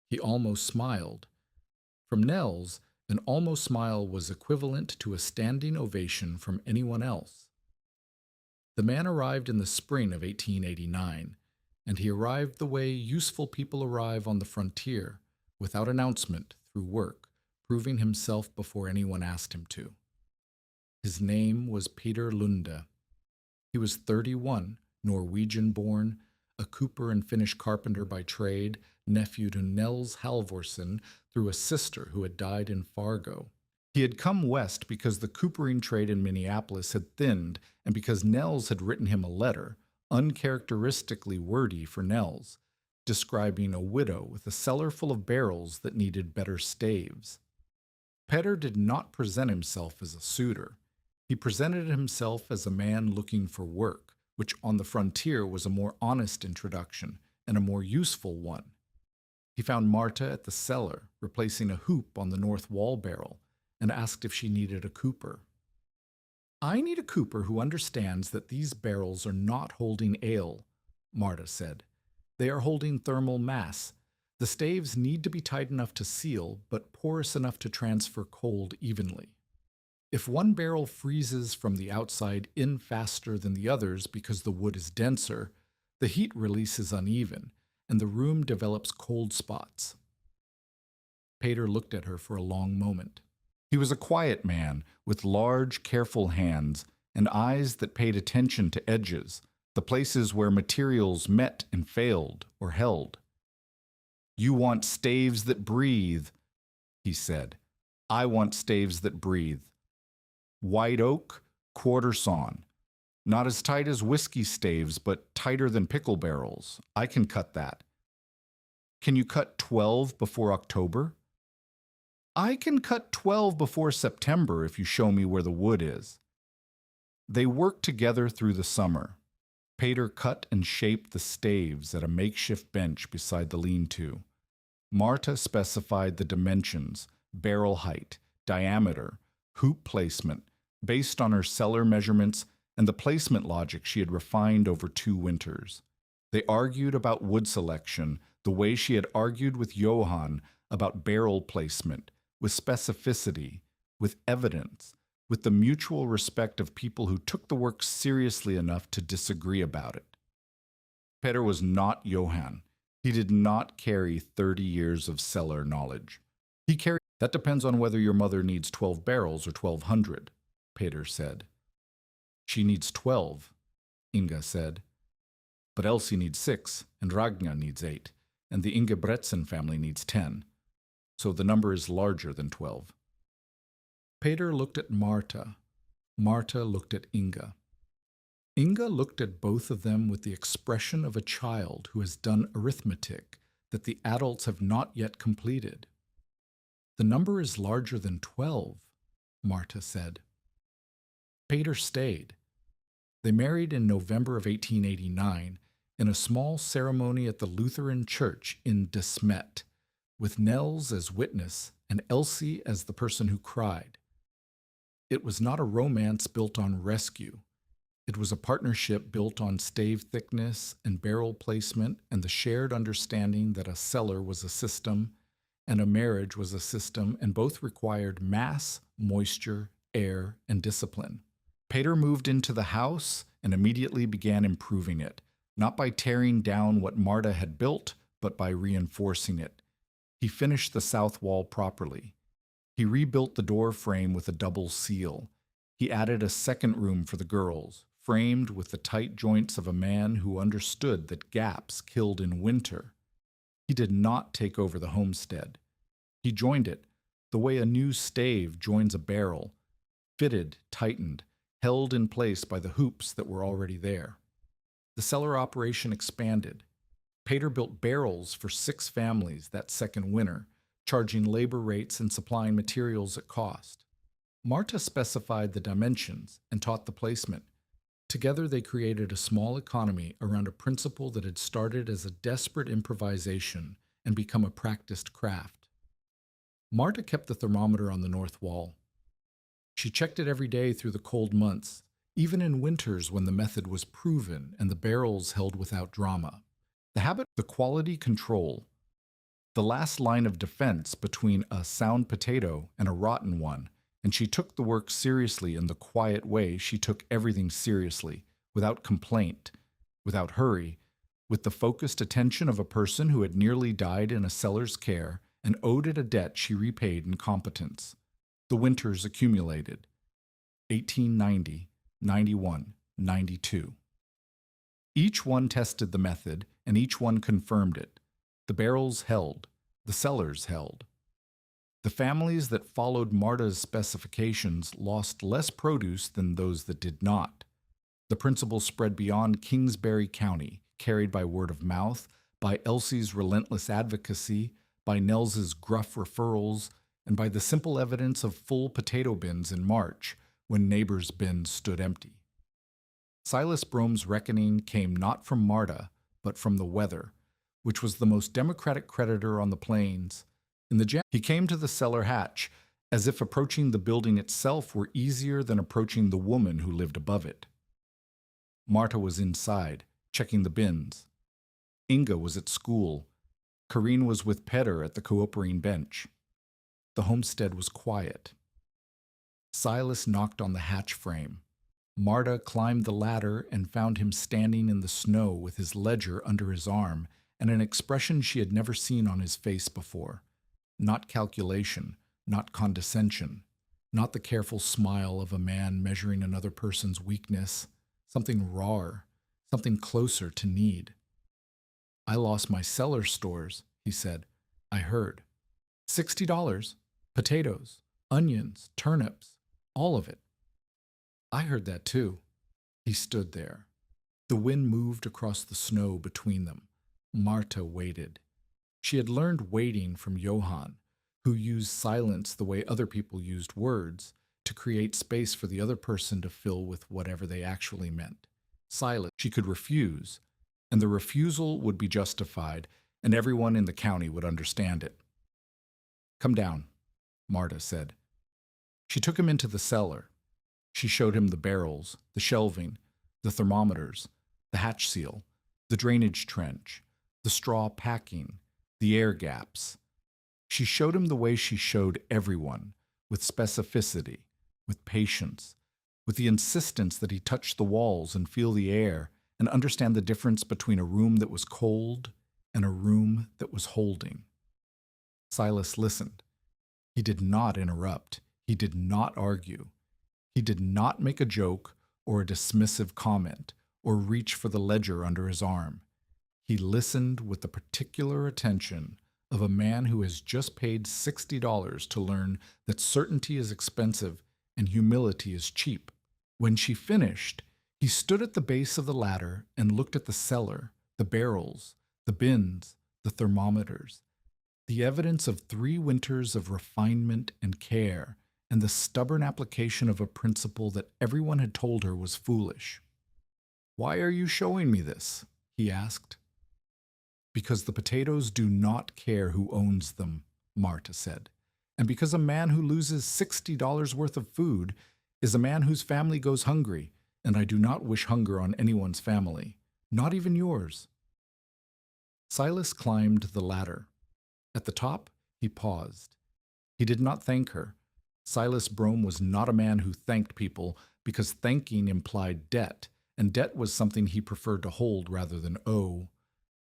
He almost smiled. From Nels, an almost smile was equivalent to a standing ovation from anyone else. The man arrived in the spring of 1889, and he arrived the way useful people arrive on the frontier, without announcement, through work, proving himself before anyone asked him to. His name was Peter Lunde. He was 31, Norwegian-born, a cooper and Finnish carpenter by trade, nephew to Nels Halvorsen through a sister who had died in Fargo. He had come west because the coopering trade in Minneapolis had thinned, and because Nels had written him a letter, uncharacteristically wordy for Nels, describing a widow with a cellar full of barrels that needed better staves. Petter did not present himself as a suitor. He presented himself as a man looking for work, which on the frontier was a more honest introduction and a more useful one. He found Marta at the cellar, replacing a hoop on the north wall barrel, and asked if she needed a cooper. "I need a cooper who understands that these barrels are not holding ale," Marta said. "They are holding thermal mass. The staves need to be tight enough to seal, but porous enough to transfer cold evenly. If one barrel freezes from the outside in faster than the others because the wood is denser, the heat release is uneven, and the room develops cold spots." Peter looked at her for a long moment. He was a quiet man with large, careful hands and eyes that paid attention to edges, the places where materials met and failed or held. You want staves that breathe, he said. I want staves that breathe. White oak, quarter sawn. Not as tight as whiskey staves, but tighter than pickle barrels. I can cut that. Can you cut 12 before October? I can cut 12 before September if you show me where the wood is. They worked together through the summer. Pater cut and shaped the staves at a makeshift bench beside the lean-to. Marta specified the dimensions, barrel height, diameter, hoop placement, based on her cellar measurements and the placement logic she had refined over 2 winters. They argued about wood selection the way she had argued with Johann about barrel placement, with specificity, with evidence, with the mutual respect of people who took the work seriously enough to disagree about it. Peter was not Johann. He did not carry 30 years of cellar knowledge. That depends on whether your mother needs 12 barrels or 1,200, Peter said. She needs 12, Inga said. But Elsie needs 6, and Ragna needs 8, and the Ingebretsen family needs 10. So the number is larger than 12. Peter looked at Marta. Marta looked at Inga. Inga looked at both of them with the expression of a child who has done arithmetic that the adults have not yet completed. The number is larger than 12, Marta said. Peter stayed. They married in November of 1889 in a small ceremony at the Lutheran church in De Smet, with Nels as witness and Elsie as the person who cried. It was not a romance built on rescue. It was a partnership built on stave thickness and barrel placement and the shared understanding that a cellar was a system and a marriage was a system, and both required mass, moisture, air, and discipline. Peter moved into the house and immediately began improving it, not by tearing down what Marta had built, but by reinforcing it. He finished the south wall properly. He rebuilt the door frame with a double seal. He added a second room for the girls, framed with the tight joints of a man who understood that gaps killed in winter. He did not take over the homestead. He joined it, the way a new stave joins a barrel, fitted, tightened, held in place by the hoops that were already there. The cellar operation expanded. Peter built barrels for 6 families that second winter, charging labor rates and supplying materials at cost. Marta specified the dimensions and taught the placement. Together they created a small economy around a principle that had started as a desperate improvisation and become a practiced craft. Marta kept the thermometer on the north wall. She checked it every day through the cold months, even in winters when the method was proven and the barrels held without drama. The quality control, the last line of defense between a sound potato and a rotten one, and she took the work seriously in the quiet way she took everything seriously, without complaint, without hurry, with the focused attention of a person who had nearly died in a cellar's care and owed it a debt she repaid in competence. The winters accumulated. 1890, 91, 92. Each one tested the method, and each one confirmed it. The barrels held. The cellars held. The families that followed Marta's specifications lost less produce than those that did not. The principle spread beyond Kingsbury County, carried by word of mouth, by Elsie's relentless advocacy, by Nels's gruff referrals, and by the simple evidence of full potato bins in March, when neighbors' bins stood empty. Silas Brome's reckoning came not from Marta, but from the weather, which was the most democratic creditor on the plains. He came to the cellar hatch, as if approaching the building itself were easier than approaching the woman who lived above it. Marta was inside, checking the bins. Inga was at school. Karine was with Peter at the Cooperine bench. The homestead was quiet. Silas knocked on the hatch frame. Marta climbed the ladder and found him standing in the snow with his ledger under his arm and an expression she had never seen on his face before. Not calculation, not condescension, not the careful smile of a man measuring another person's weakness, something rawer, something closer to need. I lost my cellar stores, he said. I heard. $60, potatoes, onions, turnips, all of it. I heard that too. He stood there. The wind moved across the snow between them. Marta waited. She had learned waiting from Johann, who used silence the way other people used words to create space for the other person to fill with whatever they actually meant. Silence she could refuse, and the refusal would be justified, and everyone in the county would understand it. Come down, Marta said. She took him into the cellar. She showed him the barrels, the shelving, the thermometers, the hatch seal, the drainage trench, the straw packing, the air gaps. She showed him the way she showed everyone, with specificity, with patience, with the insistence that he touch the walls and feel the air and understand the difference between a room that was cold and a room that was holding. Silas listened. He did not interrupt. He did not argue. He did not make a joke or a dismissive comment or reach for the ledger under his arm. He listened with the particular attention of a man who has just paid $60 to learn that certainty is expensive and humility is cheap. When she finished, he stood at the base of the ladder and looked at the cellar, the barrels, the bins, the thermometers, the evidence of 3 winters of refinement and care, and the stubborn application of a principle that everyone had told her was foolish. "Why are you showing me this?" he asked. "Because the potatoes do not care who owns them," Marta said, "and because a man who loses $60 worth of food is a man whose family goes hungry, and I do not wish hunger on anyone's family, not even yours." Silas climbed the ladder. At the top, he paused. He did not thank her. Silas Brome was not a man who thanked people because thanking implied debt, and debt was something he preferred to hold rather than owe.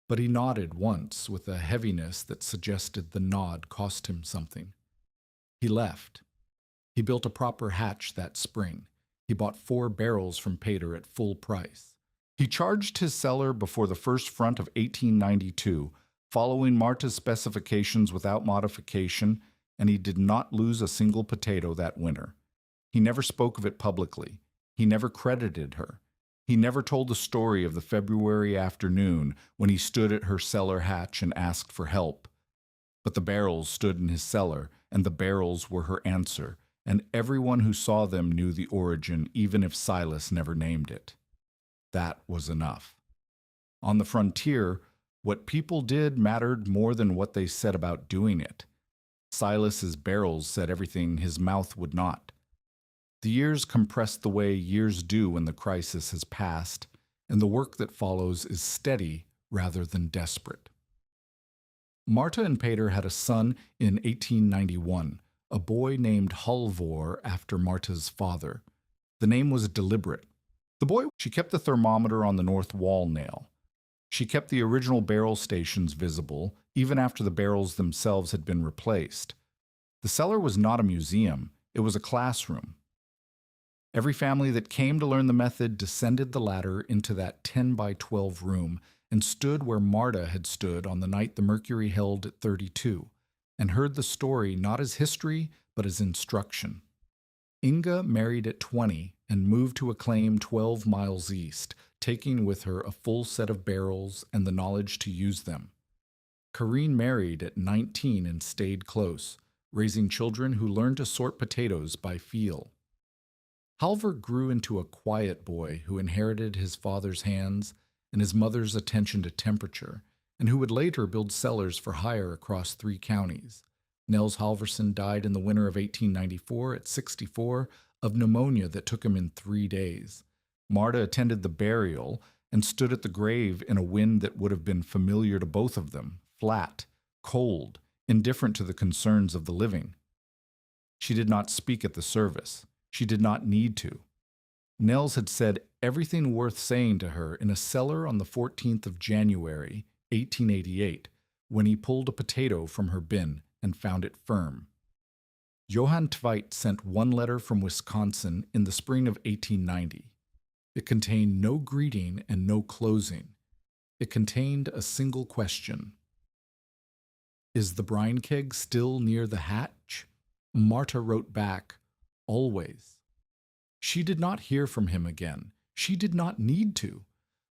But he nodded once with a heaviness that suggested the nod cost him something. He left. He built a proper hatch that spring. He bought 4 barrels from Pater at full price. He charged his cellar before the first front of 1892, following Marta's specifications without modification, and he did not lose a single potato that winter. He never spoke of it publicly. He never credited her. He never told the story of the February afternoon when he stood at her cellar hatch and asked for help. But the barrels stood in his cellar, and the barrels were her answer, and everyone who saw them knew the origin, even if Silas never named it. That was enough. On the frontier, what people did mattered more than what they said about doing it. Silas's barrels said everything his mouth would not. The years compress the way years do when the crisis has passed, and the work that follows is steady rather than desperate. Marta and Pater had a son in 1891, a boy named Halvor after Marta's father. The name was deliberate. She kept the thermometer on the north wall nail. She kept the original barrel stations visible, even after the barrels themselves had been replaced. The cellar was not a museum, it was a classroom. Every family that came to learn the method descended the ladder into that 10 by 12 room and stood where Marta had stood on the night the mercury held at 32, and heard the story not as history, but as instruction. Inga married at 20 and moved to a claim 12 miles east, taking with her a full set of barrels and the knowledge to use them. Karine married at 19 and stayed close, raising children who learned to sort potatoes by feel. Halvor grew into a quiet boy who inherited his father's hands and his mother's attention to temperature, and who would later build cellars for hire across 3 counties. Nels Halvorsen died in the winter of 1894 at 64 of pneumonia that took him in 3 days. Marta attended the burial and stood at the grave in a wind that would have been familiar to both of them, flat, cold, indifferent to the concerns of the living. She did not speak at the service. She did not need to. Nels had said everything worth saying to her in a cellar on the 14th of January, 1888, when he pulled a potato from her bin and found it firm. Johann Tveit sent 1 letter from Wisconsin in the spring of 1890. It contained no greeting and no closing. It contained a single question. Is the brine keg still near the hatch? Marta wrote back, always. She did not hear from him again. She did not need to.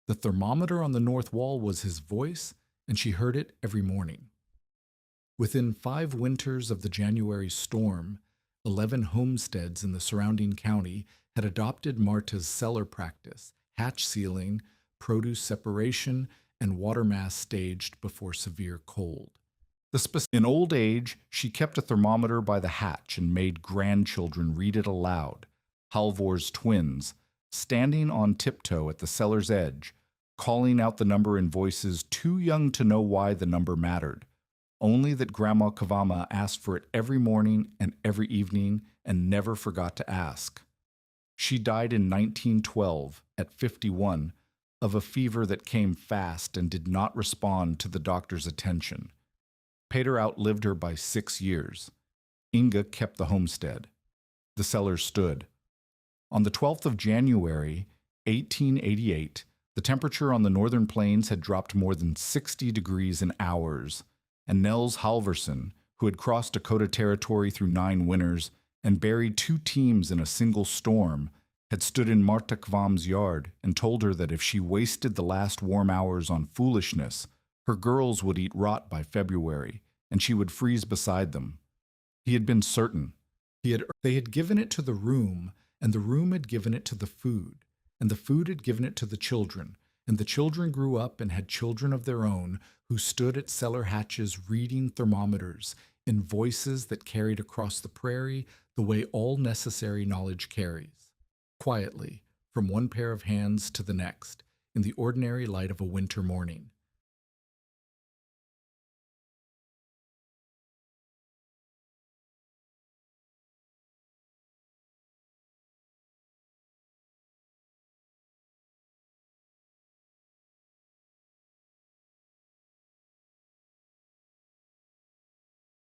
The thermometer on the north wall was his voice, and she heard it every morning. Within 5 winters of the January storm, 11 homesteads in the surrounding county had adopted Marta's cellar practice, hatch sealing, produce separation, and water mass staged before severe cold. In old age, she kept a thermometer by the hatch and made grandchildren read it aloud. Halvor's twins, standing on tiptoe at the cellar's edge, calling out the number in voices too young to know why the number mattered, only that Grandma Kavama asked for it every morning and every evening and never forgot to ask. She died in 1912, at 51, of a fever that came fast and did not respond to the doctor's attention. Peter outlived her by 6 years. Inga kept the homestead. The cellar stood. On the 12th of January, 1888, the temperature on the northern plains had dropped more than 60 degrees in hours, and Nels Halvorsen, who had crossed Dakota Territory through 9 winters and buried 2 teams in a single storm, had stood in Marta Kvam's yard and told her that if she wasted the last warm hours on foolishness, her girls would eat rot by February, and she would freeze beside them. He had been certain. They had given it to the room, and the room had given it to the food, and the food had given it to the children, and the children grew up and had children of their own who stood at cellar hatches reading thermometers in voices that carried across the prairie the way all necessary knowledge carries, quietly, from one pair of hands to the next, in the ordinary light of a winter morning.